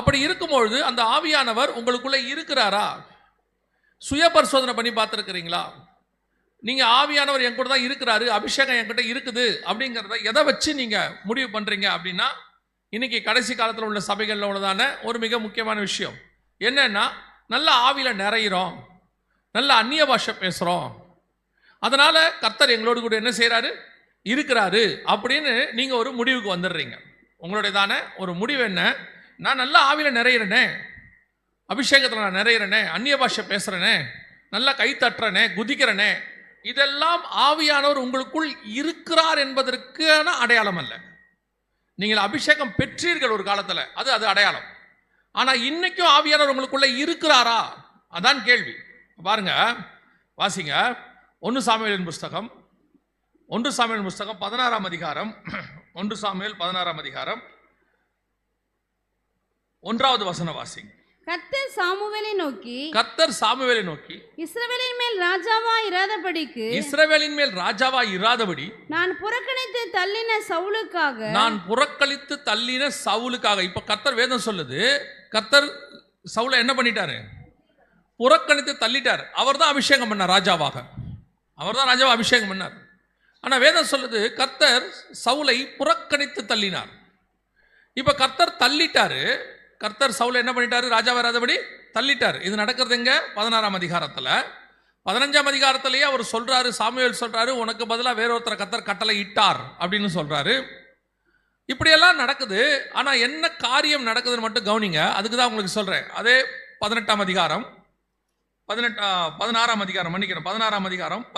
அப்படி இருக்கும்பொழுது அந்த ஆவியானவர் உங்களுக்குள்ள இருக்கிறாரா? சுய பரிசோதனை பண்ணி பார்த்துருக்கிறீங்களா? நீங்க ஆவியானவர் என் கூட தான் இருக்கிறாரு, அபிஷேகம் என்கிட்ட இருக்குது அப்படிங்கிறத எதை வச்சு நீங்க முடிவு பண்றீங்க அப்படின்னா, இன்னைக்கு கடைசி காலத்தில் உள்ள சபைகளில் உள்ளதான ஒரு மிக முக்கியமான விஷயம் என்னன்னா, நல்ல ஆவியில நிறையிறோம், நல்ல அந்நிய பாஷை பேசுறோம், அதனால கர்த்தர் எங்களோடு கூட என்ன செய்யறாரு, இருக்கிறாரு அப்படின்னு நீங்க ஒரு முடிவுக்கு வந்துடுறீங்க. உங்களுடையதான ஒரு முடிவு என்ன? நான் நல்ல ஆவியில நிறையிறனே, அபிஷேகத்தில் நான் நிறையிறனே, அந்நிய பாஷை பேசுறேனே, நல்லா கை தட்டுறனே, குதிக்கிறனே, இதெல்லாம் ஆவியானவர் உங்களுக்குள் இருக்கிறார் என்பதற்கான அடையாளம் அல்ல. நீங்கள் அபிஷேகம் பெற்றீர்கள் ஒரு காலத்தில், அது அடையாளம். ஆனா இன்னைக்கும் ஆவியானவர் உங்களுக்குள்ள இருக்கிறாரா? அதான் கேள்வி. பாருங்க, வாசிங்க 1 சாமுவேலின் புஸ்தகம் 16ஆம் அதிகாரம் 1 சாமுவேல் 16ஆம் அதிகாரம் 1வது வசனம் வாசிங்க. கர்த்தர் சாமுவேலை நோக்கி இஸ்ரவேலின் மேல் ராஜாவாய் இராதபடி நான் புறக்கணித்து தள்ளின சவுலுக்காக. இப்ப கர்த்தர் வேதம் சொல்லுது, கர்த்தர் சவுலை என்ன பண்ணிட்டாரு? புறக்கணித்து தள்ளிட்டார். அவர் தான் அபிஷேகம் பண்ணார் ராஜாவாக, அவர் தான் ராஜாவை அபிஷேகம் பண்ணார். ஆனா வேதம் சொல்லுது கர்த்தர் சவுலை புறக்கணித்து தள்ளினார். இப்ப கர்த்தர் தள்ளிட்டாரு, கர்த்தர் சவுலை என்ன பண்ணிட்டாரு? ராஜா வராதபடி தள்ளிட்டார். இது நடக்கிறது எங்க? 16ஆம் அதிகாரத்தில். 15ஆம் அதிகாரத்திலேயே அவர் சொல்றாரு, சாமுவேல் சொல்றாரு, உனக்கு பதிலாக வேறொருத்தரை கர்த்தர் கட்டளை இட்டார் அப்படின்னு சொல்றாரு. இப்படியெல்லாம் நடக்குது. ஆனா என்ன காரியம் நடக்குதுன்னு மட்டும் கவனிங்க. அதுக்கு தான் உங்களுக்கு சொல்றேன். அதே 16ஆம் அதிகாரம்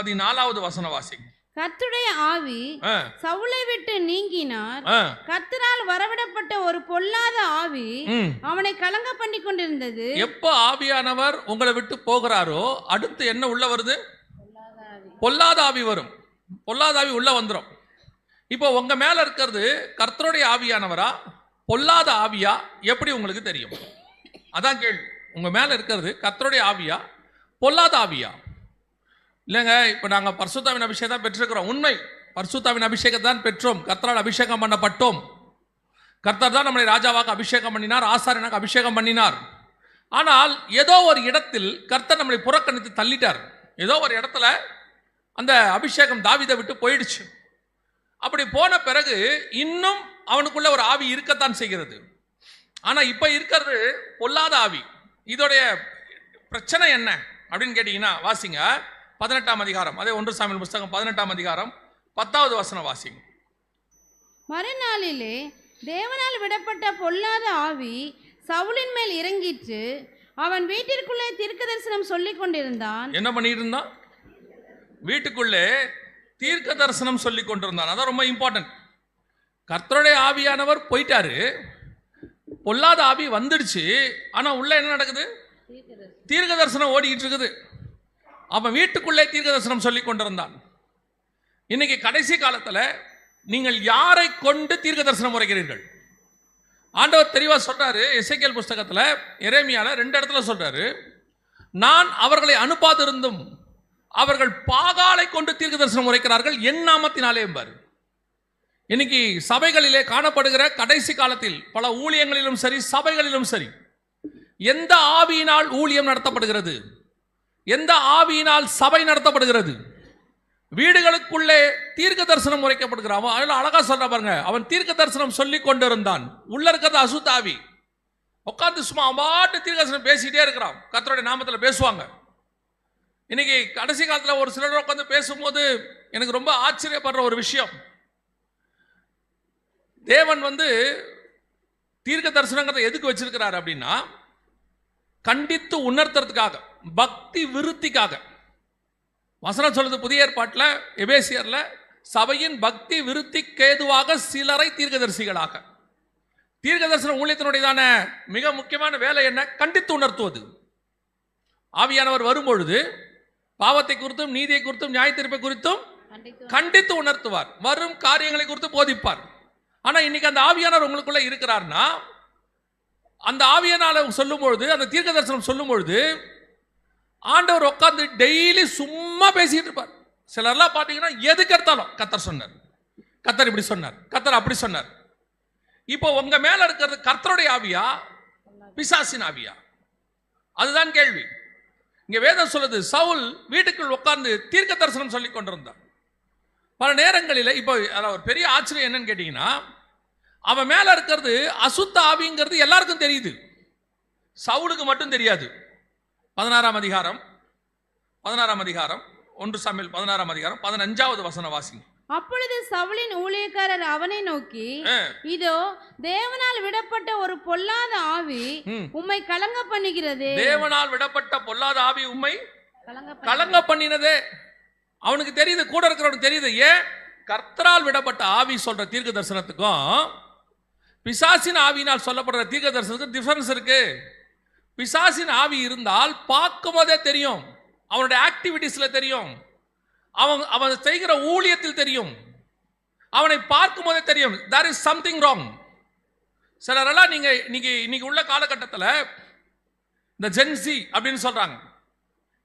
14வது வசன வாசிங்க. கர்த்தருடைய ஆவி சவுலை விட்டு நீங்கினார். கர்த்தரால் வரவிடப்பட்ட ஒரு பொல்லாத ஆவி அவனை கலங்க பண்ணி கொண்டிருந்தது. எப்போ ஆவியானவர் உங்களை விட்டு போகிறாரோ அடுத்து என்ன உள்ள வருது? பொல்லாத ஆவி வரும். பொல்லாத ஆவி உள்ள வந்துடும். இப்போ உங்க மேல இருக்கிறது கர்த்தருடைய ஆவியானவரா, பொல்லாத ஆவியா? எப்படி உங்களுக்கு தெரியும்? அதான் கேள்வி. உங்க மேல இருக்கிறது கர்த்தருடைய ஆவியா, பொல்லாத ஆவியா? இல்லைங்க, இப்போ நாங்கள் பரிசுத்தாவின் அபிஷேகம் தான் பெற்றிருக்கிறோம். உண்மை, பரிசுத்தாவின் அபிஷேகத்தை தான் பெற்றோம், கர்த்தரால் அபிஷேகம் பண்ணப்பட்டோம். கர்த்தர் தான் நம்மளை ராஜாவாக அபிஷேகம் பண்ணினார், ஆசாரியனாக அபிஷேகம் பண்ணினார். ஆனால் ஏதோ ஒரு இடத்தில் கர்த்தர் நம்மளை புறக்கணித்து தள்ளிட்டார். ஏதோ ஒரு இடத்துல அந்த அபிஷேகம் தாவீதை விட்டு போயிடுச்சு. அப்படி போன பிறகு இன்னும் அவனுக்குள்ள ஒரு ஆவி இருக்கத்தான் செய்கிறது. ஆனால் இப்போ இருக்கிறது பொல்லாத ஆவி. இதோடைய பிரச்சனை என்ன அப்படின்னு கேட்டீங்கன்னா வாசிங்க 18ஆம் அதிகாரம், அதே 1 சாமுவேல் புஸ்தகம் 18ஆம் அதிகாரம் 10வது வசனம் வாசிங்க. மறுநாளிலே தேவனால் விடப்பட்ட பொல்லாத ஆவி சவுலின் மேல் இறங்கிற்று. அவன் வீட்டிற்குள்ளே தீர்க்க தரிசனம் சொல்லிக் கொண்டிருந்தான். என்ன பண்ணிட்டு இருந்தான்? வீட்டுக்குள்ளே தீர்க்க தரிசனம் சொல்லிக் கொண்டிருந்தான். அதான் ரொம்ப இம்பார்ட்டன்ட். கர்த்தருடைய ஆவியானவர் போயிட்டாரு, பொல்லாத ஆவி வந்துடுச்சு. ஆனா உள்ள என்ன நடக்குது? தீர்க்க தரிசனம் ஓடிக்கிட்டு இருக்குது. அவன் வீட்டுக்குள்ளே தீர்க்க தரிசனம் சொல்லி கொண்டிருந்தான். இன்னைக்கு கடைசி காலத்தில் நீங்கள் யாரை கொண்டு தீர்க்க தரிசனம் உரைக்கிறீர்கள்? ஆண்டவர் தெளிவா சொல்றாரு. எசேக்கியேல் புஸ்தகத்தில், எரேமியால 2 இடத்துல சொல்றாரு, நான் அவர்களை அனுப்பாதிருந்தும் அவர்கள் பாகாலை கொண்டு தீர்க்க தரிசனம் உரைக்கிறார்கள் என் நாமத்தினாலே என்பார். இன்னைக்கு சபைகளிலே காணப்படுகிற கடைசி காலத்தில் பல ஊழியங்களிலும் சரி, சபைகளிலும் சரி, எந்த ஆவியினால் ஊழியம் நடத்தப்படுகிறது, எந்த ஆவியினால் சபை நடத்தப்படுகிறது? வீடுகளுக்குள்ளே தீர்க்க தரிசனம் உரைக்கப்படுகிறான். அவன் அழகா சொல்ற பாருங்க, அவன் தீர்க்க தரிசனம் சொல்லி கொண்டிருந்தான். உள்ள இருக்கிறது அசுத்த ஆவி. உட்காந்து சும்மா பாட்டு தீர்க்க தரிசனம் பேசிட்டே இருக்கிறான். கர்த்தருடைய நாமத்தில் பேசுவாங்க. இன்னைக்கு கடைசி காலத்தில் ஒரு சிலர் உட்காந்து பேசும்போது எனக்கு ரொம்ப ஆச்சரியப்படுற ஒரு விஷயம், தேவன் தீர்க்க தரிசனங்கிறத எதுக்கு வச்சிருக்கிறார் அப்படின்னா, கண்டித்து உணர்த்துறதுக்காக, பக்தி விருத்திக்காக. வசனம் சொல்லுது புதிய ஏற்பாட்டில் எபேசியர்ல, சபையின் பக்தி விருத்திக்கு ஏதுவாக சிலரை தீர்க்கதரிசிகளாக. தீர்க்க தரிசன ஊழியத்தினுடையதான மிக முக்கியமான வேலை என்ன? கண்டித்து உணர்த்துவது. ஆவியானவர் வரும்பொழுது பாவத்தை குறித்தும், நீதியை குறித்தும், நியாய தீர்ப்பை குறித்தும் கண்டித்து உணர்த்துவார். வரும் காரியங்களை குறித்து போதிப்பார். ஆனா இன்னைக்கு அந்த ஆவியானவர் உங்களுக்குள்ள இருக்கிறார்னா, அந்த ஆவியனால சொல்லும் பொழுது, அந்த தீர்க்க தரிசனம் சொல்லும் பொழுது ஆண்டவர் உட்கார்ந்து டெய்லி சும்மா பேசிட்டு இருப்பார். சிலர்லாம் பார்த்தீங்கன்னா எதுக்கு எடுத்தாலும் கர்த்தர் சொன்னார், கர்த்தர் இப்படி சொன்னார், கர்த்தர் அப்படி சொன்னார். இப்போ உங்க மேல இருக்கிறது கர்த்தருடைய ஆவியா, பிசாசின் ஆவியா? அதுதான் கேள்வி. இங்க வேதம் சொல்லுது, சவுல் வீட்டுக்குள் உட்கார்ந்து தீர்க்க தரிசனம் சொல்லி கொண்டிருந்தான். பல நேரங்களில் இப்போ ஒரு பெரிய ஆச்சரியம் என்னன்னு கேட்டீங்கன்னா, அவன் மேல இருக்கிறது அசுத்த ஆவிங்கிறது எல்லாருக்கும் தெரியுது, சவுலுக்கு மட்டும் தெரியாது. 16ஆம் அதிகாரம் 1 சாமுவேல் 16ஆம் அதிகாரம் 15வது வசனம் வாசிங்க. அப்பொழுது சவுலின் ஊழியக்காரர் அவனை நோக்கி, இதோ தேவனால் விடப்பட்ட ஒரு பொல்லாத ஆவி உம்மை கலங்க பண்ணுகிறது. தேவனால் விடப்பட்ட பொல்லாத ஆவி உம்மை கலங்க பண்ணினதே. அவனுக்கு தெரியுது, கூட இருக்கிறவனுக்கு தெரியுது. ஏன்? கர்த்தரால் விடப்பட்ட ஆவி சொல்ற தீர்க்க தரிசனத்துக்கும் பிசாசின் ஆவியினால் சொல்லப்படுற தீர்க்க தரிசனத்துக்கு டிஃபரன்ஸ் இருக்கு. பிசாசின் ஆவி இருந்தால் பார்க்கும் போதே தெரியும், அவனுடைய ஆக்டிவிட்டிஸ்ல தெரியும், அவன் செய்கிற ஊழியத்தில் தெரியும், அவனை பார்க்கும் போதே தெரியும். there is something wrong. சிலரெல்லாம் நீங்க இன்னைக்கு உள்ள காலகட்டத்தில் இந்த ஜென்சி அப்படின்னு சொல்றாங்க.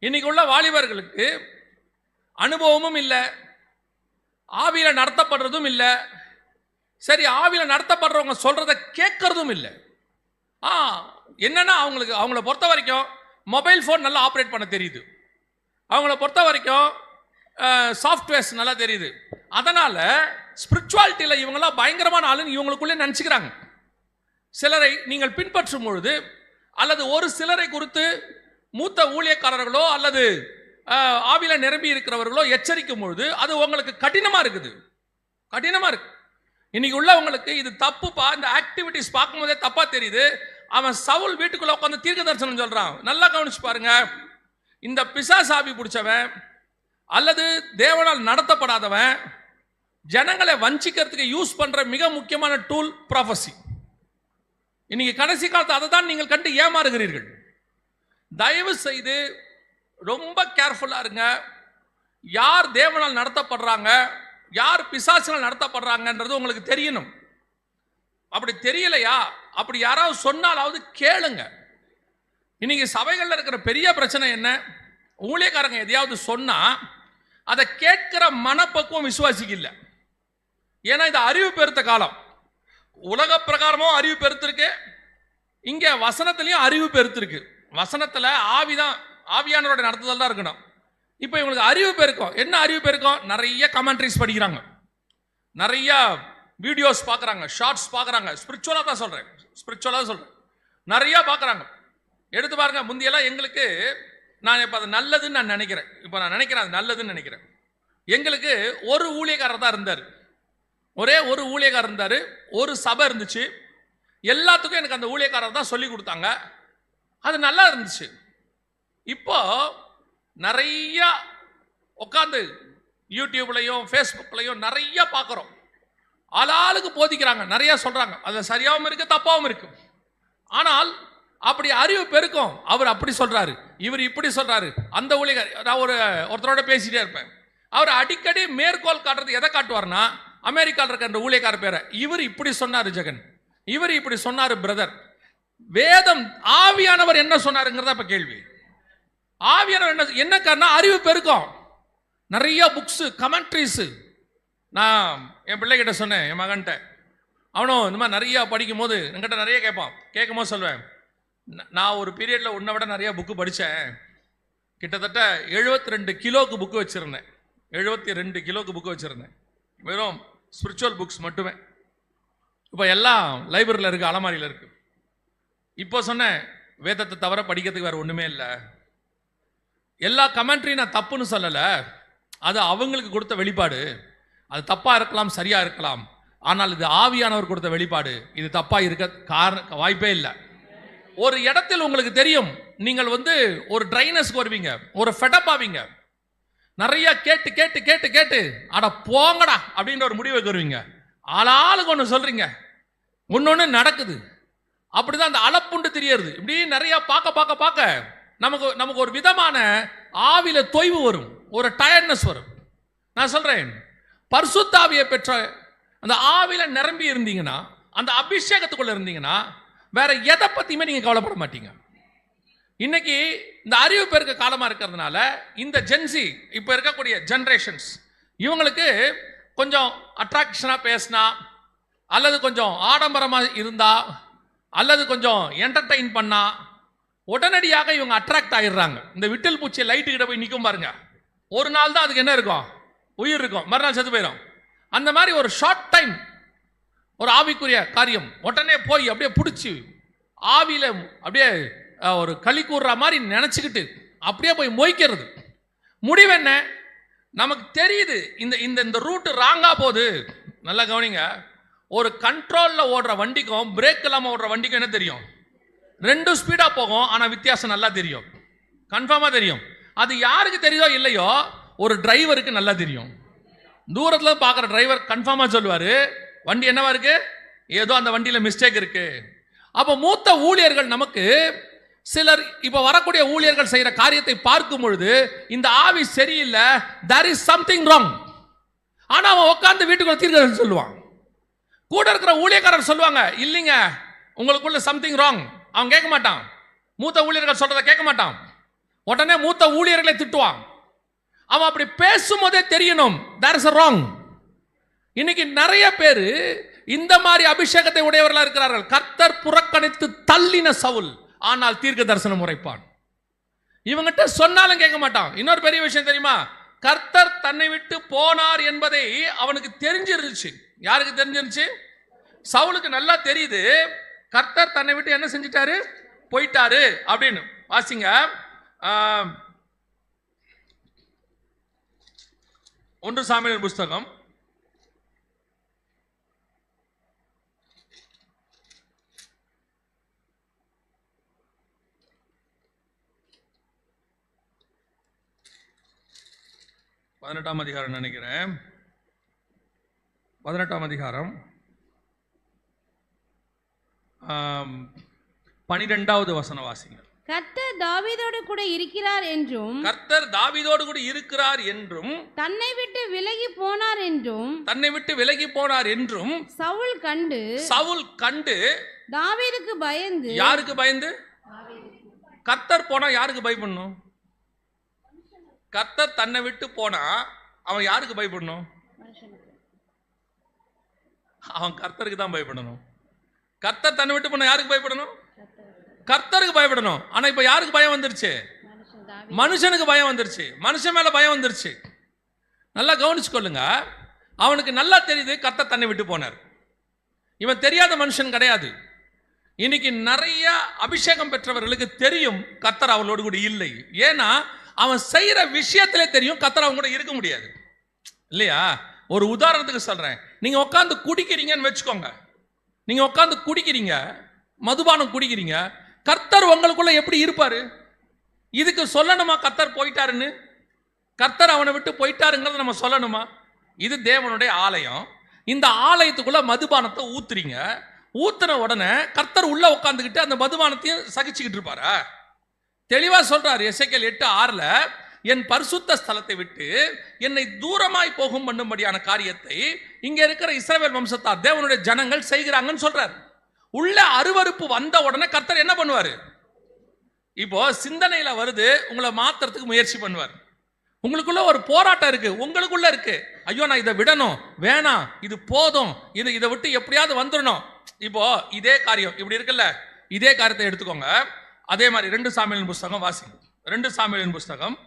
இன்னைக்கு உள்ள வாலிபர்களுக்கு அனுபவமும் இல்லை, ஆவியில நடத்தப்படுறதும் இல்லை. சரி, ஆவியில நடத்தப்படுறவங்க சொல்றதை கேட்கறதும் இல்லை. என்னன்னா அவங்கள பொறுத்த வரைக்கும் மொபைல் ஃபோன் நல்லா ஆப்ரேட் பண்ண தெரியுது, அவங்கள பொறுத்த வரைக்கும் சாஃப்ட்வேர்ஸ் நல்லா தெரியுது. அதனால ஸ்பிரிச்சுவாலிட்டியில் இவங்களாம் பயங்கரமான ஆளுன்னு இவங்களுக்குள்ளே நினச்சிக்கிறாங்க. சிலரை நீங்கள் பின்பற்றும் பொழுது, அல்லது ஒரு சிலரை குறித்து மூத்த ஊழியக்காரர்களோ அல்லது ஆவியில நிரம்பி இருக்கிறவர்களோ எச்சரிக்கும் பொழுது அது உங்களுக்கு கடினமா இருக்குது, கடினமா இருக்கு. இன்னைக்கு உள்ளவங்களுக்கு இது தப்புப்பா, இந்த ஆக்டிவிட்டிஸ் பார்க்கும் போதே தப்பா தெரியுது. அவன் சவுல் வீட்டுக்குள்ள உட்காந்து தீர்க்க தரிசனம் சொல்றான். நல்லா கவனிச்சு பாருங்க, இந்த பிசாசு ஆவி பிடிச்சவன் அல்லது தேவனால் நடத்தப்படாதவன் ஜனங்களை வஞ்சிக்கிறதுக்கு யூஸ் பண்ற மிக முக்கியமான டூல் ப்ராஃபஸி. இன்னைக்கு கடைசி காலத்தை அதை தான் நீங்கள் கண்டு ஏமாறுகிறீர்கள். தயவு செய்து ரொம்ப கேர்ஃபுல்லா இருங்க. யார் தேவனால் நடத்தப்படுறாங்க, யார் பிசாசினால் நடத்தப்படுறாங்கன்றது உங்களுக்கு தெரியணும். அப்படி தெரியலையா, அப்படி யாராவது சொன்னாலாவது கேளுங்க. இன்னைக்கு சபைகளில் இருக்கிற பெரிய பிரச்சனை என்ன? ஊழியக்காரங்க எதையாவது சொன்னா அதை கேட்கிற மனப்பக்குவம் விசுவாசிக்கு இல்லை. ஏன்னா இது அறிவு பெருத்த காலம். உலக பிரகாரமும் அறிவு பெருத்திருக்கு, இங்க வசனத்திலையும் அறிவு பெருத்திருக்கு. வசனத்துல ஆவியானவரோட நடத்துதல் தான் இருக்கணும். இப்போ இவங்களுக்கு அறிவு பெருக்கும். என்ன அறிவு பெருக்கும்? நிறைய கமெண்ட்ரிஸ் படிக்கிறாங்க, நிறைய வீடியோஸ் பார்க்குறாங்க, ஷார்ட்ஸ் பார்க்குறாங்க. ஸ்பிரிச்சுவலாக தான் சொல்கிறேன், நிறைய பார்க்குறாங்க. எடுத்து பாருங்க. முந்தியெல்லாம் எங்களுக்கு, நான் இப்போ அது நல்லதுன்னு நான் நினைக்கிறேன், அது நல்லதுன்னு நினைக்கிறேன். எங்களுக்கு ஒரு ஊழியக்காரர் தான் இருந்தார், ஒரே ஒரு ஊழியக்காரர் இருந்தார், ஒரு சபை இருந்துச்சு. எல்லாத்துக்கும் எனக்கு அந்த ஊழியக்காரர் தான் சொல்லி கொடுத்தாங்க, அது நல்லா இருந்துச்சு. இப்போ நிறைய உட்காந்து யூடியூப்லையும் ஃபேஸ்புக்லையும் நிறைய பார்க்குறோம். ஆளாளுக்கு போதிக்கிறாங்க, நிறைய சொல்றாங்க. அது சரியாகவும் இருக்கு, தப்பாகவும் இருக்கு. ஆனால் அப்படி அறிவு பெருக்கும். அவர் அப்படி சொல்றாரு, இவர் இப்படி சொல்றாரு. அந்த ஊழியர், நான் ஒருத்தரோட பேசிட்டே இருப்பேன், அவர் அடிக்கடி மேற்கோள் காட்டுறது எதை காட்டுவார்னா, அமெரிக்காவில் இருக்க ஊழியக்கார பேரை, இவர் இப்படி சொன்னாரு ஜெகன், இவர் இப்படி சொன்னாரு பிரதர். வேதம் ஆவியானவர் என்ன சொன்னாருங்கிறத இப்ப கேள்வி. ஆவியானவர் என்ன காரணம்? அறிவு பெருக்கும். நிறைய புக்ஸ், கமெண்ட்ரிஸ். நான் என் பிள்ளைகிட்ட சொன்னேன், என் மகன்கிட்ட, அவனும் இந்த மாதிரி நிறைய படிக்கும் போது என்கிட்ட நிறைய கேட்பான். கேட்கும் போது சொல்வேன், நான் ஒரு பீரியட்ல உன்னை விட நிறைய புக்கு படித்தேன். கிட்டத்தட்ட 72 கிலோக்கு புக்கு வச்சிருந்தேன், 72 கிலோக்கு புக்கு வச்சிருந்தேன், வெறும் ஸ்பிரிச்சுவல் புக்ஸ் மட்டுமே. இப்போ எல்லாம் லைப்ரரியில் இருக்கு, அலமாரியில் இருக்கு. இப்போ சொன்னேன், வேதத்தை தவிர படிக்கிறதுக்கு வேற ஒண்ணுமே இல்லை. எல்லா கமெண்ட்ரியும் நான் தப்புன்னு சொல்லலை, அது அவங்களுக்கு கொடுத்த வெளிப்பாடு. அது தப்பா இருக்கலாம், சரியா இருக்கலாம், ஆனால் இது ஆவியானவர் கொடுத்த வெளிப்பாடு. இது தப்பா இருக்க வாய்ப்பே இல்லை. ஒரு இடத்தில் உங்களுக்கு தெரியும், நீங்கள் ஒரு ட்ரைனஸ்க்கு வருவீங்க, ஒரு ஃபெடப் ஆவீங்க, நிறைய கேட்டு கேட்டு கேட்டு கேட்டு அட போங்கடா அப்படின்ற ஒரு முடிவுக்கு வருவீங்க. ஆளாளுக்கு ஒன்று சொல்றீங்க, ஒன்னொன்னு நடக்குது. அப்படிதான் அந்த அளப்புண்டு தெரியறது. இப்படி நிறைய பார்க்க பார்க்க பார்க்க நமக்கு ஒரு விதமான ஆவில தொய்வு வரும், ஒரு டயர்ட்னஸ் வரும். நான் சொல்றேன், பரிசுத்தாவியை பெற்ற அந்த ஆவில நிரம்பி இருந்தீங்கன்னா, அந்த அபிஷேகத்துக்குள்ள இருந்தீங்கன்னா, வேற எதை பத்தியுமே நீங்க கவலைப்பட மாட்டீங்க. இன்னைக்கு இந்த அறிவு பெருக்க காலமா இருக்கிறதுனால இந்த ஜென்சி, இப்ப இருக்கக்கூடிய ஜெனரேஷன்ஸ், இவங்களுக்கு கொஞ்சம் அட்ராக்ஷனா பேசினா அல்லது கொஞ்சம் ஆடம்பரமா இருந்தா அல்லது கொஞ்சம் என்டர்டெயின் பண்ணா உடனடியாக இவங்க அட்ராக்ட் ஆகிடுறாங்க. இந்த விட்டில் பூச்சி லைட்டு கிட்ட போய் நிற்கும் பாருங்க, ஒரு நாள் தான் அதுக்கு என்ன இருக்கும், உயிர் இருக்கும், மறுநாள் செத்து போயிடும். அந்த மாதிரி ஒரு ஷார்ட் டைம் ஒரு ஆவிக்குரிய காரியம் உடனே போய் அப்படியே பிடிச்சி ஆவியில் அப்படியே ஒரு களி கூறுற மாதிரி நினச்சிக்கிட்டு அப்படியே போய் மொய்க்கிறது. முடிவு என்ன, நமக்கு தெரியுது இந்த இந்த இந்த ரூட்டு ராங்கா போகுது. நல்லா கவனிங்க, ஒரு கண்ட்ரோலில் ஓடுற வண்டிக்கும் பிரேக் இல்லாமல் ஓடுற வண்டிக்கும் என்ன தெரியும், ரெண்டும் ஸ்பீடாக போகும், ஆனால் வித்தியாசம் நல்லா தெரியும், கன்ஃபார்மாக தெரியும். அது யாருக்கு தெரியுதோ இல்லையோ ஒரு டிரைவருக்கு நல்லா தெரியும். தூரத்தில் பார்க்குற டிரைவர் கன்ஃபார்மாக சொல்லுவார் வண்டி என்னவா இருக்கு, ஏதோ அந்த வண்டியில் மிஸ்டேக் இருக்கு. அப்போ மூத்த ஊழியர்கள் நமக்கு சிலர் இப்போ வரக்கூடிய ஊழியர்கள் செய்கிற காரியத்தை பார்க்கும் பொழுது இந்த ஆவி சரியில்லை, there is something wrong. ஆனால் அவன் உட்காந்து வீட்டுக்குள்ள தீர்க்கதரிசனம் சொல்லுவான். கூட இருக்கிற ஊழியக்காரர் சொல்லுவாங்க இல்லைங்க உங்களுக்குள்ள சம்திங் ராங். அவன் கேட்க மாட்டான், மூத்த ஊழியர்கள் சொல்றதை கேட்க மாட்டான், உடனே மூத்த ஊழியர்களை திட்டுவான். அவன் அப்படி பேசும்போதே தெரியணும் there is a wrong. இன்னைக்கு நிறைய பேர் இந்த மாதிரி அபிஷேகத்தை உடையவர்களா இருக்கிறார்கள். கர்த்தர் புறக்கணித்து தள்ளின சவுல், ஆனால் தீர்க்க தரிசனம் உரைப்பான். இவங்கிட்ட சொன்னாலும் கேட்க மாட்டான். இன்னொரு பெரிய விஷயம் தெரியுமா, கர்த்தர் தன்னை விட்டு போனார் என்பதை அவனுக்கு தெரிஞ்சிருந்துச்சு. யாருக்கு தெரிஞ்சிருந்துச்சு, சவுலுக்கு நல்லா தெரியுது கர்த்தர் தன்னை விட்டு என்ன செஞ்சிட்டாரு, போயிட்டாரு அப்படின்னு. வாசிங்க 1 சாமுவேல் புஸ்தகம் 18ஆம் அதிகாரம் நினைக்கிறேன், 18ஆம் அதிகாரம் 12வது வசனம் வாசிங்க. கர்த்தர் தாவீதோடு கூட இருக்கிறார் என்றும், கர்த்தர் தாவீதோடு கூட இருக்கிறார் என்றும், தன்னை விட்டு விலகி போனார் என்றும், தன்னை விட்டு விலகி போனார் என்றும் சவுல் கண்டு தாவீதுக்கு பயந்து. யாருக்கு பயந்து, கர்த்தர் போனா யாருக்கு பயப்படணும், கர்த்தர் தன்னை விட்டு போனா அவன் யாருக்கு பயப்படணும், அவன் கர்த்தருக்கு தான் பயப்படணும். கர்த்தர் தன்னை விட்டு போனா யாருக்கு பயப்படணும், கர்த்தருக்கு பயப்படணும். ஆனா இப்ப யாருக்கு பயம் வந்துருச்சு, மனுஷனுக்கு பயம் வந்துருச்சு, மனுஷன் மேல பயம் வந்துருச்சு. நல்லா கவனிச்சு கொள்ளுங்க, அவனுக்கு நல்லா தெரியுது கர்த்தர் தன்னை விட்டு போனார். இவன் தெரியாத மனுஷன் கிடையாது. இன்னைக்கு நிறைய அபிஷேகம் பெற்றவர்களுக்கு தெரியும் கர்த்தர் அவளோடு கூட இல்லை. ஏன்னா அவன் செய்யற விஷயத்திலே தெரியும் கர்த்தர் அவங்க கூட இருக்க முடியாது இல்லையா. ஒரு உதாரணத்துக்கு சொல்றேன், நீங்க உட்காந்து குடிக்கிறீங்கன்னு வச்சுக்கோங்க, நீங்க உட்காந்து குடிக்கிறீங்க, மதுபானம் குடிக்கிறீங்க, கர்த்தர் உங்களுக்குள்ள எப்படி இருப்பாரு, இதுக்கு சொல்லணுமா கர்த்தர் போயிட்டாருன்னு, கர்த்தர் அவனை விட்டு போயிட்டாருங்கிறத நம்ம சொல்லணுமா. இது தேவனுடைய ஆலயம், இந்த ஆலயத்துக்குள்ள மதுபானத்தை ஊத்துறீங்க, ஊத்துன உடனே கர்த்தர் உள்ள உட்காந்துக்கிட்டு அந்த மதுபானத்தையும் சகிச்சுக்கிட்டு இருப்பாரா. தெளிவா சொல்றாரு எசேக்கியேல் 8:6, என் பரிசுத்த ஸ்தலத்தை விட்டு என்னை தூரமாய் போகும் பண்ணும்படியான காரியத்தை இங்க இருக்கிற இஸ்ரவேல் வம்சத்தார் தேவனுடைய ஜனங்கள் செய்கிறாங்கன்னு சொல்றாரு. உள்ள அருவருப்பு வந்த உடனே கர்த்தர் என்ன பண்ணுவாரு, இப்போ சிந்தனையில வருது உங்களை மாத்துறதுக்கு முயற்சி பண்ணுவார். உங்களுக்குள்ள ஒரு போராட்டம் இருக்கு, உங்களுக்குள்ள இருக்கு, ஐயோ நான் இதை விடணும், வேணாம், இது போதும், இதை விட்டு எப்படியாவது வந்துடணும். இப்போ இதே காரியம் இப்படி இருக்குல்ல, இதே காரியத்தை எடுத்துக்கோங்க. அதே மாதிரி 2 சாமுவேலின் புஸ்தகம் வாசிங்க, 2 சாமுவேலின் புஸ்தகம்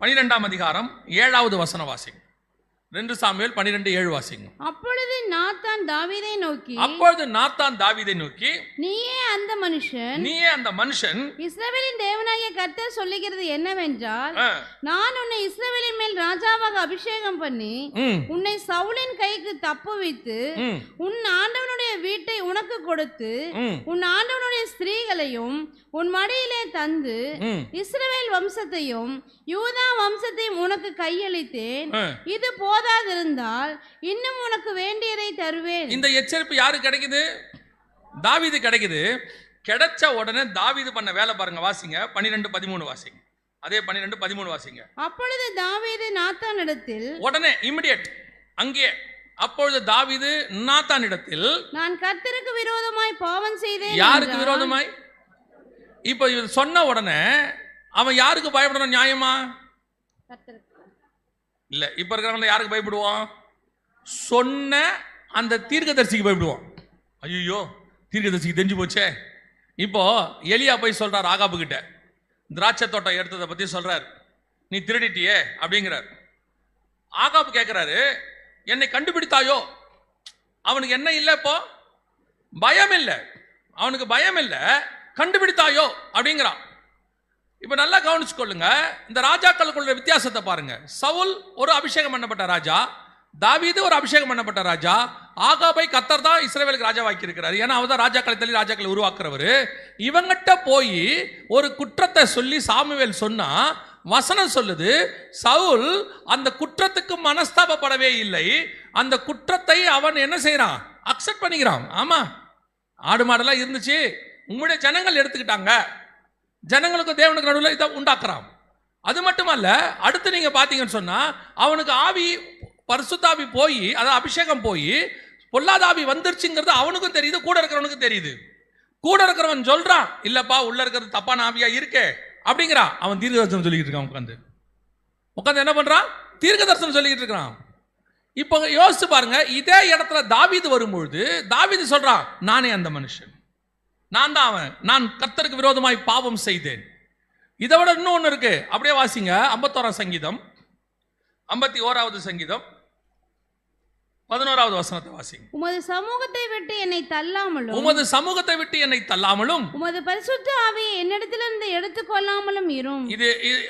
12ஆம் அதிகாரம் 7வது வசனம் வாசிங்க. 2 சாமுவேல் 12:7 வாசிங்க. அப்பொழுது நாத்தான் தாவீதை நோக்கி, நீயே அந்த மனுஷன், இஸ்ரவேலின் தேவனாகிய கர்த்தர் சொல்லுகிறது என்னவென்றால், நான் உன்னை இஸ்ரவேலின் மேல் ராஜாவாக அபிஷேகம் பண்ணி உன்னை சவுலின் கைக்கு தப்புவித்து உன் ஆண்டவனுடைய வீட்டை உனக்கு கொடுத்து உன் ஆண்டவனுடைய ஸ்திரீகளையும் உன் மடியிலே தந்து இஸ்ரவேல் வம்சத்தையும் யூதா வம்சத்தையும் உனக்கு கையளித்தேன். இது போதாதிருந்தால் இன்னும் உனக்கு வேண்டியதை தருவேன். இந்த எச்சரிப்பு யாருக்கு கிடைக்குது, தாவீது கிடைக்குது. கிடைச்ச உடனே தாவீது பண்ண வேலை பாருங்க, வாசிங்க 12:13 வாசிங்க. அதே 12:13 வாசிங்க. அப்பொழுது தாவீது நாத்தானிடத்தில், உடனே இமிடியேட் அங்கே, அப்பொழுது தாவீது நாத்தானிடத்தில், நான் கர்த்தருக்கு விரோதமாய் பாவம் செய்தேன். யாருக்கு விரோதமாய், இப்போ சொன்ன உடனே அவன் யாருக்கு பயப்படணும், நியாயமா இல்ல. இப்ப இருக்கிறவங்க யாருக்கு பயப்படுவான், சொன்ன அந்த தீர்க்கதரிசிக்கு பயப்படுவான். ஐயோ தீர்க்கதரிசிக்கு தெரிஞ்சு போச்சே. இப்போ எலியா போய் சொல்றார் ஆகாபு கிட்ட, திராட்சை தோட்டம் எடுத்ததை பத்தி சொல்றாரு, நீ திருடிட்டியே அப்படிங்கிறார். ஆகாபு கேட்கிறாரு, என்னை கண்டுபிடித்தாயோ? அவனுக்கு என்ன இல்லை, இப்போ பயம் இல்லை, அவனுக்கு பயம் இல்லை, கண்டுபிடித்தாயோ அப்படிங்கிறான். இப்ப நல்லா கவனிச்சுக்கொள்ளுங்க, இந்த ராஜாக்களுக்குள்ள வித்தியாசத்தை பாருங்க. சவுல் ஒரு அபிஷேகம் பண்ணப்பட்ட ராஜா, தாவீது ஒரு அபிஷேகம் பண்ணப்பட்ட ராஜா. ஆகாபை கர்த்தர் தான் இஸ்ரவேலுக்கு ராஜாவாக்கி இருக்கிறார். ஏன்னா அவர் தான் ராஜாக்களை தள்ளி ராஜாக்களை உருவாக்குறவர். இவங்கிட்ட போய் ஒரு குற்றத்தை சொல்லி சாமுவேல் சொன்னா, வசனம் சொல்லுது, சவுல் அந்த குற்றத்துக்கு மனஸ்தாபப்படவே இல்லை. அந்த குற்றத்தை அவன் என்ன செய்யறான், அக்செப்ட் பண்ணிக்கிறான். ஆமா, ஆடு மாடெல்லாம் இருந்துச்சு, உங்களுடைய ஜனங்கள் எடுத்துக்கிட்டாங்க, ஜனங்களுக்கு தேவனுக்கு நடுவில் இதை உண்டாக்குறான். அது மட்டுமல்ல, அடுத்து நீங்க பாத்தீங்கன்னு சொன்னா, அவனுக்கு ஆவி, பரிசுத்தாவி போய், அதாவது அபிஷேகம் போய் பொல்லாத ஆவி வந்துருச்சுங்கிறது அவனுக்கும் தெரியுது, கூட இருக்கிறவனுக்கும் தெரியுது. கூட இருக்கிறவன் சொல்றான், இல்லப்பா உள்ள இருக்கிறது தப்பான ஆவியா இருக்கே அப்படிங்கிறான். அவன் தீர்க்க தரிசனம் சொல்லிக்கிட்டு இருக்கான், உட்காந்து என்ன பண்றான், தீர்க்க தரிசனம் சொல்லிக்கிட்டு இருக்கிறான். இப்போ யோசிச்சு பாருங்க, இதே இடத்துல தாவீது வரும்பொழுது தாவீது சொல்றான், நானே அந்த மனுஷன், நான் தான் அவன், நான் கர்த்தருக்கு விரோதமாய் பாவம் செய்தேன். இதை விட இன்னொன்னு இருக்கு, அப்படியே வாசிங்க. 51ஆம் சங்கீதம், 51வது சங்கீதம் 11வது வசனத்தை வாசிங்க. உமது சமூகத்தை விட்டு என்னை தள்ளாமலும், உமது சமூகத்தை விட்டு என்னை தள்ளாமலும், உமது பரிசுத்த ஆவியை என்னிடத்திலிருந்து எடுத்துக்கொள்ளாமலும் இரும். இது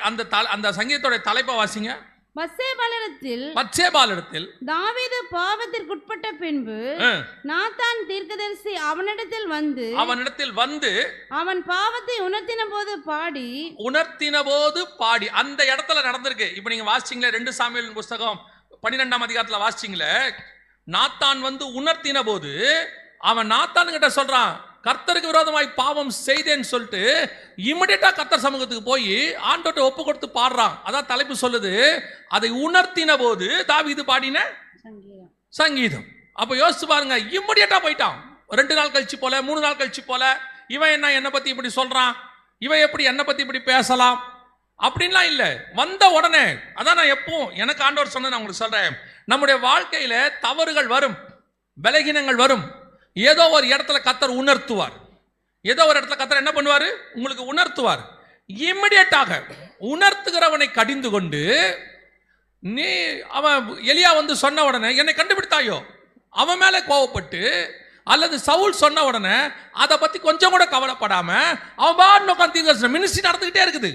அந்த சங்கீதத்தோட தலைப்பை வாசிங்க. பத்சேபாளிடத்தில் தாவீது பாவத்திற்குட்பட்ட பின்பு நாத்தான் தீர்க்கதரிசி அவனிடத்தில் வந்து அவன் பாவத்தை உணர்த்தின போது பாடி அந்த இடத்துல நடந்திருக்கு. இப்ப நீங்க வாசிச்சீங்களே 2 சாமுவேல் புஸ்தகம் 12ஆம் அதிகாரத்துல வாசிச்சீங்களே, நாத்தான் வந்து உணர்த்தின போது அவன் நாத்தான் கிட்ட சொல்றான், கர்த்தருக்கு விரோதமாய் பாவம் செய்தேன்னு சொல்லிட்டு இமிடியேட்டா கர்த்தர் சமூகத்துக்கு போய் ஆண்டவர்ட்ட ஒப்பு கொடுத்து பாடுறான். அதான் தலைப்பு சொல்லுது, அதை உணர்த்தின போது தாவீது பாடின சங்கீதம். அப்ப யோசிச்சு பாருங்க, இமிடியேட்டா போயிட்டான். 2 நாள் கழிச்சு போல, 3 நாள் கழிச்சு போல, இவன் என்ன பத்தி இப்படி சொல்றான், இவன் எப்படி என்னை பத்தி இப்படி பேசலாம் அப்படின்லாம் இல்லை, வந்த உடனே. அதான் நான் எப்பவும் எனக்கு ஆண்டவர் சொன்ன நான் உங்களுக்கு சொல்றேன், நம்முடைய வாழ்க்கையில தவறுகள் வரும், பலகீனங்கள் வரும். ஏதோ ஒரு இடத்துல கர்த்தர் உணர்த்துவார், ஏதோ ஒரு இடத்துல கர்த்தர் என்ன பண்ணுவார், உங்களுக்கு உணர்த்துவார். இம்மிடியேட்டாக உணர்த்துகிறவனை கடிந்து கொண்டு, நீ அவன் எலியா வந்து சொன்ன உடனே என்னை கண்டுபிடித்தாயோ, அவன் மேலே கோவப்பட்டு, அல்லது சவுல் சொன்ன உடனே அதை பத்தி கொஞ்சம் கூட கவலைப்படாம அவன் பாட்டு உட்காந்து மினிஸ்ட்ரி நடந்துகிட்டே இருக்குது.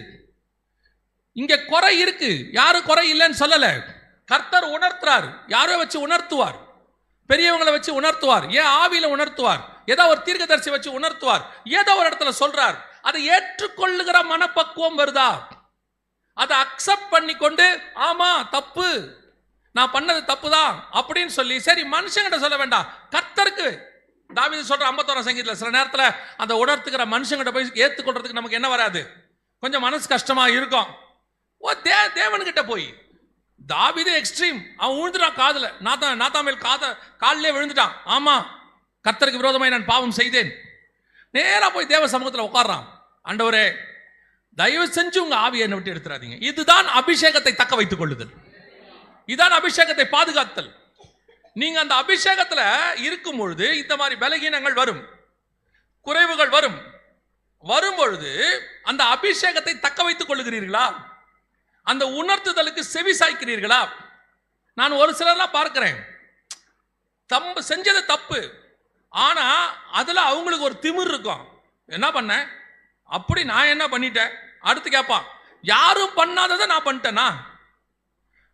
இங்க குறை இருக்கு, யாரும் குறை இல்லைன்னு சொல்லல, கர்த்தர் உணர்த்துறார், யாரோ வச்சு உணர்த்துவார், பெரியவங்களை வச்சு உணர்த்துவார், ஏன் ஆவியில உணர்த்துவார், ஏதோ ஒரு தீர்க்கதரிசி வச்சு உணர்த்துவார், ஏதோ ஒரு இடத்துல சொல்றார். அதை ஏற்றுக்கொள்ளுகிற மனப்பக்குவம் வருதா, அதை அக்செப்ட் பண்ணி கொண்டு, ஆமா தப்பு, நான் பண்ணது தப்பு தான் அப்படின்னு சொல்லி, சரி மனுஷங்கிட்ட சொல்ல வேண்டாம், கர்த்தருக்கு. தாவீது சொல்ற 51ஆம் சங்கீதத்துல சில நேரத்துல அந்த உணர்த்துக்கிற மனுஷங்கிட்ட போய் ஏத்துக்கொள்றதுக்கு நமக்கு என்ன வராது, கொஞ்சம் மனசு கஷ்டமா இருக்கும். தேவன்கிட்ட போய் தாவீது எக்ஸ்ட்ரீம், அவன் விழுந்துட்டான் காதுல, நாத்தாமேல் காலிலே விழுந்துட்டான். ஆமா கர்த்தருக்கு விரோதமாய் நான் பாவம் செய்தேன். நேரா போய் தேவ சமூகத்தில் உட்கார்றான், ஆண்டவரே தயவு செஞ்சு உங்க ஆவியை என்னை விட்டு எடுத்துறாதீங்க. இதுதான் அபிஷேகத்தை தக்க வைத்துக் கொள்ளுதல், இதுதான் அபிஷேகத்தை பாதுகாத்தல். நீங்க அந்த அபிஷேகத்துல இருக்கும் பொழுது இந்த மாதிரி பலகீனங்கள் வரும், குறைவுகள் வரும். வரும்பொழுது அந்த அபிஷேகத்தை தக்க வைத்துக் கொள்ளுகிறீர்களா, அந்த உணர்த்துதலுக்கு செவி சாய்க்கிறீர்களா? நான் ஒரு சிலர்லாம் பார்க்கிறேன், செஞ்சது தப்பு, ஆனா அதுல அவங்களுக்கு ஒரு திமிர் இருக்கும். என்ன பண்ண, அப்படி நான் என்ன பண்ணிட்டேன், அடுத்து கேட்பான், யாரும் பண்ணாததை நான் பண்ணிட்டேனா,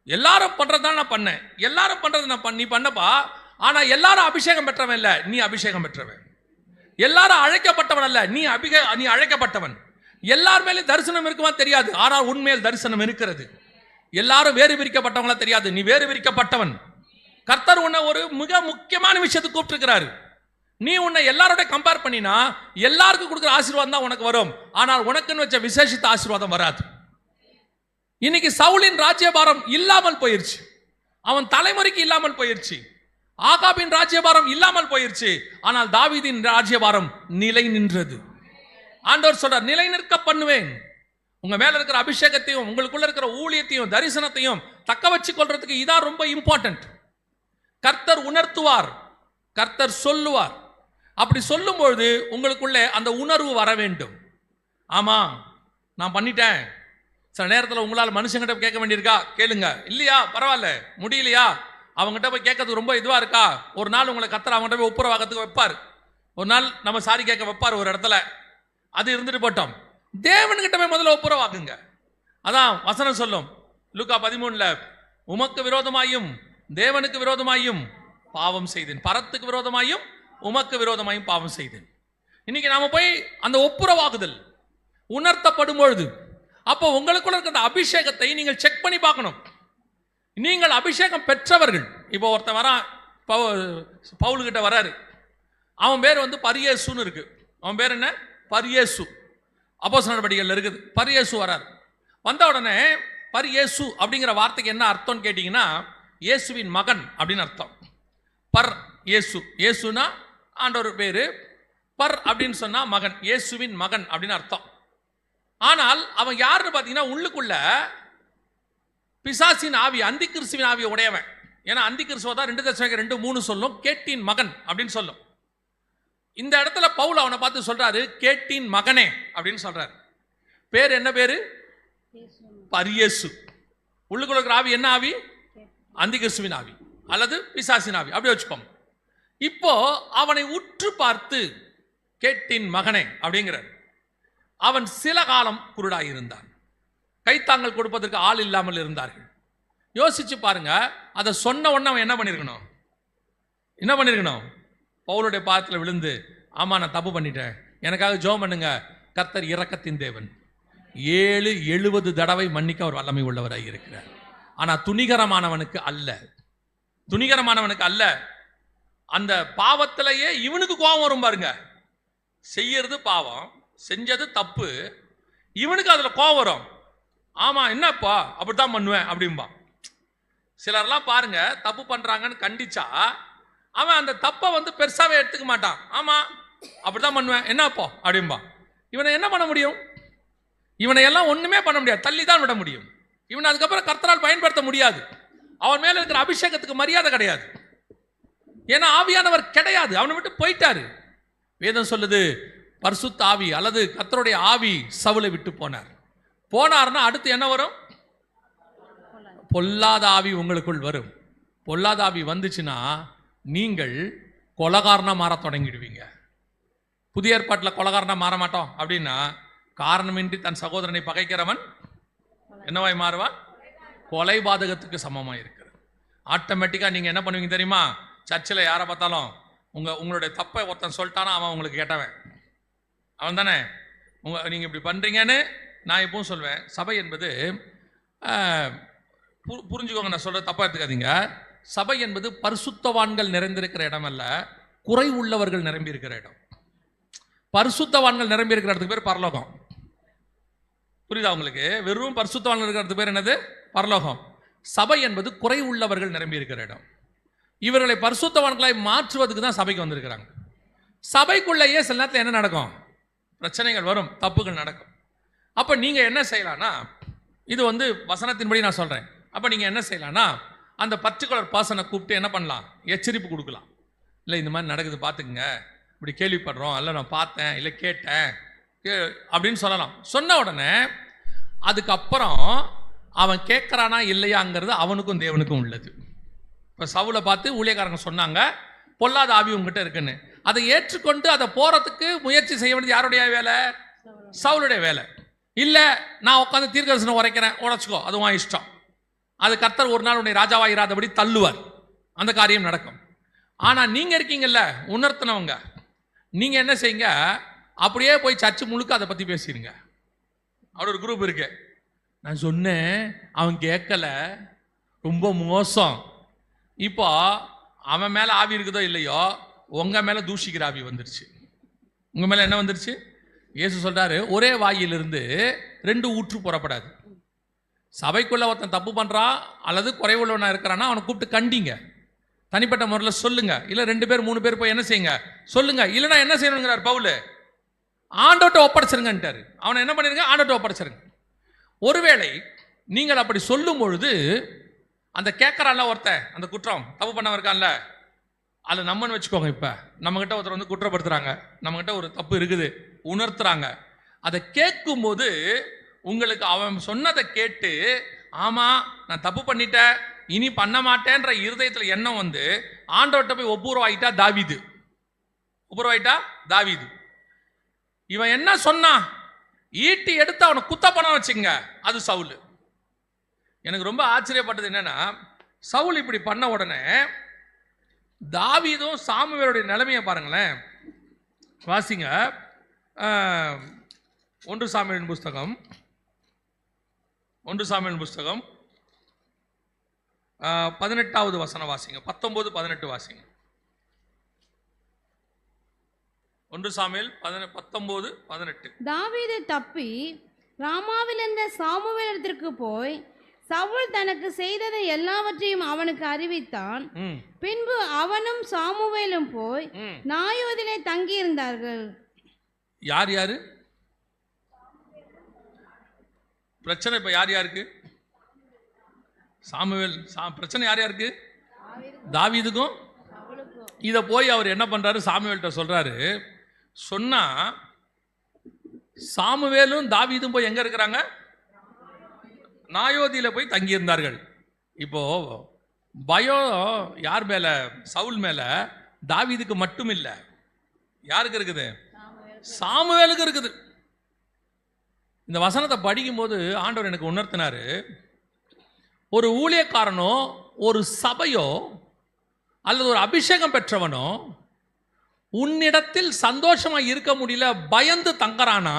எல்லாரும் பண்றதுதான் நான் பண்ணேன், எல்லாரும் பண்றது நீ பண்ணப்பா, ஆனா எல்லாரும் அபிஷேகம் பெற்றவன் இல்ல, நீ அபிஷேகம் பெற்றவன். எல்லாரும் அழைக்கப்பட்டவன் அல்ல, நீ அழைக்கப்பட்டவன். எல்லார் மேலே தரிசனம் இருக்குமா தெரியாது, ஆனால் உண்மையில் தரிசனம் இருக்கிறது. எல்லாரும் வேறு பிரிக்கப்பட்டவங்களா தெரியாது, நீ வேறு பிரிக்கப்பட்டவன். கர்த்தர் உன்னை ஒரு மிக முக்கியமான விஷயத்துக்கு கூப்பிட்டு இருக்கிறாரு. நீ உன்னை எல்லாரோட கம்பேர் பண்ணினா எல்லாருக்கும் கொடுக்குற ஆசீர்வாதம் தான் உனக்கு வரும், ஆனால் உனக்குன்னு வச்ச விசேஷித்த ஆசீர்வாதம் வராது. இன்னைக்கு சவுலின் ராஜ்யபாரம் இல்லாமல் போயிருச்சு, அவன் தலைமுறைக்கு இல்லாமல் போயிருச்சு, ஆகாபின் ராஜ்யபாரம் இல்லாமல் போயிருச்சு, ஆனால் தாவீதின் ராஜ்யபாரம் நிலை நின்றது. ஆண்டவர் சொல்றார், நிலை நிற்க பண்ணுவேன். உங்க மேல இருக்கிற அபிஷேகத்தையும் உங்களுக்குள்ள இருக்கிற ஊழியத்தையும் தரிசனத்தையும் தக்க வச்சு கொள்றதுக்கு இதான் ரொம்ப இம்பார்ட்டன்ட். கர்த்தர் உணர்த்துவார், கர்த்தர் சொல்லுவார். அப்படி சொல்லும்பொழுது உங்களுக்குள்ளே அந்த உணர்வு வர வேண்டும். ஆமா நான் பண்ணிட்டேன். சில நேரத்தில் உங்களால் மனுஷங்கிட்ட கேட்க வேண்டியிருக்கா, கேளுங்க. இல்லையா பரவாயில்ல, முடியலையா, அவங்ககிட்ட போய் கேட்கறதுக்கு ரொம்ப இதுவா இருக்கா, ஒரு நாள் உங்களை கத்தர் அவங்ககிட்ட போய் ஒப்புரவாக்கத்துக்கு வைப்பார். ஒரு நாள் நம்ம சாரி கேட்க வைப்பார் ஒரு இடத்துல. அது இருந்துட்டு போட்டோம். தேவன்கிட்ட போய் முதல்ல ஒப்புரவாக்குங்க. அதான் வசனம் சொல்லும் லூக்கா 13ல், உமக்கு விரோதமாயும் தேவனுக்கு விரோதமாயும் பாவம் செய்தேன், பரத்துக்கு விரோதமாயும் உமக்கு விரோதமாயும் பாவம் செய்தேன். இன்னைக்கு நாம போய் அந்த ஒப்புரவாகுதல் உணர்த்தப்படும் பொழுது, அப்போ உங்களுக்குள்ள இருக்கிற அந்த அபிஷேகத்தை நீங்கள் செக் பண்ணி பார்க்கணும். நீங்கள் அபிஷேகம் பெற்றவர்கள். இப்போ ஒருத்தன் வரான், பவுலுக்கிட்ட வராரு. அவன் பேர் வந்து பரியேசுன்னு இருக்கு. அவன் பேர் என்ன? பரியேசு. அப்போஸ்தலர் நடவடிக்கைகள் இருக்குது. பரியேசு வராரு. வந்த உடனே பரியேசு அப்படிங்கிற வார்த்தைக்கு என்ன அர்த்தம்னு கேட்டீங்கன்னா, இயேசுவின் மகன் அப்படின்னு அர்த்தம். பர் இயேசு, இயேசுனா ஆண்டவர் பேரு, பர் அப்படின்னு சொன்னா மகன், இயேசுவின் மகன் அப்படின்னு அர்த்தம். ஆனால் அவன் யாருன்னு பார்த்தீங்கன்னா, உள்ளுக்குள்ள பிசாசின் ஆவி, அந்தி கிறிஸ்துவின் ஆவியை உடையவன். ஏன்னா அந்தி கிறிஸ்துவ தான் 2 தெசலோனிக்கேயர் 2:3 கேட்டின் மகன் அப்படின்னு சொல்லும். இந்த இடத்துல பவுல் அவனை பார்த்து சொல்றாரு, கேட்டின் மகனே அப்படின்னு சொல்றாரு. பேர் என்ன பேரு? பரியேசு. உள்ளுக்குள்ள இருக்கிற ஆவி என்ன ஆவி? அந்தி கிறிஸ்துவின் ஆவி அல்லது பிசாசின் ஆவி, அப்படி வச்சுக்கோங்க. இப்போ அவனை உற்று பார்த்து கேட்டின் மகனே அப்படிங்கிறார். அவன் சில காலம் குருடாய் இருந்தான், கைத்தாங்கல் கொடுப்பதற்கு ஆள் இல்லாமல் இருந்தார்கள். யோசிச்சு பாருங்க, அதை சொன்ன உடனே அவன் என்ன பண்ணிருக்கணும்? பவுலுடைய பாதத்தில் விழுந்து, ஆமா நான் தப்பு பண்ணிட்டேன், எனக்காக ஜெபம் பண்ணுங்க, கர்த்தர் இரக்கத்தின் தேவன், 70 தடவை மன்னிக்க அவர் வல்லமை உள்ளவராக இருக்கிறார். ஆனா துணிகரமானவனுக்கு அல்ல. அந்த பாவத்திலேயே இவனுக்கு கோபம் வரும் பாருங்க. செய்யறது பாவம், செஞ்சது தப்பு, இவனுக்கு அதுல கோபம் வரும். ஆமா என்னப்பா அப்படித்தான் பண்ணுவேன் அப்படின்பா. சிலர்லாம் பாருங்க, தப்பு பண்றாங்கன்னு கண்டிச்சா அவன் அந்த தப்பை வந்து பெருசாவே எடுத்துக்க மாட்டான். ஆமா அப்படித்தான் பண்ணுவேன் என்னப்பா அப்படின்பா. இவனை என்ன பண்ண முடியும்? இவனை எல்லாம் ஒண்ணுமே பண்ண முடியாது, தள்ளி தான் விட முடியும். இவனை அதுக்கப்புறம் கர்த்தரால் பயன்படுத்த முடியாது. அவன் மேல இருக்கிற அபிஷேகத்துக்கு மரியாதை கிடையாது. ஏன்னா ஆவியானவர் கிடையாது, அவனை விட்டு போயிட்டாரு. வேதம் சொல்லுது, பரிசுத்த ஆவி அல்லது கர்த்தருடைய ஆவி சவுலை விட்டு போனார்னா அடுத்து என்ன வரும்? பொல்லாத ஆவி உங்களுக்குள் வரும். பொல்லாத ஆவி வந்துச்சுன்னா நீங்கள் கொலகாரனா மாற தொடங்கிடுவீங்க. புதிய ஏற்பாட்டில் கொலகாரனா மாற மாட்டோம் அப்படின்னா, காரணமின்றி தன் சகோதரனை பகைக்கிறவன் என்னவாய் மாறுவான்? கொலை பாதகத்துக்கு சமமாக இருக்கிறது. ஆட்டோமேட்டிக்காக நீங்கள் என்ன பண்ணுவீங்க தெரியுமா? சர்ச்சில் யாரை பார்த்தாலும் உங்களுடைய தப்பை ஒருத்தன் சொல்லிட்டானா அவன் உங்களுக்கு கேட்டவன், அவன் தானே. நீங்கள் இப்படி பண்ணுறீங்கன்னு நான் எப்பவும் சொல்வேன். சபை என்பது புரிஞ்சுக்கோங்க, நான் சொல்கிறது தப்பாக எடுத்துக்காதீங்க. சபை என்பது பரிசுத்தவான்கள் நிறைந்திருக்கிற இடம் அல்ல, குறை உள்ளவர்கள் நிரம்பி இருக்கிற இடம். பரிசுத்தவான்கள் நிரம்பி இருக்கிற இடத்துக்கு பேர் பரலோகம். புரியுதா உங்களுக்கு? வெறும் பரிசுத்தவான்கள் இருக்கிறது பேர் என்னது? பரலோகம். சபை என்பது குறை உள்ளவர்கள் நிரம்பி இருக்கிற இடம். இவர்களை பரிசுத்தவான்களாய் மாற்றுவதுக்கு தான் சபைக்கு வந்திருக்கிறாங்க. சபைக்குள்ளேயே சில நேரத்தில் என்ன நடக்கும்? பிரச்சனைகள் வரும், தப்புகள் நடக்கும். அப்போ நீங்கள் என்ன செய்யலாம்னா, இது வந்து வசனத்தின்படி நான் சொல்கிறேன். அப்போ நீங்கள் என்ன செய்யலாம்னா, அந்த பர்டிகுலர் பர்சனை கூப்பிட்டு என்ன பண்ணலாம்? எச்சரிப்பு கொடுக்கலாம். இல்லை இந்த மாதிரி நடக்குது பார்த்துக்குங்க, இப்படி கேள்விப்படுறோம், இல்லை நான் பார்த்தேன், இல்லை கேட்டேன் அப்படின்னு சொல்லலாம். சொன்ன உடனே அதுக்கப்புறம் அவன் கேட்குறானா இல்லையாங்கிறது அவனுக்கும் தேவனுக்கும் உள்ளது. இப்போ சவுலை பார்த்து ஊழியக்காரங்க சொன்னாங்க, பொல்லாத ஆவி உங்ககிட்ட இருக்குன்னு. அதை ஏற்றுக்கொண்டு அதை போகிறதுக்கு முயற்சி செய்ய வேண்டியது யாருடைய வேலை? சவுலுடைய வேலை. இல்லை நான் உட்காந்து தீர்க்கதரிசனம் உரைக்கிறேன், உடைச்சிக்கோ, அதுவும் இஷ்டம். அது கர்த்தர் ஒரு நாள் உன்னை ராஜாவாக இராதபடி தள்ளுவார், அந்த காரியம் நடக்கும். ஆனால் நீங்கள் இருக்கீங்கல்ல உணர்த்தினவங்க, நீங்கள் என்ன செய்யுங்க, அப்படியே போய் சர்ச்சு முழுக்க அதை பற்றி பேசிடுங்க. அவர் ஒரு குரூப் இருக்கு, நான் சொன்னேன் அவன் கேட்கல, ரொம்ப மோசம். இப்போ அவன் மேலே ஆவி இருக்குதோ இல்லையோ, உங்கள் மேலே தூஷிக்கிற ஆவி வந்துருச்சு. உங்கள் மேலே என்ன வந்துருச்சு? இயேசு சொல்றாரு, ஒரே வாயிலிருந்து 2 ஊற்று புறப்படாது. சபைக்குள்ள ஒருத்தன் தப்பு பண்றான் அல்லது குறைவுள்ளவனா இருக்கிறான்னா அவனை கூப்பிட்டு கண்டிங்க, தனிப்பட்ட முறையில் சொல்லுங்க. இல்லை 2 பேர் 3 பேர் போய் என்ன செய்யுங்க, சொல்லுங்க. இல்லைன்னா என்ன செய்யணுங்கிறார் பவுல்? ஆண்டோட்ட ஒப்படைச்சிருங்கன்ட்டாரு. அவனை என்ன பண்ணிருங்க? ஆண்டோட்ட ஒப்படைச்சிருங்க. ஒருவேளை நீங்கள் அப்படி சொல்லும் பொழுது அந்த கேட்கறான்ல ஒருத்தன், அந்த குற்றம் தப்பு பண்ணவன் இருக்கான்ல, அதில் நம்மன்னு வச்சுக்கோங்க. இப்போ நம்மகிட்ட ஒருத்தர் வந்து குற்றப்படுத்துறாங்க, நம்மகிட்ட ஒரு தப்பு இருக்குது உணர்த்துறாங்க. அதை கேட்கும்போது உங்களுக்கு அவன் சொன்னதை கேட்டு ஆமாம் நான் தப்பு பண்ணிட்டேன் இனி பண்ண மாட்டேன்ற இருதயத்தில் எண்ணம் வந்து ஆண்டவர்கிட்ட போய் ஒப்புரவாயிட்டா தாவீது. ஒப்புரவாயிட்டா தாவீது. இவன் என்ன சொன்னான்? ஈட்டி எடுத்து அவனை குத்த பண்ண வச்சுங்க, அது சவுல். எனக்கு ரொம்ப ஆச்சரியப்பட்டது என்னன்னா, சவுல் இப்படி பண்ண உடனே தாவீதும் சாமுவேலுடைய நிலைமையை பாருங்களேன். வாசிங்க 1 சாமுவேலின் புஸ்தகம் 18வது வசனம் வாசிங்க. 19, 18 வாசிங்க. 1 சாமுவேல் 19, 18. தாவீது தப்பி ராமாவில் இருந்த சாமுவேலிடத்திற்கு போய் சவுல் தனக்கு செய்ததை எல்லாவற்றையும் அவனுக்கு அறிவித்தான். பின்பு அவனும் சாமுவேலும் போய் நாயோதிலே தங்கி இருந்தார்கள். யார் யாரு பிரச்சனை? இப்ப யார் யாருக்கு சாமுவேல் பிரச்சனை? யார் யாருக்கு? தாவீதுக்கும். இத போய் அவர் என்ன பண்றாரு? சாமுவேல்கிட்ட சொல்றாரு. சொன்னா சாமுவேலும் தாவீதும் போய் எங்க இருக்கிறாங்க? நாயோதியில போய் தங்கி இருந்தார்கள். இப்போ பயம் யார் மேல? சவுல் மேல. தாவீதுக்கு மட்டும் இல்ல, யாருக்கு இருக்குது? சாமுவேலுக்கு இருக்குது. இந்த வசனத்தை படிக்கும் போது ஆண்டவர் எனக்கு உணர்த்தினாரு, ஒரு ஊழியக்காரனோ ஒரு சபையோ அல்லது ஒரு அபிஷேகம் பெற்றவனோ உன்னிடத்தில் சந்தோஷமா இருக்க முடியல, பயந்து தங்கறானா,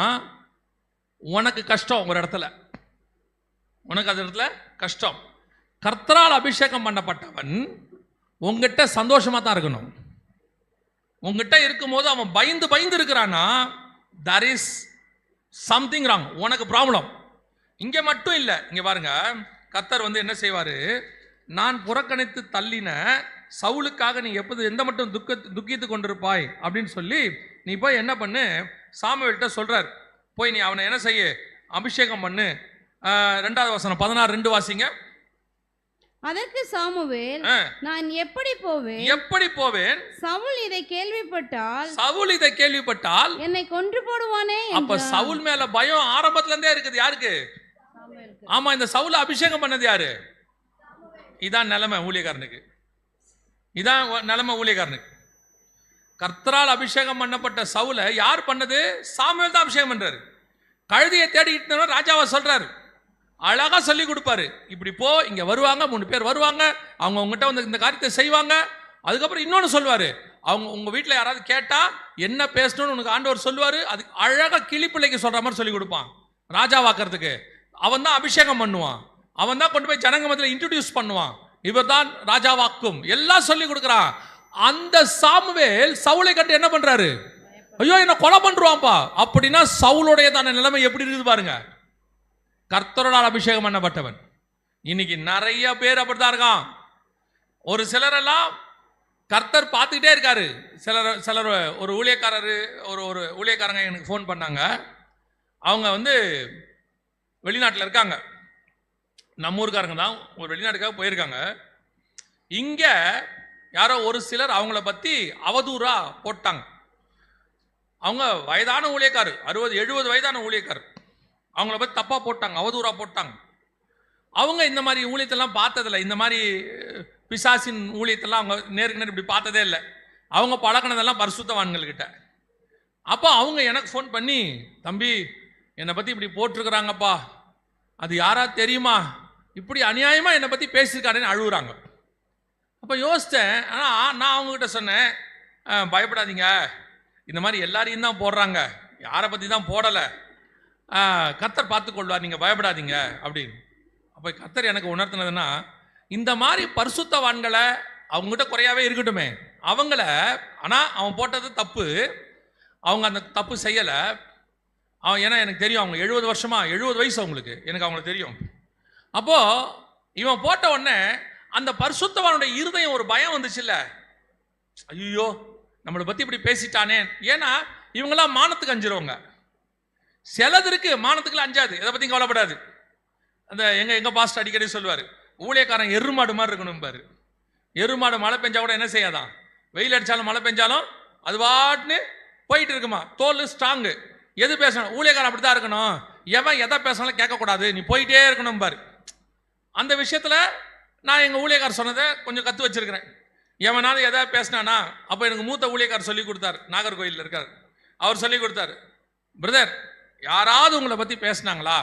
உனக்கு கஷ்டம். ஒரு இடத்துல உனக்கு அந்த இடத்துல கஷ்டம். கர்த்தரால் அபிஷேகம் பண்ணப்பட்டவன் உங்ககிட்ட சந்தோஷமா தான் இருக்கணும். உங்ககிட்ட இருக்கும்போது அவன் பயந்து பயந்து இருக்கிறானா, there is something wrong, உனக்கு ப்ராப்ளம். இங்க மட்டும் இல்லை, இங்க பாருங்க, கர்த்தர் வந்து என்ன செய்வாரு? நான் புறக்கணித்து தள்ளின சவுலுக்காக நீ எப்போது எந்த மட்டும் துக்கித்து கொண்டிருப்பாய் அப்படின்னு சொல்லி நீ போய் என்ன பண்ணு? சாமுவேல்கிட்ட சொல்றார், போய் நீ அவனை என்ன செய்ய? அபிஷேகம் பண்ணு. 2வது வசனம் 16:2 வாசிங்க. அதற்கு சாமுவேல், நான் எப்படி போவேன்? சவுல் இதை கேள்விப்பட்டால் என்னை கொன்று போடுவானே. அப்ப சவுல் மேல பயம் ஆரம்பத்துல இருந்தே இருக்குது. யாருக்கு? ஆமா, இந்த சவுல அபிஷேகம் பண்ணது யாரு? இதான் நிலைமை ஊழியக்காரனுக்கு. கர்த்தரால் அபிஷேகம் பண்ணப்பட்ட சவுல யார் பண்ணது? சாமுவேல் தான் அபிஷேகம் பண்றாரு. கழுதியை தேடிட்டு ராஜாவை சொல்றாரு, அழகா சொல்லி கொடுப்பாரு, இப்படி போ, இங்க வருவாங்க 3 பேர் வருவாங்க, அவங்க உங்ககிட்ட வந்து இந்த காரியத்தை செய்வாங்க. அதுக்கப்புறம் இன்னொன்னு சொல்லுவாரு, அவங்க உங்க வீட்டில் யாராவது கேட்டா என்ன பேசணும்னு உனக்கு ஆண்டவர் சொல்லுவாரு. அது அழகா கிளிப்பிள்ளைக்கு சொல்ற மாதிரி சொல்லி கொடுப்பான். ராஜாவாக்குறதுக்கு அவன் தான் அபிஷேகம் பண்ணுவான், அவன் தான் கொண்டு போய் ஜனங்க மத்தியில இன்ட்ரோடியூஸ் பண்ணுவான். இவர் தான் ராஜாவாக்கும் எல்லாம் சொல்லி கொடுக்குறான். அந்த சாமுவேல் சவுலை கண்டு என்ன பண்றாரு? ஐயோ என்ன கொலை பண்றான்ப்பா அப்படின்னா சவுலுடைய தான நிலைமை எப்படி இருக்குது பாருங்க. கர்த்தரால் அபிஷேகம் பண்ணப்பட்டவன். இன்னைக்கு நிறைய பேர் அப்படித்தான் இருக்கான். ஒரு சிலரெல்லாம் கர்த்தர் பார்த்துக்கிட்டே இருக்காரு. சிலர் ஒரு ஊழியக்காரங்க எனக்கு ஃபோன் பண்ணாங்க. அவங்க வந்து வெளிநாட்டில் இருக்காங்க, நம்ம ஊருக்காரங்க தான், ஒரு வெளிநாட்டுக்காக போயிருக்காங்க. இங்க யாரோ ஒரு சிலர் அவங்கள பத்தி அவதூறா போட்டாங்க. அவங்க வயதான ஊழியக்காரர், 60-70 வயதான ஊழியக்காரர், அவங்கள பத்தி தப்பா போட்டாங்க, அவதூறா போட்டாங்க. அவங்க இந்த மாதிரி ஊழியத்தெல்லாம் பார்த்ததில்லை, இந்த மாதிரி பிசாசின் ஊழியத்தெல்லாம் அவங்க நேருக்கு நேர் இப்படி பார்த்ததே இல்லை. அவங்க பழக்கினதெல்லாம் பரிசுத்தவான்கள்கிட்ட. அப்போ அவங்க எனக்கு ஃபோன் பண்ணி, தம்பி என்னை பற்றி இப்படி போட்டிருக்கிறாங்கப்பா, அது யாரா தெரியுமா, இப்படி அநியாயமாக என்னை பற்றி பேசியிருக்காருன்னு அழுகுறாங்க. அப்போ யோசித்தேன். ஆனால் நான் அவங்ககிட்ட சொன்னேன், பயப்படாதீங்க, இந்த மாதிரி எல்லாரையும் தான் போடுறாங்க, யாரை பற்றி தான் போடலை, கர்த்தர் பார்த்துக்கொள்வார், நீங்கள் பயப்படாதீங்க அப்படின்னு. அப்போ கர்த்தர் எனக்கு உணர்த்தினதுன்னா, இந்த மாதிரி பரிசுத்தவான்களை அவங்ககிட்ட குறையாவே இருக்கட்டுமே, அவங்கள, ஆனால் அவன் போட்டது தப்பு, அவங்க அந்த தப்பு செய்யலை. அவன் ஏன்னா எனக்கு தெரியும், அவங்க 70 வயசு அவங்களுக்கு, எனக்கு அவங்களுக்கு தெரியும். அப்போது இவன் போட்ட உடனே அந்த பரிசுத்தவானுடைய இருதயம் ஒரு பயம் வந்துச்சுல்ல, ஐயோ நம்மளை பற்றி இப்படி பேசிட்டானே. ஏன்னா இவங்கெல்லாம் மானத்துக்கு அஞ்சிருவாங்க. சிலதற்கு மானத்துக்குலாம் அஞ்சாது, எதை பற்றியும் கவலைப்படாது. அந்த எங்கள் பாஸ்டர் அடிக்கடி சொல்லுவார், ஊழியக்காரன் எருமாடு மாதிரி இருக்கணும் பாரு. எருமாடு மழை பெஞ்சா கூட என்ன செய்யாதான், வெயில் அடிச்சாலும் மழை பெஞ்சாலும் அது பாட்டுன்னு போயிட்டு இருக்குமா. தோல் ஸ்ட்ராங்கு. எது பேசணும், ஊழியக்காரன் அப்படிதான் இருக்கணும். எவன் எதை பேசினாலும் கேட்கக்கூடாது, நீ போயிட்டே இருக்கணும் பாரு. அந்த விஷயத்துல நான் எங்க ஊழியக்காரர் சொன்னதை கொஞ்சம் கத்து வச்சிருக்கிறேன். எவனாலும் எதாவது பேசினானா, அப்போ எனக்கு மூத்த ஊழியக்காரர் சொல்லி கொடுத்தாரு, நாகர்கோயிலில் இருக்கார். அவர் சொல்லி கொடுத்தாரு, பிரதர் யாராவது உங்களை பற்றி பேசினாங்களா,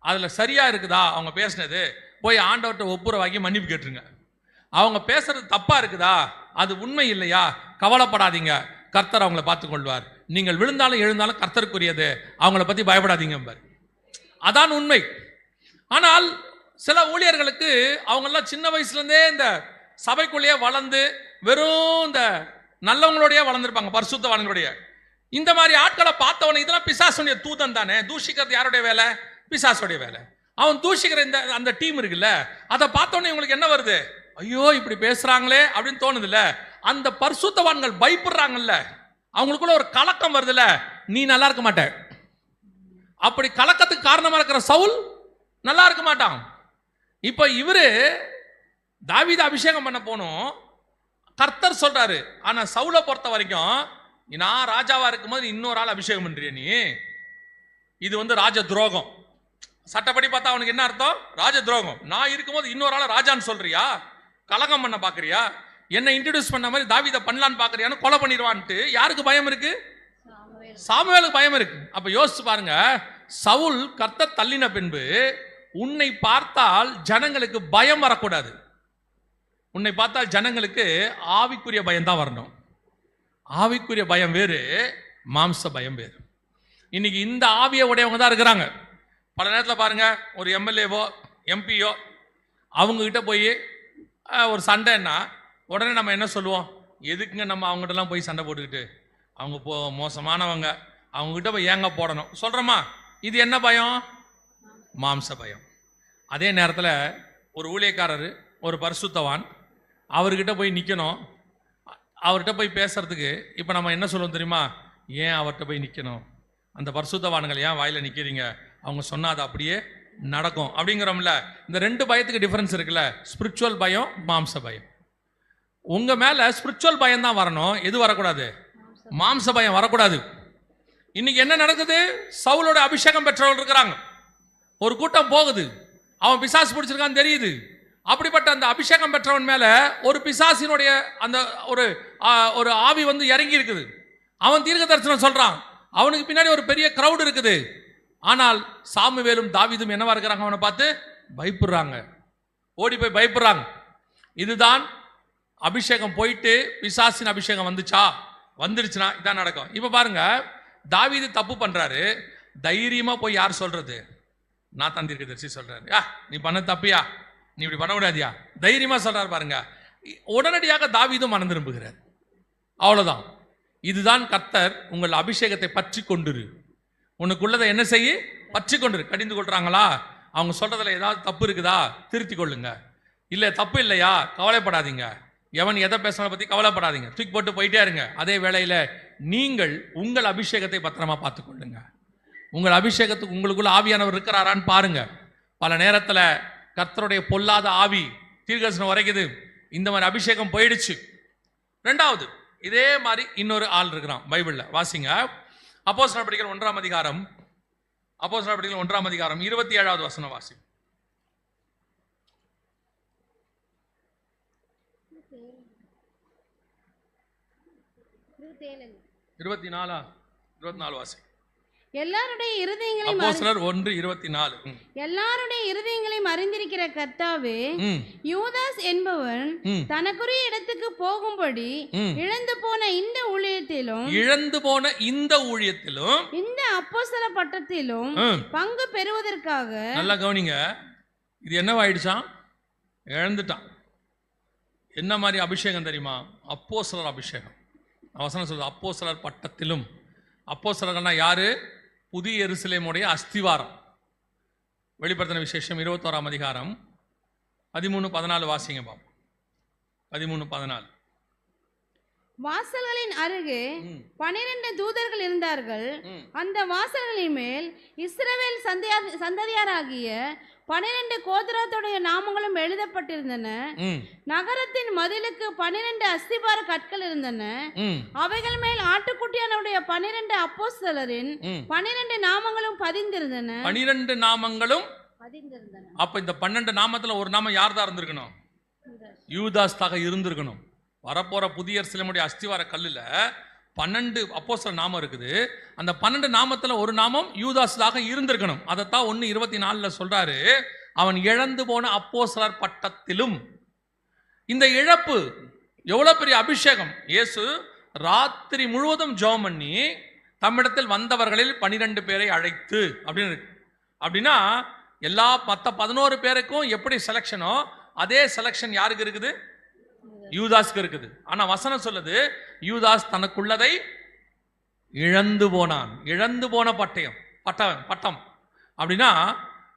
அதில் சரியா இருக்குதா அவங்க பேசினது, போய் ஆண்டவர்கிட்ட ஒப்புரவாக்கி மன்னிப்பு கேட்டுருங்க. அவங்க பேசுறது தப்பா இருக்குதா, அது உண்மை இல்லையா, கவலைப்படாதீங்க, கர்த்தர் அவங்கள பார்த்துக் கொள்வார். நீங்கள் விழுந்தாலும் எழுந்தாலும் கர்த்தருக்குரியது, அவங்கள பற்றி பயப்படாதீங்க பாரு. அதான் உண்மை. ஆனால் சில ஊழியர்களுக்கு அவங்கெல்லாம் சின்ன வயசுலேருந்தே இந்த சபைக்குள்ளேயே வளர்ந்து வெறும் இந்த நல்லவங்களோடய வளர்ந்துருப்பாங்க, பரிசுத்தவான்களுடைய. இந்த மாதிரி ஆட்களை பார்த்தவன இதெல்லாம் பிசாசுடைய தூதன் தானே. தூஷிக்கிறது யாருடைய வேலை? பிசாசுடைய வேலை. அவன் தூஷிக்கிற இந்த அந்த டீம் இருக்குல்ல, அதை பார்த்தவொடனே இவங்களுக்கு என்ன வருது, ஐயோ இப்படி பேசுறாங்களே அப்படின்னு தோணுதுல்ல. அந்த பரிசுத்தவான்கள் பயப்படுறாங்கல்ல, அவங்களுக்குள்ள ஒரு கலக்கம் வருதுல்ல, நீ நல்லா இருக்க மாட்ட. அப்படி கலக்கத்துக்கு காரணமா இருக்கிற சவுல் நல்லா இருக்க மாட்டான். இப்ப இவரு தாவீதை அபிஷேகம் பண்ண போனோம், கர்த்தர் சொல்றாரு. ஆனா சவுலை பொறுத்த வரைக்கும், நான் ராஜாவா இருக்கும்போது இன்னொரு ஆள் அபிஷேகம் பண்றிய நீ, இது ராஜ துரோகம். சட்டப்படி பார்த்தா அவனுக்கு என்ன அர்த்தம்? ராஜ துரோகம். நான் இருக்கும்போது இன்னொரு ஆள் ராஜான்னு சொல்றியா, கலகம் பண்ண பாக்குறியா, என்ன இன்ட்ரடியூஸ் பண்ண மாதிரி தாவீதை பண்ணலான்னு பாக்குறியான்னு கொலை பண்ணிடுவான்ட்டு யாருக்கு பயம் இருக்கு? சாமுவேலுக்கு பயம் இருக்கு. அப்ப யோசிச்சு பாருங்க, சவுல் கர்த்தர் தள்ளின பின்பு உன்னை பார்த்தால் ஜனங்களுக்கு பயம் வரக்கூடாது. உன்னை பார்த்தால் ஜனங்களுக்கு ஆவிக்குரிய பயம் தான் வரணும். ஆவிக்குரிய பயம் வேறு, மாம்ச பயம் வேறு. இன்னைக்கு இந்த ஆவியை உடையவங்க தான் இருக்கிறாங்க. பல நேரத்தில் பாருங்க, ஒரு எம்எல்ஏவோ எம்பியோ அவங்க கிட்ட போய் ஒரு சண்டைன்னா உடனே நம்ம என்ன சொல்லுவோம், எதுக்குங்க நம்ம அவங்ககிட்டலாம் போய் சண்டை போட்டுக்கிட்டு, அவங்க மோசமானவங்க, அவங்ககிட்ட போய் ஏங்க போடணும் சொல்கிறோமா? இது என்ன பயம்? மாம்ச பயம். அதே நேரத்தில் ஒரு ஊழியக்காரர், ஒரு பரிசுத்தவான், அவர்கிட்ட போய் நிற்கணும், அவர்கிட்ட போய் பேசுறதுக்கு இப்போ நம்ம என்ன சொல்லுவோம் தெரியுமா? ஏன் அவர்கிட்ட போய் நிற்கணும், அந்த பரிசுத்தவான்கள் ஏன் வாயில் நிற்கிறீங்க, அவங்க சொன்னால் அது அப்படியே நடக்கும் அப்படிங்கிறோம்ல. இந்த ரெண்டு பயத்துக்கு டிஃபரன்ஸ் இருக்குல்ல, ஸ்பிரிச்சுவல் பயம், மாம்ச பயம். உங்க மேல ஸ்பிரிச்சுவல் பயம் தான் வரணும், எது வரக்கூடாது? மாம்ச பயம் வரக்கூடாது. இன்னைக்கு என்ன நடக்குது? சவுலோட அபிஷேகம் பெற்றவர்கள் இருக்கிறாங்க, ஒரு கூட்டம் போகுது, அவன் பிசாசு பிடிச்சிருக்கான்னு தெரியுது. அப்படிப்பட்ட அந்த அபிஷேகம் பெற்றவன் மேல ஒரு பிசாசினுடைய அந்த ஒரு ஆவி இறங்கி இருக்குது. அவன் தீர்க்க தரிசனம் சொல்றான், அவனுக்கு பின்னாடி ஒரு பெரிய கிரவுட் இருக்குது. ஆனால் சாமுவேலும் தாவீதும் என்னவா இருக்கிறாங்க, அவனை பார்த்து பயப்படுறாங்க, ஓடி போய் பயப்படுறாங்க. இதுதான் அபிஷேகம் போயிட்டு பிசாசின் அபிஷேகம் வந்துடுச்சுன்னா இதான் நடக்கும். இப்ப பாருங்க, தாவீது தப்பு பண்றாரு, தைரியமா போய் யார் சொல்றது? நான் தான் தீர்க்கதரிசி சொல்றாரு, நீ பண்ண தப்பியா, நீ இப்படி பண்ண முடியாதியா, தைரியமா சொல்றாரு பாருங்க. உடனடியாக தாவீதும் மனம் திரும்புகிறார். அவ்வளவுதான். இதுதான் கர்த்தர் உங்கள் அபிஷேகத்தை பற்றி கொண்டிரு, உனக்குள்ளதை என்ன செய்ய பற்றி கொண்டிரு. கடிந்து கொள்றாங்களா, அவங்க சொல்றதுல ஏதாவது தப்பு இருக்குதா, திருத்தி கொள்ளுங்க. இல்ல தப்பு இல்லையா, கவலைப்படாதீங்க. எவன் எதை பேசுறத பத்தி கவலைப்படாதீங்க, தூக்கி போட்டு போயிட்டே இருங்க. அதே வேளையில நீங்கள் உங்கள் அபிஷேகத்தை பத்திரமா பார்த்துக் கொள்ளுங்க. உங்கள் அபிஷேகத்துக்கு உங்களுக்குள்ள ஆவியானவர் இருக்கிறாரான்னு பாருங்க. பல நேரத்தில் கர்த்தருடைய பொல்லாத ஆவி தீர்க்கதரிசனம் வரைக்குது, இந்த மாதிரி அபிஷேகம் போயிடுச்சு. ரெண்டாவது, இதே மாதிரி இன்னொரு ஆள் இருக்கிறான் பைபிள்ல, வாசிங்க. அப்போஸ்தலர் நடபடிகள் 1ஆம் அதிகாரம், அப்போஸ்தலர் நடபடிகள் 1ஆம் அதிகாரம் 27வது வசனம் வாசி. 24 வாசி. எல்லாருடைய இருதயங்களையும் அறிந்திருக்கிற கர்த்தாவே, யூதாஸ் என்பவன் தனக்குரிய இடத்துக்கு போகும்படி இழந்து போன இந்த ஊழியத்திலும் இந்த அப்போஸ்தல பட்டத்திலும் பங்கு பெறுவதற்காக. நல்லா கவனிங்க, இது என்னவாயிடுச்சான்? இழந்துட்டான். என்ன மாதிரி அபிஷேகம் தெரியுமா? அப்போஸ்தலர் அபிஷேகம். வசனம் சொல்றது, அப்போஸ்தலர் பட்டத்திலும். அப்போஸ்தலர்கள்னா யாரு? புதிய எருசலேமுடைய அஸ்திவாரம். வெளிப்படுத்தின விசேஷம் 21ஆம் அதிகாரம் 13-14 வாசிங்க பாப்போம். 13-14. வாசல்களின் அருகே 12 தூதர்கள் இருந்தார்கள். அந்த வாசல்களின் மேல் இஸ்ரவேல் சந்ததியாராகிய 12 கோத்திரத்துடைய நாமங்களும் எழுதப்பட்டிருந்தன. நகரத்தின் மதிலுக்கு 12 அஸ்திபார கற்கள் இருந்தன. அவைகள் மேல் ஆட்டுக்குட்டியானுடைய 12 அப்போஸ்தலரின் 12 நாமங்களும் பதிந்திருந்தன. 12 நாமங்களும் பதிந்திருந்தன. அப்ப இந்த 12 நாமத்துல ஒரு நாமம் யார் தான் இருந்திருக்கணும்? யூதாஸ் தாக இருந்திருக்கணும். வரப்போற புதிய எருசலேமுடைய அஸ்திவார கல்லுல 12 அப்போஸ்தலர் நாமம் இருக்குது. அந்த 12 நாமத்துல ஒரு நாமம் யூதாஸாக இருந்திருக்கணும். அதைத்தான் 1:24 சொல்றாரு, அவன் இழந்து போன அப்போஸ்தலர் பட்டத்திலும். இந்த இழப்பு எவ்வளவு பெரிய அபிஷேகம்! இயேசு ராத்திரி முழுவதும் ஜெபம் பண்ணி தம்மிடத்தில் வந்தவர்களில் 12 பேரை அழைத்து அப்படின்னு இருக்கு. அப்படின்னா எல்லா 11 பேருக்கும் எப்படி செலக்ஷனோ அதே செலக்ஷன் யாருக்கு இருக்குது? யூதாஸ்க்கு இருக்குது. ஆனா வசனம் சொல்லுது, யூதாஸ் தனக்குள்ளதை இழந்து போனான். இழந்து போன பட்டம் அப்படின்னா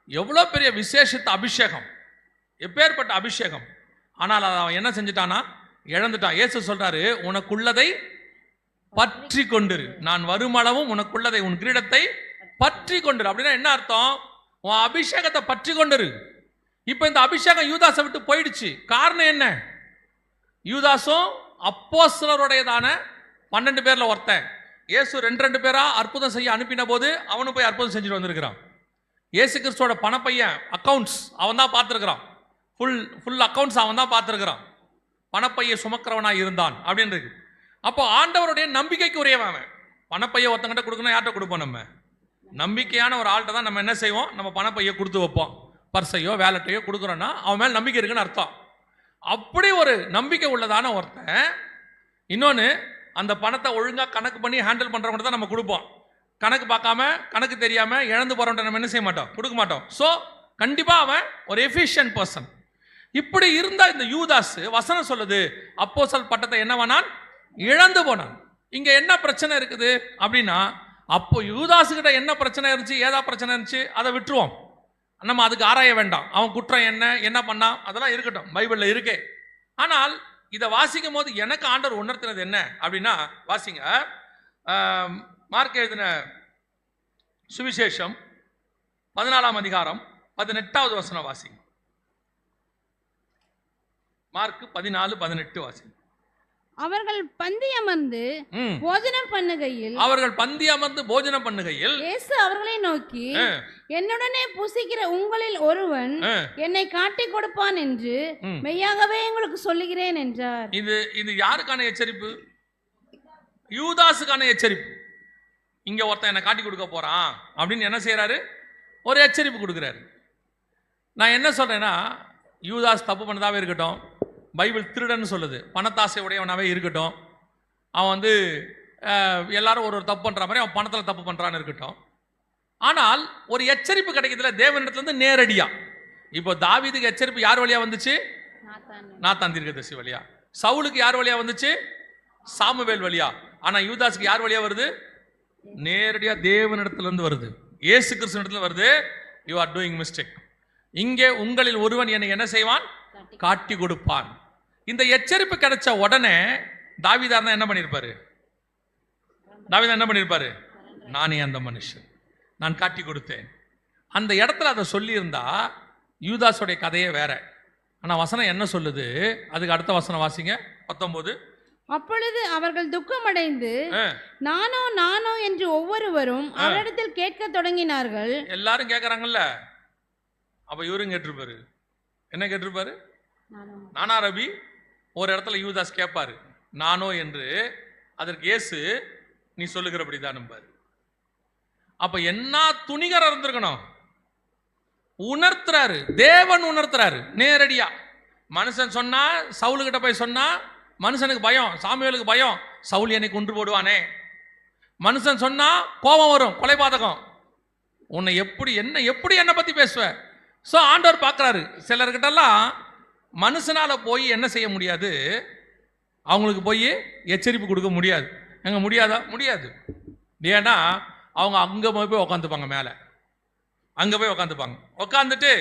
எவ்வளவு பெரிய விசேஷித்த அபிஷேகம், எப்பேற்பட்ட அபிஷேகம்! ஆனால் அவன் என்ன செஞ்சிட்டானா? இழந்துட்டான். இயேசு சொல்றாரு, உனக்குள்ளதை பற்றி கொண்டிரு, நான் வருமளவும் உனக்குள்ளதை, உன் கிரீடத்தை பற்றி கொண்டிரு. அப்படின்னா என்ன அர்த்தம்? உன் அபிஷேகத்தை பற்றி கொண்டிரு. இப்ப இந்த அபிஷேகம் யூதாஸை விட்டு போயிடுச்சு. காரணம் என்ன? யூதாஸும் அப்போஸ்தலருடையதான 12 பேர்ல ஒருத்தன். இயேசு 2 பேரா அற்புதம் செய்ய அனுப்பின போது அவனும் போய் அற்புதம் செஞ்சுட்டு வந்திருக்கிறான். இயேசு கிறிஸ்துவோட பணப்பையன் அக்கௌண்ட்ஸ் அவன் தான் பார்த்துருக்கிறான். ஃபுல் அக்கௌண்ட்ஸ் அவன் தான் பார்த்துருக்கிறான். பணப்பையை சுமக்கிறவனா இருந்தான் அப்படின்னு இருக்கு. அப்போ ஆண்டவருடைய நம்பிக்கைக்கு உரியவன் அவன். பணப்பையை ஒருத்தங்கிட்ட கொடுக்கணும், யார்கிட்ட கொடுப்போம்? நம்ம நம்பிக்கையான ஒரு ஆள்கிட்ட தான் நம்ம என்ன செய்வோம்? நம்ம பணப்பையை கொடுத்து வைப்போம். பர்ஸையோ வேலட்டையோ கொடுக்குறோன்னா அவன் மேல் நம்பிக்கை இருக்குன்னு அர்த்தம். அப்படி ஒரு நம்பிக்கை உள்ளதான ஒருத்தன். இன்னொன்று, அந்த பணத்தை ஒழுங்காக கணக்கு பண்ணி ஹேண்டில் பண்ணுறவங்க தான் நம்ம கொடுப்போம். கணக்கு பார்க்காம, கணக்கு தெரியாம இழந்து போறவன்ட்ட நம்ம என்ன செய்ய மாட்டோம்? கொடுக்க மாட்டோம். ஸோ கண்டிப்பாக அவன் ஒரு எஃபிஷியன்ட் பர்சன். இப்படி இருந்தா இந்த யூதாஸ், வசனம் சொல்லுது, அப்போஸ்தலர் பட்டத்தை என்னவானான்? இழந்து போனான். இங்க என்ன பிரச்சனை இருக்குது அப்படின்னா, அப்போ யூதாஸுக்கிட்ட என்ன பிரச்சனை இருந்துச்சு, ஏதா பிரச்சனை இருந்துச்சு, அதை விட்டுருவோம். நம்ம அதுக்கு ஆராய வேண்டாம். அவன் குற்றம் என்ன பண்ணா அதெல்லாம் இருக்கட்டும், பைபிள்ல இருக்கே. ஆனால் இதை வாசிக்கும் போது எனக்கு ஆண்டவர் உணர்த்தினது என்ன அப்படின்னா, வாசிங்க, மார்க் எழுதின சுவிசேஷம் 14ஆம் அதிகாரம் 18வது வசனம் வாசிங்க. மார்க் 14:18 வாசிங்க. அவர்கள் பந்தி அமர்ந்து போஜனம் பண்ணுகையில் இயேசு அவர்களை நோக்கி, என்னுடனே புசிக்கிற உங்களில் ஒருவன் என்னை காட்டி கொடுப்பான் என்று மெய்யாகவே உங்களுக்கு சொல்லுகிறேன் என்றார். இது யாருக்கான எச்சரிப்பு? யூதாஸுக்கான எச்சரிப்பு. இங்க ஒருத்தன் என்னை காட்டி கொடுக்க போறான் அப்படின்னு என்ன செய்யறாரு? ஒரு எச்சரிப்பு கொடுக்கிறாரு. நான் என்ன சொல்றேன்னா, யூதாஸ் தப்பு பண்ணதாவே இருக்கட்டும், பைபிள் திருடன்னு சொல்லுது, பணத்தாசை உடையவனாவே இருக்கட்டும், அவன் எல்லாரும் ஒரு தப்பு பண்ற மாதிரி அவன் பணத்தில் தப்பு பண்றான்னு இருக்கட்டும். ஆனால் ஒரு எச்சரிப்பு கிடைக்கிறதுல தேவனிடத்துல நேரடியா. இப்போ தாவீதுக்கு எச்சரிப்பு யார் வழியா வந்துச்சு? நாத்தான் தீர்க்கதரிசி வழியா. சவுலுக்கு யார் வழியா வந்துச்சு? சாமுவேல் வழியா. ஆனா யூதாஸுக்கு யார் வழியா வருது? நேரடியா தேவனிடத்துல இருந்து வருது, இயேசு கிறிஸ்துவிடத்துல வருது. You are doing mistake. இங்கே உங்களில் ஒருவன் என்னை என்ன செய்வான்? காட்டி கொடுப்பான். இந்த எச்சரிப்பு கிடைச்ச உடனே தாவீதார் என்ன பண்ணிருப்பாரு? நானே அந்த மனுஷன், நான் காட்டி கொடுத்தேன். அந்த இடத்துல அதை சொல்லி இருந்தா யூதாஸுடைய கதையே வேற. ஆனா வசனம் என்ன சொல்லுது? அதுக்கு அடுத்த வசனம் வாசிங்க, 19. அப்பொழுது அவர்கள் துக்கமடைந்து நானோ என்று ஒவ்வொருவரும் அவரிடத்தில் கேட்க தொடங்கினார்கள். எல்லாரும் கேட்கறாங்கல்ல, அப்ப இவரும் கேட்டிருப்பாரு. என்ன கேட்டிருப்பாரு? நானா ரபி. ஒரு இடத்துல யூதாஸ் கேட்பாரு நானோ என்று. அதற்கு இயேசு, நீ சொல்லுகிறபடிதான் நம்பாரு. அப்ப என்ன துணிகரம் இருந்திருக்கணும்? உணர்த்துறாரு, தேவன் உணர்த்துறாரு நேரடியா. மனுஷன் சொன்னா, சவுலுக்கிட்ட போய் சொன்னா மனுஷனுக்கு பயம், சாமுவேலுக்கு பயம், சவுல் என்னை கொன்று போடுவானே. மனுஷன் சொன்னா கோபம் வரும், கொலைபாதகம். உன்னை எப்படி என்ன பத்தி பேசுவ? ஸோ ஆண்டவர் பார்க்குறாரு. சிலர்கிட்டலாம் மனுஷனால போய் என்ன செய்ய முடியாது, அவங்களுக்கு போய் எச்சரிப்பு கொடுக்க முடியாது. எங்க முடியாதா? முடியாது. ஏன்னா அவங்க அங்கே போய் உக்காந்துப்பாங்க, மேலே அங்கே போய் உக்காந்துப்பாங்க. உக்காந்துட்டு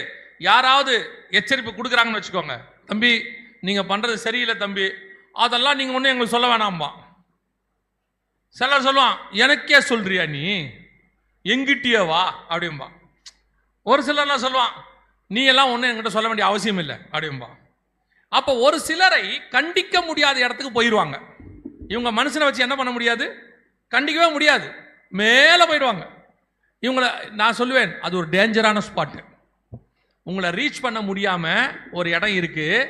யாராவது எச்சரிப்பு கொடுக்குறாங்கன்னு வச்சுக்கோங்க, தம்பி நீங்கள் பண்ணுறது சரியில்லை தம்பி, அதெல்லாம் நீங்கள் ஒன்றும் எங்களுக்கு சொல்ல வேணாம்பா. சிலர் சொல்லுவான், எனக்கே சொல்றியா நீ, எங்கிட்டியே வா அப்படின்பா. ஒரு சிலர்லாம் சொல்லுவான், நீ எல்லாம் ஒன்றும் என்கிட்ட சொல்ல வேண்டிய அவசியம் இல்லை அப்படிம்பா. அப்போ ஒரு சிலரை கண்டிக்க முடியாத இடத்துக்கு போயிடுவாங்க. இவங்க மனுஷனை வச்சு என்ன பண்ண முடியாது, கண்டிக்கவே முடியாது, மேலே போயிடுவாங்க. இவங்களை நான் சொல்லுவேன், அது ஒரு டேஞ்சரான ஸ்பாட்டு. உங்களை ரீச் பண்ண முடியாமல் ஒரு இடம் இருக்குது.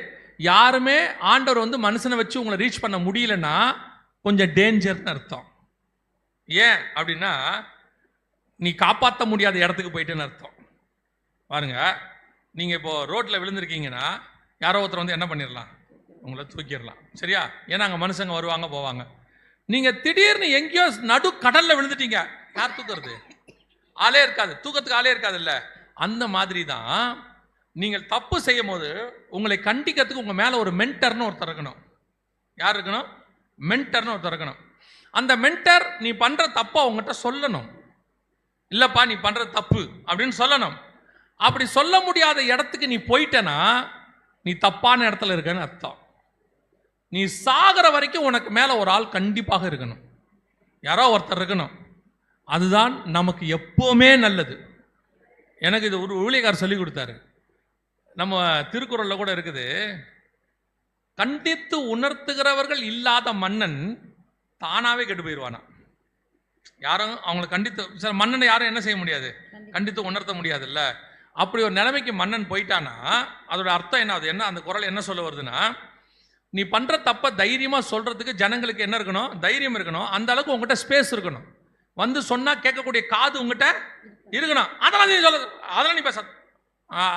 யாருமே ஆண்டவர் வந்து மனுஷனை வச்சு உங்களை ரீச் பண்ண முடியலன்னா கொஞ்சம் டேஞ்சர்னு அர்த்தம். ஏன் அப்படின்னா நீ காப்பாற்ற முடியாத இடத்துக்கு போயிட்டேன்னு அர்த்தம். பாருங்க, நீங்கள் இப்போ ரோட்டில் விழுந்திருக்கீங்கன்னா யாரோ ஒருத்தர் வந்து என்ன பண்ணிடலாம், உங்களை தூக்கிடலாம், சரியா? ஏன்னா அங்கே மனுஷங்க வருவாங்க போவாங்க. நீங்கள் திடீர்னு எங்கேயோ நடு கடலில் விழுந்துட்டீங்க, யார் தூக்குறது? ஆளே இருக்காது, தூக்கத்துக்கு ஆளே இருக்காது இல்லை? அந்த மாதிரி தான் நீங்கள் தப்பு செய்யும் போது உங்களை கண்டிக்கிறதுக்கு உங்கள் மேலே ஒரு மென்டர்னு ஒருத்தர் இருக்கணும். யார் இருக்கணும்? மென்டர்னு ஒருத்தர் இருக்கணும். அந்த மென்டர் நீ பண்ணுற தப்பை உங்ககிட்ட சொல்லணும். இல்லைப்பா நீ பண்ணுற தப்பு அப்படின்னு சொல்லணும். அப்படி சொல்ல முடியாத இடத்துக்கு நீ போயிட்டனா நீ தப்பான இடத்துல இருக்கன்னு அர்த்தம். நீ சாகிற வரைக்கும் உனக்கு மேலே ஒரு ஆள் கண்டிப்பாக இருக்கணும், யாரோ ஒருத்தர் இருக்கணும். அதுதான் நமக்கு எப்போவுமே நல்லது. எனக்கு இது ஒரு ஊழியக்காரர் சொல்லி கொடுத்தாரு. நம்ம திருக்குறளில் கூட இருக்குது, கண்டித்து உணர்த்துகிறவர்கள் இல்லாத மன்னன் தானாகவே கெட்டு போயிடுவானா. யாரும் அவங்களை கண்டித்து, சில மன்னனை யாரும் என்ன செய்ய முடியாது, கண்டித்து உணர்த்த முடியாதுல்ல. அப்படி ஒரு நிலைமைக்கு மன்னன் போயிட்டானா அதோட அர்த்தம் என்ன ஆகுது? என்ன அந்த குறள் என்ன சொல்ல வருதுன்னா, நீ பண்ணுற தப்பை தைரியமாக சொல்கிறதுக்கு ஜனங்களுக்கு என்ன இருக்கணும்? தைரியம் இருக்கணும். அந்த அளவுக்கு உங்ககிட்ட ஸ்பேஸ் இருக்கணும். வந்து சொன்னால் கேட்கக்கூடிய காது உங்ககிட்ட இருக்கணும். அதெல்லாம் நீ சொல்ல, அதெல்லாம் நீ பேச,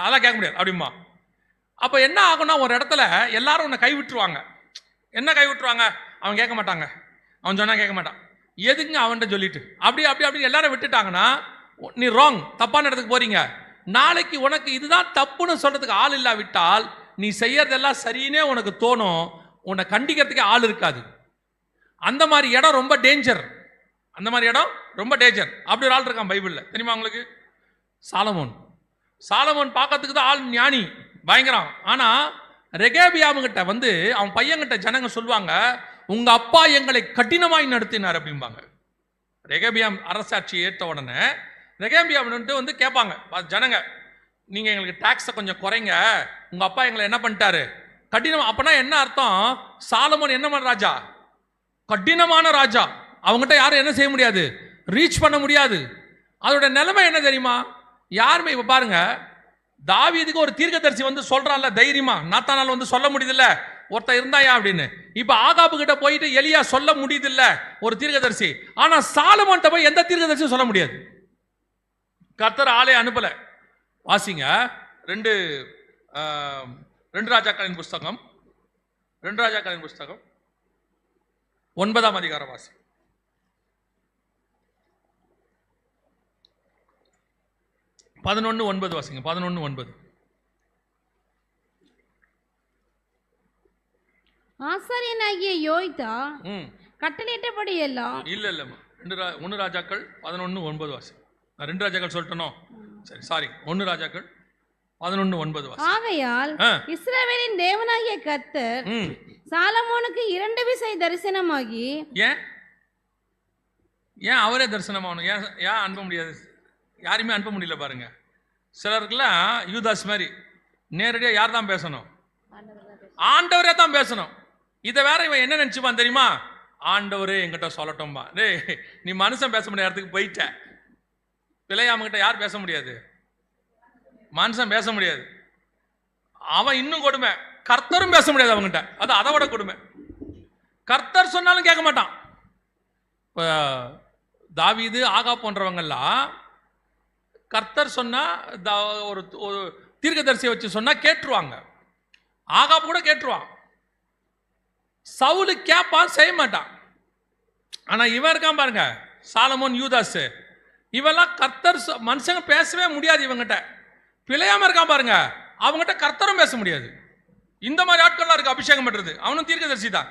அதெல்லாம் கேட்க முடியாது அப்படிமா. அப்போ என்ன ஆகும்னா ஒரு இடத்துல எல்லாரும் உன்னை கைவிட்டுருவாங்க. என்ன கைவிட்டுருவாங்க? அவன் கேட்க மாட்டாங்க, அவன் சொன்னால் கேட்க மாட்டான், எதுக்குங்க அவன்கிட்ட சொல்லிட்டு அப்படி அப்படி அப்படி எல்லாரும் விட்டுட்டாங்கன்னா நீ ராங், தப்பான இடத்துக்கு போறீங்க. நாளைக்கு உனக்கு இதுதான் தப்புன்னு சொல்றதுக்கு ஆள் இல்லாவிட்டால் நீ செய்யறதெல்லாம் சரின்னே உனக்கு தோணும், உன்னை கண்டிக்கிறதுக்கே ஆள் இருக்காது. அந்த மாதிரி இடம் ரொம்ப டேஞ்சர். அந்த மாதிரி இடம் ரொம்ப டேஞ்சர். அப்படி ஒரு ஆள் இருக்கான் பைபிளில், தெரியுமா உங்களுக்கு? சாலமோன். சாலமோன் பார்க்கறதுக்கு தான் ஆள் ஞானி, பயங்கரம். ஆனால் ரெகேபியாமுகிட்ட வந்து அவன் பையன்கிட்ட ஜனங்க சொல்லுவாங்க, உங்க அப்பா எங்களை கடினமாய் நடத்தினார் அப்படிம்பாங்க. ரெகேபியாம் அரசாட்சி ஏற்ற உடனே ரெகேபியாம் வந்து கேட்பாங்க ஜனங்க, நீங்கள் எங்களுக்கு டேக்ஸை கொஞ்சம் குறைங்க, உங்கள் அப்பா எங்களை என்ன பண்ணிட்டாரு கடினம். அப்போனா என்ன அர்த்தம்? சாலமோன் என்ன ராஜா? கடினமான ராஜா. அவங்ககிட்ட யாரும் என்ன செய்ய முடியாது, ரீச் பண்ண முடியாது. அதோட நிலைமை என்ன தெரியுமா? யாருமே இப்போ பாருங்க, தாவீதுக்கு ஒரு தீர்க்கதரிசி வந்து சொல்றான்ல தைரியமா, நாத்தானால வந்து சொல்ல முடியுதுல்ல ஒருத்தர் இருந்தாயா அப்படின்னு. இப்ப ஆகாபு கிட்ட போயிட்டு எலியா சொல்ல முடியுதுல்ல ஒரு தீர்க்கதரிசி. ஆனா சாலமோன்ட்ட போய் எந்த தீர்க்கதரிசியும் சொல்ல முடியாது. கர்த்தர் ஆளே அனுப்பல. வாசிங்க ரெண்டு ராஜாக்களின் புஸ்தகம், 2 ராஜாக்களின் புஸ்தகம் 9ஆம் அதிகாரம் வாசி. 11:9 வாசிங்க. 11:9. ஆசாரியனாகிய யோய்தா கட்டளையிட்டபடி எல்லாம் இல்ல 1 ராஜாக்கள் 11:9 வாசி. 2 ராஜாக்கள் சொல்லிட்டனோ? சரி, சாரி, 1 ராஜாக்கள் 11:9 வாசி. ஆகையால் இஸ்ரவேலின் தேவனாகிய கர்த்தர் சாலமோனுக்கு 2 விசை தரிசனமாகி. ஏன் அவரே தரிசனமாகணும்? ஏன் அனுப்ப முடியாது? யாருமே அனுப்ப முடியல பாருங்க. சிலருக்குலாம் யூதாஸ் மாதிரி நேரடியாக யார் தான் பேசணும்? ஆண்டவரே தான் பேசணும். இதை வேற இவன் என்ன நினைச்சுப்பான் தெரியுமா? ஆண்டவரே என்கிட்ட சொல்லட்டும்பா. டேய், நீ மனுஷன் பேச முடியாத இடத்துக்கு போயிட்ட. பிள்ளையாமகிட்ட யார் பேச முடியாது? மனுஷன் பேச முடியாது. அவன் இன்னும் கொடுமை, கர்த்தரும் பேச முடியாது அவங்ககிட்ட. அது அதை விட கொடுமை. கர்த்தர் சொன்னாலும் கேட்க மாட்டான். இப்போ தாவீது ஆகா போன்றவங்கெல்லாம் கர்த்தர் சொன்னா ஒரு தீர்க்கதரிசியை வச்சு சொன்னா கேட்டுருவாங்க. ஆகாப்பு கூட கேட்டுருவான். சவுலு கேட்பான், செய்ய மாட்டான். ஆனா இவன் இருக்கான் பாருங்க, சாலமோன், யூதாஸ், இவெல்லாம் கர்த்தர் மனுஷங்க பேசவே முடியாது இவங்கிட்ட. பிழையாம இருக்கான் பாருங்க, அவங்ககிட்ட கர்த்தரும் பேச முடியாது. இந்த மாதிரி ஆட்கள்லாம் இருக்கு அபிஷேகம் பண்றது. அவனும் தீர்க்கதரிசி தான்,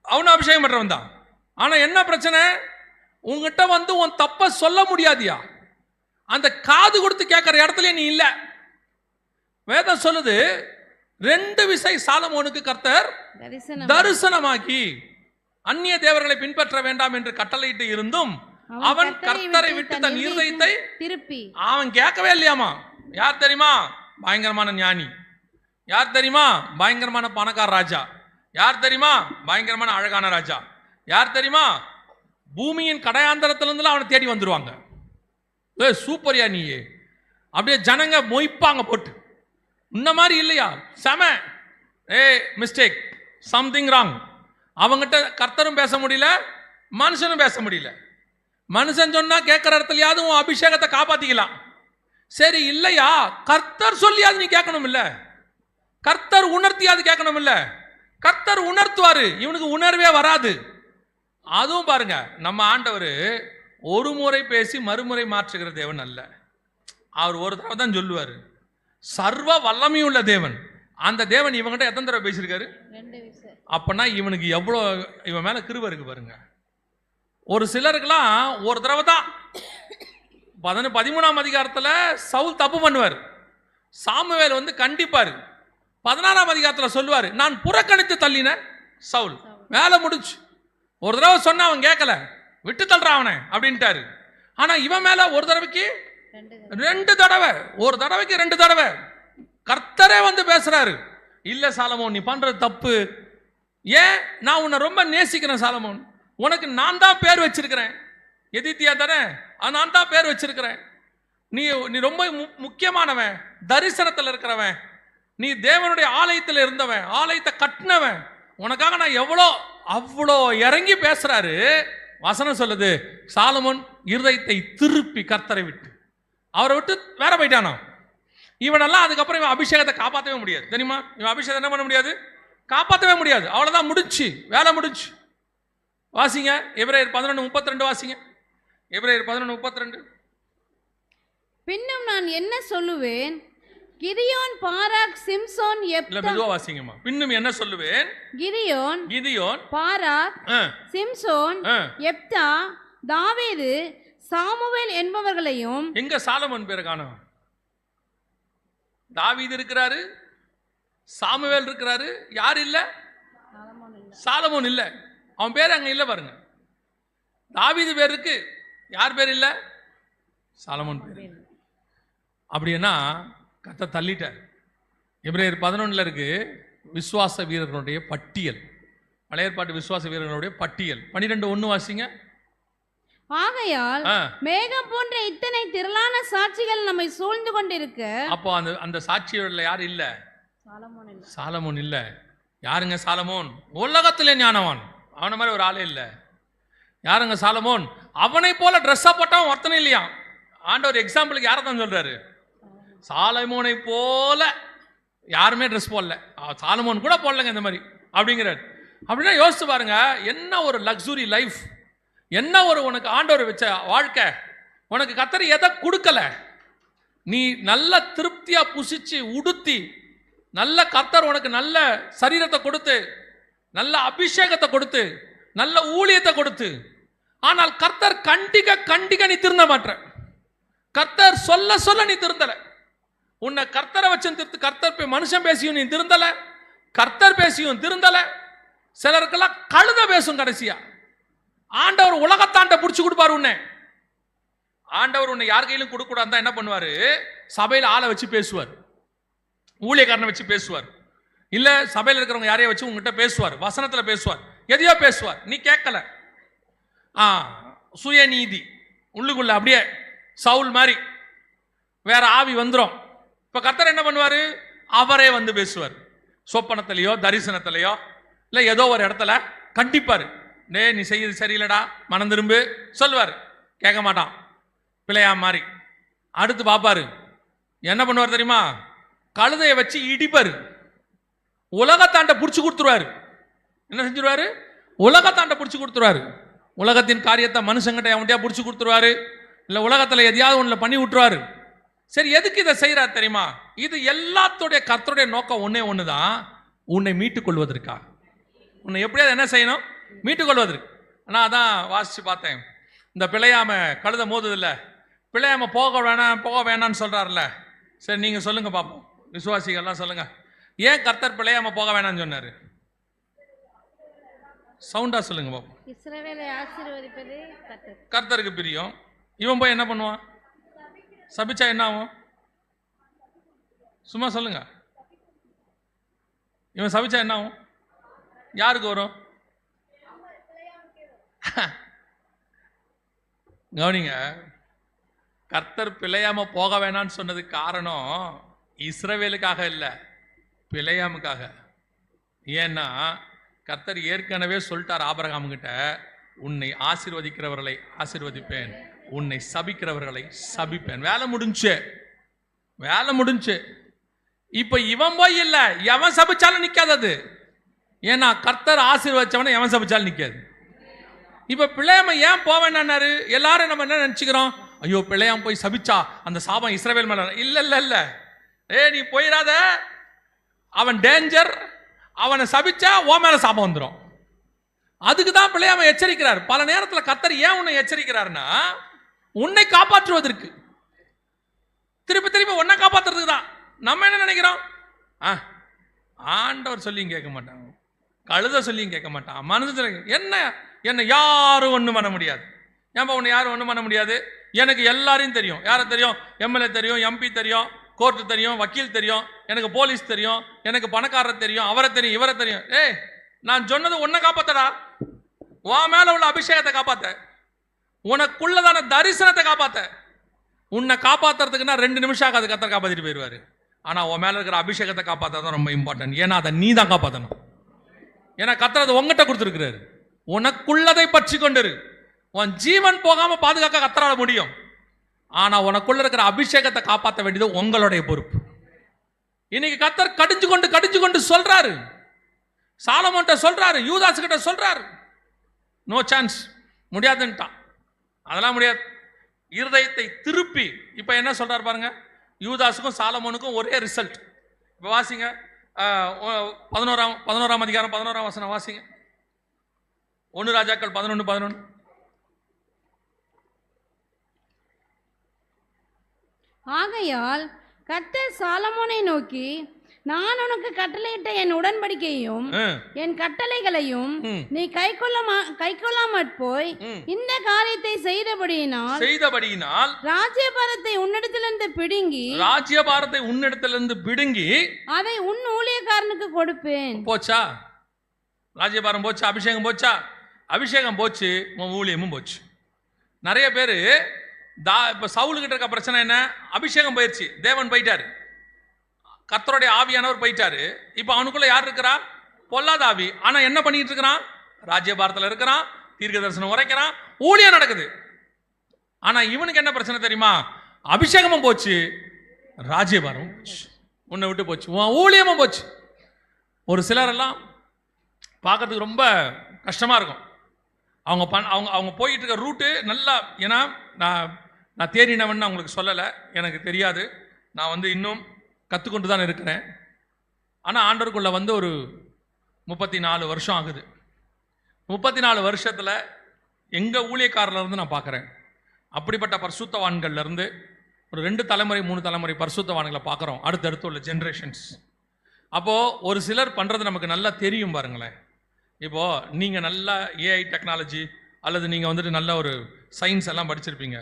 அவனும் அபிஷேகம் பண்றவன் தான். ஆனா என்ன பிரச்சனை? உங்ககிட்ட வந்து உன் தப்ப சொல்ல முடியாதியா? அந்த காது கொடுத்து கேட்கிற இடத்துல நீ இல்ல. வேதம் சொல்லுது 2 விசை சாலமோனுக்கு கர்த்தர் தரிசனமாக்கி அந்நிய தேவர்களை பின்பற்ற வேண்டாம் என்று கட்டளையிட்டு இருந்தும் அவன் கர்த்தரை விட்டு தன் இருதயத்தை திருப்பி அவன் கேட்கவே இல்லையாமா. யார் தெரியுமா? பயங்கரமான ஞானி. யார் தெரியுமா? பயங்கரமான பணக்கார ராஜா. யார் தெரியுமா? பயங்கரமான அழகான ராஜா. யார் தெரியுமா? பூமியின் கடையாந்தரத்திலிருந்து அவனை தேடி வந்துருவாங்க. சூப்பரியா நீயே, அப்படியே ஜனங்க மொய்ப்பாங்க போட்டு. இந்த மாதிரி இல்லையா? செம மிஸ்டேக், சம்திங் ராங். அவங்ககிட்ட கர்த்தரும் பேச முடியல, மனுஷனும் பேச முடியல. மனுஷன் சொன்னா கேட்கிற இடத்துலயாவது உன் அபிஷேகத்தை காப்பாத்திக்கலாம். சரி இல்லையா, கர்த்தர் சொல்லியாவது நீ கேட்கணும் இல்ல, கர்த்தர் உணர்த்தியாவது கேட்கணும் இல்ல. கர்த்தர் உணர்த்துவாரு, இவனுக்கு உணர்வே வராது. அதுவும் பாருங்க, நம்ம ஆண்டவர் ஒரு முறை பேசி மறுமுறை மாற்றுகிற தேவன் அல்ல. அவர் ஒரு தடவை தான் சொல்லுவார். சர்வ வல்லமையுள்ள தேவன். அந்த தேவன் இவங்கிட்ட எத்தனை தடவை பேசியிருக்காரு? அப்பனா இவனுக்கு எவ்வளோ இவன் மேல கிருபை இருக்கு பாருங்க. ஒரு சிலருக்கெல்லாம் ஒரு தடவை தான். 13ஆம் அதிகாரத்தில் சவுல் தப்பு பண்ணுவார், சாமுவேல் வந்து கண்டிப்பாரு. 16ஆம் அதிகாரத்தில் சொல்லுவார், நான் புறக்கணித்து தள்ளின சவுல். வேலை முடிச்சு. ஒரு தடவை சொன்ன அவன் கேட்கல, விட்டு தள்ளுறான் அவனை அப்படின்ட்டாரு. ஆனா இவன் மேல ஒரு தடவைக்கு 2 தடவை, ஒரு தடவைக்கு 2 தடவை கர்த்தரே வந்து பேசுறாரு. இல்ல சாலமோன், நீ பண்றது தப்பு. ஏன்? நான் உன்னை ரொம்ப நேசிக்கிறேன் சாலமோன், உனக்கு நான் தான் பேர் வச்சிருக்கிறேன். எதித்தியா தானே, நான் தான் பேர் வச்சிருக்கிறேன். நீ நீ ரொம்ப முக்கியமானவன், தரிசனத்தில் இருக்கிறவன், நீ தேவனுடைய ஆலயத்தில் இருந்தவன், ஆலயத்தை கட்டினவன். உனக்காக நான் அவ்வளோ இறங்கி பேசுறாரு. வசனம் சொல்லுது, சாலமோன் இருதயத்தை திருப்பி கர்த்தரை விட்டு அவரை விட்டு வேற போயிட்டானா. இவனெல்லாம் அதுக்கப்புறம் இவன் அபிஷேகத்தை காப்பாற்றவே முடியாது. தெரியுமா? இவன் அபிஷேகம் என்ன பண்ண முடியாது? காப்பாற்றவே முடியாது. அவ்வளோதான், முடிச்சு, வேலை முடிச்சு. வாசிங்க எபிரேயர் 11:32 வாசிங்க. எபிரேயர் 11:32. பின்னும் நான் என்ன சொல்லுவேன்? கிதியோன், பாராக், சிம்சோன், இல்ல மெதுவா வாசிங்கம்மா. பின்னும் என்ன சொல்லுவேன்? கிதியோன், பாராக், சிம்சோன், எப்தா, தாவீது, சாமுவேல் என்பவர்களையும். எங்க சாலமோன் பேரை காணோம்? தாவீது இருக்கிறாரு, சாமுவேல் இருக்கிறாரு, யார் இல்ல? சாலமோன் இல்ல. அவன் பேர் அங்க இல்ல பாருங்க. தாவீது பேர் இருக்கு, யார் பேர் இல்ல? சாலமோன் பேர். அப்படின்னா கர்த்தர் தள்ளிட்டார். எபிரேயர் 11 இருக்கு விசுவாச வீரர்களுடைய பட்டியல், பழைய ஏற்பாட்டு விசுவாச வீரர்களுடைய பட்டியல். 12:1 வாசிங்க. ஆகையால் மேகம் போன்ற இத்தனை திரளான சாட்சிகள் நம்மை சூழ்ந்து கொண்டிருக்க. அப்போ அந்த சாட்சியோட யார் இல்ல? சாலமோன் இல்ல. யாருங்க சாலமோன்? உலகத்திலே ஞானவான், அவன மாதிரி ஒரு ஆளே இல்ல. யாருங்க சாலமோன்? அவனை போல ட்ரெஸ்ஸா போட்டவன் ஒருத்தனும் இல்லையா. ஆண்டவர் எக்ஸாம்பிளுக்கு யாரை தான் சொல்றாரு? சாலமோனை போல யாருமே ட்ரெஸ் போடல, சாலமோன் கூட போடலங்க இந்த மாதிரி அப்படிங்கிறார். அப்படின்னா யோசிச்சு பாருங்க, என்ன ஒரு லக்ஸுரி லைஃப், என்ன ஒரு உனக்கு ஆண்டவர் வச்ச வாழ்க்கை. உனக்கு கர்த்தர் எதை கொடுக்கல, நீ நல்ல திருப்தியா புசிச்சு உடுத்தி, நல்ல கர்த்தர் உனக்கு நல்ல சரீரத்தை கொடுத்து, நல்ல அபிஷேகத்தை கொடுத்து, நல்ல ஊழியத்தை கொடுத்து, ஆனால் கர்த்தர் கண்டிக்க நீ திருந்த மாட்ட. கர்த்தர் சொல்ல நீ திருந்தல. உன்னை கர்த்தரை வச்சு திருத்து. கர்த்தர் மனுஷன் பேசியும் நீ திருந்தல, கர்த்தர் பேசியும் திருந்தல. சிலருக்கெல்லாம் கழுத பேசும். கடைசியா ஆண்டவர் உலகத்தாண்ட புடிச்சு கொடுப்பாரு உன்னை. ஆண்டவர் உன்னை யார் கையிலும் கொடுக்க கூடாது. என்ன பண்ணுவாரு? சபையில் ஆளை வச்சு பேசுவார், ஊழியக்காரனை வச்சு பேசுவார், இல்ல சபையில் இருக்கிறவங்க யாரையும் வச்சு உங்ககிட்ட பேசுவார், வசனத்துல பேசுவார், எதையோ பேசுவார், நீ கேட்கல. சுயநீதி உள்ளுக்குள்ள அப்படியே சவுல் மாதிரி வேற ஆவி வந்துடும். இப்ப கர்த்தர் என்ன பண்ணுவாரு? அவரே வந்து பேசுவார். சொப்பனத்திலேயோ தரிசனத்திலேயோ இல்ல ஏதோ ஒரு இடத்துல கண்டிப்பாரு. நீ செய்யறது சரியில்லடா, மனம் திரும்பு சொல்லுவார். கேட்க மாட்டான், பிள்ளையா மாதிரி. அடுத்து பாப்பாரு, என்ன பண்ணுவார் தெரியுமா? கழுதையை வச்சு இடிப்பாரு, உலகத்தாண்ட புடிச்சு கொடுத்துருவாரு. என்ன செஞ்சிருவாரு? உலகத்தாண்ட புடிச்சு கொடுத்துருவாரு. உலகத்தின் காரியத்தை மனுஷங்கிட்ட அவன்கிட்ட புடிச்சு கொடுத்துருவாரு, இல்ல உலகத்துல எதையாவது ஒண்ணுல பண்ணி விட்டுருவாரு. சரி, எதுக்கு இதை செய்யறாரு தெரியுமா? இது எல்லாத்துடைய கர்த்தருடைய நோக்கம் ஒன்னே ஒண்ணுதான், உன்னை மீட்டுக் கொள்வதற்கா. உன்னை எப்படியாவது என்ன செய்யணும்? மீட்டுக் கொள்வதற்கு. நான் அதான் வாசிச்சு பார்த்தேன். இந்த பிள்ளையாம கழுத மோதுதில்ல, பிள்ளையாம போக வேணான்னு சொல்றாருல்ல. சரி நீங்க சொல்லுங்க பார்ப்போம், விசுவாசிகள்லாம் சொல்லுங்க, ஏன் கர்த்தர் பிள்ளையாம போக வேணாம்னு சொன்னாரு? சவுண்டா சொல்லுங்க பாப்போம். இஸ்ரவேலை ஆசீர்வதிப்பது கர்த்தருக்கு பிரியம். இவன் போய் என்ன பண்ணுவான்? சபிச்சா என்ன ஆகும்? சும்மா சொல்லுங்க. இவன் சபிச்சா என்ன ஆகும்? யாருக்கு வரும்? கவனிங்க, கர்த்தர் பிழையாம போக வேணான்னு சொன்னதுக்கு காரணம் இஸ்ரவேலுக்காக இல்லை, பிழையாமுக்காக. ஏன்னா கர்த்தர் ஏற்கனவே சொல்லிட்டார் ஆபிரகாம் கிட்ட, உன்னை ஆசீர்வதிக்கிறவர்களை ஆசீர்வதிப்பேன், உன்னை சபிக்கிறவர்களை சபிப்பேன். வேலை முடிஞ்சு, வேலை முடிஞ்சு. இப்ப இவன் போய் இல்லை, எவன் சபிச்சாலும் நிக்காதது. ஏன்னா கர்த்தர் ஆசீர்வதிச்சவன எவன் சபிச்சாலும் நிக்காது. இப்ப பிள்ளையாம ஏன் போவேன்னாரு? எல்லாரும் நம்ம என்ன நினைச்சுக்கிறோம், ஐயோ பிள்ளையாம போய் சபிச்சா அந்த சாபம் இஸ்ரவேல் மேல. இல்ல இல்ல இல்ல, நீ போயிடாத, அவன் டேஞ்சர், அவனை சபிச்சா ஓ மேல சாபம் வந்துடும். அதுக்கு தான் பிள்ளையாம எச்சரிக்கிறார். பல நேரத்தில் கர்த்தர் ஏன் உன்னை எச்சரிக்கிறார்னா, உன்னை காப்பாற்றுவதற்கு, திருப்பி திருப்பி உன்னை காப்பாற்றுறதுக்கு தான். நம்ம என்ன நினைக்கிறோம், ஆண்டவர் சொல்லியும் கேட்க மாட்டாங்க, கழுத சொல்லியும் கேட்க மாட்டான், மனுஷன் என்ன என்ன யாரும் ஒன்றும் பண்ண முடியாது. ஏன்பா உன்னை யாரும் ஒன்றும் பண்ண முடியாது? எனக்கு எல்லாரையும் தெரியும். யாரை தெரியும்? எம்எல்ஏ தெரியும், எம்பி தெரியும், கோர்ட்டு தெரியும், வக்கீல் தெரியும், எனக்கு போலீஸ் தெரியும், எனக்கு பணக்காரர் தெரியும், அவரை தெரியும், இவரை தெரியும். நான் சொன்னது உன்னை காப்பாத்தடா, உன் மேல உள்ள அபிஷேகத்தை காப்பாத்த, உனக்குள்ளதான தரிசனத்தை காப்பாத்த. உன்னை காப்பாத்துறதுக்குன்னா 2 நிமிஷம் ஆகாது, கர்த்தர் காப்பாத்திட்டு போயிடுவாரு. ஆனா உன் மேல இருக்கிற அபிஷேகத்தை காப்பாத்தான் ரொம்ப இம்பார்ட்டன்ட். ஏன்னா அதை நீ தான் காப்பாற்றணும். ஏன்னா கர்த்தர் அதை உங்ககிட்ட கொடுத்துருக்கிறாரு. உனக்குள்ளதை பற்றி கொண்டிரு. உன் ஜீவன் போகாம பாதுகாக்க கர்த்தரால முடியும். ஆனா உனக்குள்ள இருக்கிற அபிஷேகத்தை காப்பாற்ற வேண்டியது உங்களுடைய பொறுப்பு. இன்னைக்கு கர்த்தர் கடிஞ்சு கொண்டு சொல்றாரு, சாலமோன்ட்ட சொல்றாரு, யூதாஸ் கிட்ட சொல்றாரு, நோ சான்ஸ், முடியாதுன்ட்டான். அதெல்லாம் முடியாது. இருதயத்தை திருப்பி இப்ப என்ன சொல்றாரு பாருங்க, யூதாஸுக்கும் சாலமோனுக்கும் ஒரே ரிசல்ட். இப்ப வாசிங்க 11ஆம் அதிகாரம் 11ஆம் வசனம் வாசிங்க. 1 ராஜாக்கள் 11:11. ஆகையால் கர்த்தர் சாலமோனை நோக்கி, நான் உனக்கு கட்டளையிட்ட என் உடன்படிக்கையும் என் கட்டளைகளையும் நீ கைக்கொள்ளாமற் போய் இந்த காரியத்தை செய்தபடியினால் ராஜ்யபாரத்தை உன்னிடத்திலிருந்து பிடுங்கி அதை உன் ஊழியக்காரனுக்கு கொடுப்பேன். போச்சா? ராஜ்யபாரம் போச்சா? அபிஷேகம் போச்சா? அபிஷேகம் போச்சு, உன் ஊழியமும் போச்சு. நிறைய பேரு இப்ப சவுலுகிட்ட இருக்க பிரச்சனை என்ன? அபிஷேகம் போயிடுச்சு, தேவன் போயிட்டாரு, கர்த்தருடைய ஆவியானவர் போயிட்டாரு. இப்ப அவனுக்குள்ள யார் இருக்கிறா? பொல்லாத ஆவி. ஆனா என்ன பண்ணிட்டு இருக்கிறான்? ராஜ்யபாரத்தில் இருக்கிறான், தீர்க்க தரிசனம் உரைக்கிறான், ஊழியம் நடக்குது. ஆனா இவனுக்கு என்ன பிரச்சனை தெரியுமா? அபிஷேகமும் போச்சு, ராஜ்யபாரமும் போச்சு, உன்னை விட்டு போச்சு, உன் ஊழியமும் போச்சு. ஒரு சிலர் எல்லாம் பார்க்கறதுக்கு ரொம்ப கஷ்டமா இருக்கும். அவங்க போயிட்டு இருக்க ரூட்டு நல்லா, ஏன்னா நான் தேறினவன் அவங்களுக்கு சொல்லலை, எனக்கு தெரியாது, நான் இன்னும் கற்றுக்கொண்டு தான் இருக்கிறேன். ஆனால் ஆண்டவருக்குள்ள ஒரு 34 வருஷம் ஆகுது. 34 வருஷத்தில் எங்கள் ஊழியக்காரர்லேருந்து நான் பார்க்குறேன். அப்படிப்பட்ட பரிசுத்தவான்கள்லேருந்து ஒரு 2 தலைமுறை 3 தலைமுறை பரிசுத்தவான்களை பார்க்குறோம், அடுத்தடுத்து உள்ள ஜென்ரேஷன்ஸ். அப்போது ஒரு சிலர் பண்ணுறது நமக்கு நல்லா தெரியும் பாருங்களேன். இப்போது நீங்கள் நல்ல ஏஐ டெக்னாலஜி அல்லது நீங்கள் நல்ல ஒரு சயின்ஸ் எல்லாம் படிச்சிருப்பீங்க.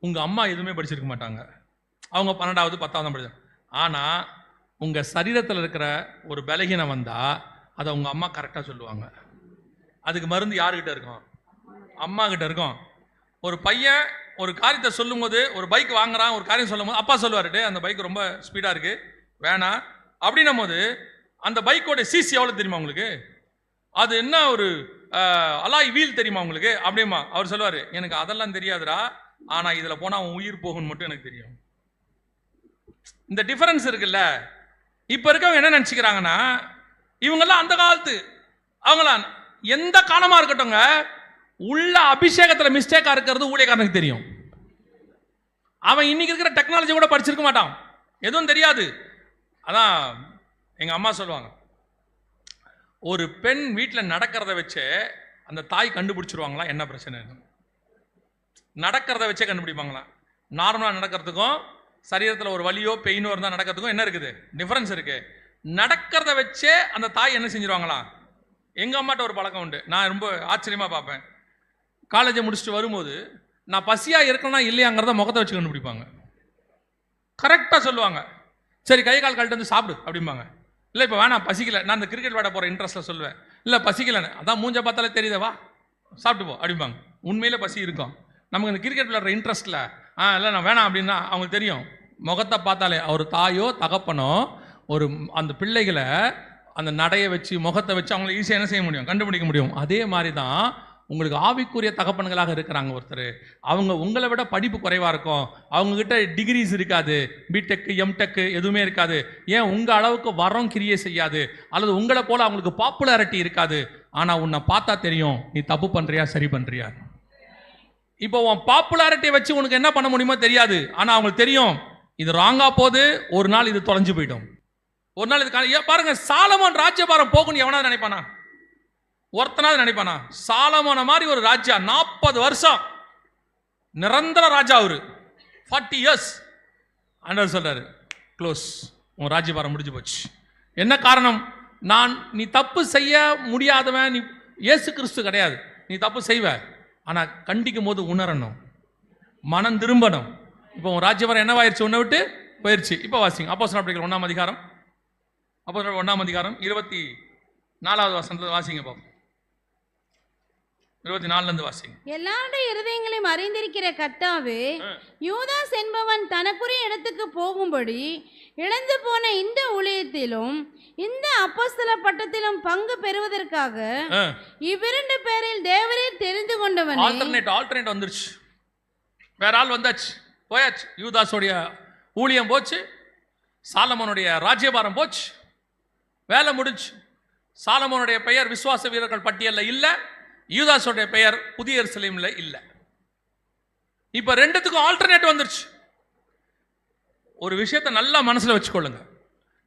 உங்கள் அம்மா எதுவுமே படிச்சிருக்க மாட்டாங்க, அவங்க 12வது 10வது படித்தாங்க. ஆனால் உங்கள் சரீரத்தில் இருக்கிற ஒரு பலகீனம் வந்தால் அதை உங்கள் அம்மா கரெக்டாக சொல்லுவாங்க. அதுக்கு மருந்து யாருக்கிட்ட இருக்கும்? அம்மா கிட்ட இருக்கும். ஒரு பையன் ஒரு காரியத்தை சொல்லும்போது, ஒரு பைக் வாங்குறான், ஒரு காரியம் சொல்லும் போது அப்பா சொல்லுவாருட்டு, அந்த பைக் ரொம்ப ஸ்பீடாக இருக்குது வேணாம் அப்படின்னும் போது, அந்த பைக்கோட சிசி எவ்வளோ தெரியுமா உங்களுக்கு? அது என்ன ஒரு அலாய் வீல் தெரியுமா உங்களுக்கு அப்படிமா? அவர் சொல்லுவார், எனக்கு அதெல்லாம் தெரியாதுடா, ஆனால் இதில் போனால் அவன் உயிர் போகும்னு மட்டும் எனக்கு தெரியும். இந்த டிஃபரன்ஸ் இருக்குல்ல. இப்போ இருக்கவங்க என்ன நினச்சிக்கிறாங்கன்னா, இவங்கெல்லாம் அந்த காலத்து, அவங்களாம் எந்த காலமாக இருக்கட்டும்ங்க, உள்ள அபிஷேகத்தில் மிஸ்டேக்காக இருக்கிறது ஊழியக்காரனுக்கு தெரியும். அவன் இன்னைக்கு இருக்கிற டெக்னாலஜி கூட படிச்சிருக்க மாட்டான், எதுவும் தெரியாது. அதான் எங்கள் அம்மா சொல்லுவாங்க, ஒரு பெண் வீட்டில் நடக்கிறத வச்சே அந்த தாய் கண்டுபிடிச்சிருவாங்களா என்ன பிரச்சனை. நடக்கிறத வச்சே கண்டுபிடிப்பாங்களா. நார்மலாக நடக்கிறதுக்கும் சரீரத்தில் ஒரு வலியோ பெயினோ இருந்தால் நடக்கிறதுக்கும் என்ன இருக்குது? டிஃபரன்ஸ் இருக்கு. நடக்கிறத வச்சே அந்த தாய் என்ன செஞ்சிருவாங்களா. எங்கள் அம்மாட்ட ஒரு பழக்கம் உண்டு, நான் ரொம்ப ஆச்சரியமாக பார்ப்பேன். காலேஜை முடிச்சுட்டு வரும்போது நான் பசியாக இருக்கணும்னா இல்லையாங்கிறத முகத்தை வச்சு கண்டுபிடிப்பாங்க. கரெக்டாக சொல்லுவாங்க. சரி கை கால் கழட்டு வந்து சாப்பிடு அப்படிம்பாங்க. இல்லை இப்போ வேணாம் பசிக்கல, நான் இந்த கிரிக்கெட் விளையாட போகிற இன்ட்ரெஸ்ட்டில் சொல்லுவேன். இல்லை பசிக்கலன்னு, அதான் மூஞ்ச பார்த்தாலே தெரியுதவா, சாப்பிட்டு போ அப்படிம்பாங்க. உண்மையிலே பசி இருக்கும். நமக்கு இந்த கிரிக்கெட் விளையாடுற இன்ட்ரெஸ்ட்டில் இல்லை நான் வேணாம் அப்படின்னா அவங்களுக்கு தெரியும். முகத்தை பார்த்தாலே அவர் தாயோ தகப்பனோ ஒரு அந்த பிள்ளைகளை அந்த நடையை வச்சு முகத்தை வச்சு அவங்களை ஈஸியாக என்ன செய்ய முடியும், கண்டுபிடிக்க முடியும். அதே மாதிரி தான் உங்களுக்கு ஆவிக்குரிய தகப்பன்களாக இருக்கிறாங்க ஒருத்தர். அவங்க உங்களை விட படிப்பு குறைவாக இருக்கும், அவங்கக்கிட்ட டிகிரிஸ் இருக்காது, பிடெக்கு எம்டெக்கு எதுவுமே இருக்காது. ஏன் உங்கள் அளவுக்கு வரம் கிரியை செய்யாது, அல்லது உங்களை போல் அவங்களுக்கு பாப்புலாரிட்டி இருக்காது. ஆனால் உன்னை பார்த்தா தெரியும் நீ தப்பு பண்ணுறியா சரி பண்ணுறியா. இப்போ உன் பாப்புலாரிட்டியை வச்சு உனக்கு என்ன பண்ண முடியுமோ தெரியாது, ஆனால் அவங்களுக்கு தெரியும் இது ராங்காக போகுது, ஒரு நாள் இது தொலைஞ்சு போயிடும், ஒரு நாள் இது. பாருங்க, சாலமோன் ராஜ்யபாரம் போகும்னு எவனாவது நினைப்பானா? ஒருத்தனாவது நினைப்பானா? சாலமோன மாதிரி ஒரு ராஜா 40 வருஷம் நிரந்தர ராஜா, அவரு 40 years. ஆண்டவர் சொல்றாரு க்ளோஸ், உன் ராஜ்யபாரம் முடிஞ்சு போச்சு. என்ன காரணம்? நீ தப்பு செய்ய முடியாதவன், நீ இயேசு கிறிஸ்து கிடையாது. நீ தப்பு செய்வ, ஆனால் கண்டிக்கும் போது உணரணும், மனம் திரும்பணும். இப்போ உன் ராஜ்யபாரம் என்னவாயிருச்சு, உன்னை விட்டு போயிடுச்சு. இப்போ வாசிங்க அப்போஸ்தலர் நடவடிக்கைகள் 1ஆம் அதிகாரம், அப்போஸ்தலர் 1ஆம் அதிகாரம் 24வது வசனத்துல வாசிங்க பாப்போம். 24 வாசிங்க. எல்லாருடைய இருதயங்களையும் அறிந்திருக்கிற கர்த்தாவே, யூதாஸ் என்பவன் தனக்குரிய இடத்துக்கு போகும்படி இழந்து போன இந்த ஊழியத்திலும் இந்த அப்போஸ்தல பட்டத்திலும் பங்கு பெறுவதற்காக இவ்விரண்டு பேரில் தேவரீர் தெரிந்து கொண்டவனே. ஆல்டர்னேட் வந்துருச்சு, வேற ஆள் வந்தாச்சு, போயாச்சு. யூதாஸோடைய ஊழியம் போச்சு, சாலமோனுடைய ராஜ்யபாரம் போச்சு, வேலை முடிஞ்சு. சாலமோனுடைய பெயர் விசுவாச வீரர்கள் பட்டியலில் இல்லை, யூதாஸோடைய பெயர் புதிய எருசலேமில் இல்லை. இப்போ ரெண்டுத்துக்கும் ஆல்டர்னேட் வந்துருச்சு. ஒரு விஷயத்தை நல்லா மனசில் வச்சுக்கொள்ளுங்க.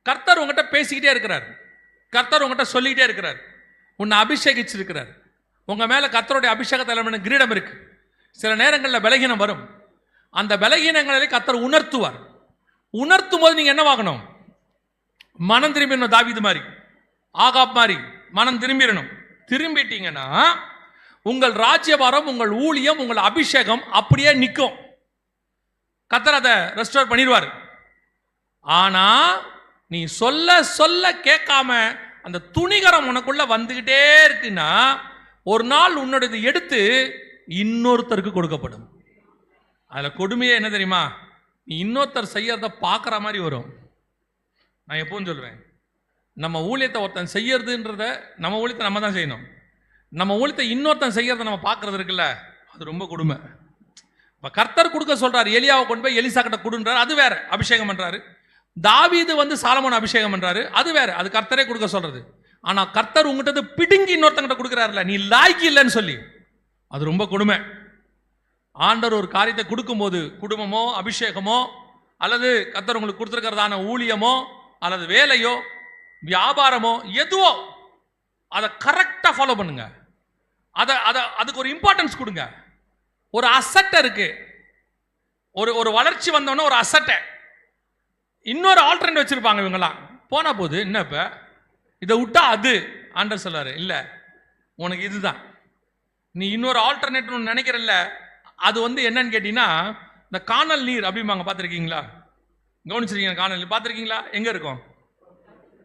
கர்த்தர் உங்ககிட்ட பேசிக்கிட்டே இருக்கிறார், கர்த்தர் உங்ககிட்ட சொல்லிக்கிட்டே இருக்கிறார், உன்னை அபிஷேகிச்சிருக்கிறார். உங்கள் மேலே கர்த்தருடைய அபிஷேக தலைமையான கிரீடம் இருக்கு. சில நேரங்களில் பலகீனம் வரும், அந்த பலகீனங்களை கர்த்தர் உணர்த்துவார். உணர்த்தும் போது நீங்கள் என்னவாகணும்? மனம் திரும்பிடணும். தாவீது மாதிரி, ஆகாப் மாதிரி மனம் திரும்பிடணும். திரும்பிட்டீங்கன்னா உங்கள் ராஜ்யபாரம், உங்கள் ஊழியம், உங்கள் அபிஷேகம் அப்படியே நிற்கும். கர்த்தர் அதை ரெஸ்டோர் பண்ணிடுவார். ஆனா நீ சொல்ல சொல்ல கேட்காம அந்த துணிகரம் உனக்குள்ள வந்துகிட்டே இருக்குன்னா ஒரு நாள் உன்னோட எடுத்து இன்னொருத்தருக்கு கொடுக்கப்படும். அதுல கொடுமையே என்ன தெரியுமா? நீ இன்னொருத்தர் செய்யறத பார்க்குற மாதிரி வரும். நான் எப்பவும் சொல்லுவேன், நம்ம ஊழியத்தை ஒருத்தன் செய்யறதுன்றத, நம்ம ஊழியத்தை நம்ம தான் செய்யணும். நம்ம ஊழியத்தை இன்னொருத்தன் செய்யறத நம்ம பார்க்கறது இருக்குல்ல, அது ரொம்ப கொடுமை. இப்போ கர்த்தர் கொடுக்க சொல்றாரு, எலியாவை கொண்டு போய் எலிசா கிட்ட கொடுன்றாரு, அது வேற. அபிஷேகம் பண்றாரு. தாவீது வந்து சாலமோன் அபிஷேகம் பண்றாரு, அது வேற. அது கர்த்தரே கொடுக்க சொல்றது. ஆனா கர்த்தர் உங்ககிட்ட பிடுங்கி இன்னொருத்தங்கிட்ட கொடுக்குறாருல, நீ லாய்க்கு இல்லைன்னு சொல்லி, அது ரொம்ப கொடுமை. ஆண்டவர் ஒரு காரியத்தை கொடுக்கும்போது, குடும்பமோ அபிஷேகமோ அல்லது கர்த்தர் உங்களுக்கு கொடுத்துருக்கிறதான ஊழியமோ அல்லது வேலையோ வியாபாரமோ எதுவோ, அதை கரெக்டாக ஃபாலோ பண்ணுங்க. அதுக்கு ஒரு இம்பார்ட்டன்ஸ் கொடுங்க. ஒரு அசட்டை இருக்கு, ஒரு வளர்ச்சி வந்தோன்னா ஒரு அசட்டை, இன்னொரு ஆல்டர்னேட் வச்சிருப்பாங்க இவங்கெல்லாம். போனா போது என்ன, இப்போ இதை விட்டா அது. ஆண்டவர் சொல்றாரு, இல்லை உனக்கு இதுதான், நீ இன்னொரு ஆல்டர்னேட் நினைக்கிறல்ல, அது வந்து என்னன்னு கேட்டீங்கன்னா இந்த காணல் நீர் அப்படிம்பாங்க. பார்த்துருக்கீங்களா? கவனிச்சிருக்கீங்க? காணல் நீர் பார்த்துருக்கீங்களா? எங்கே இருக்கும்?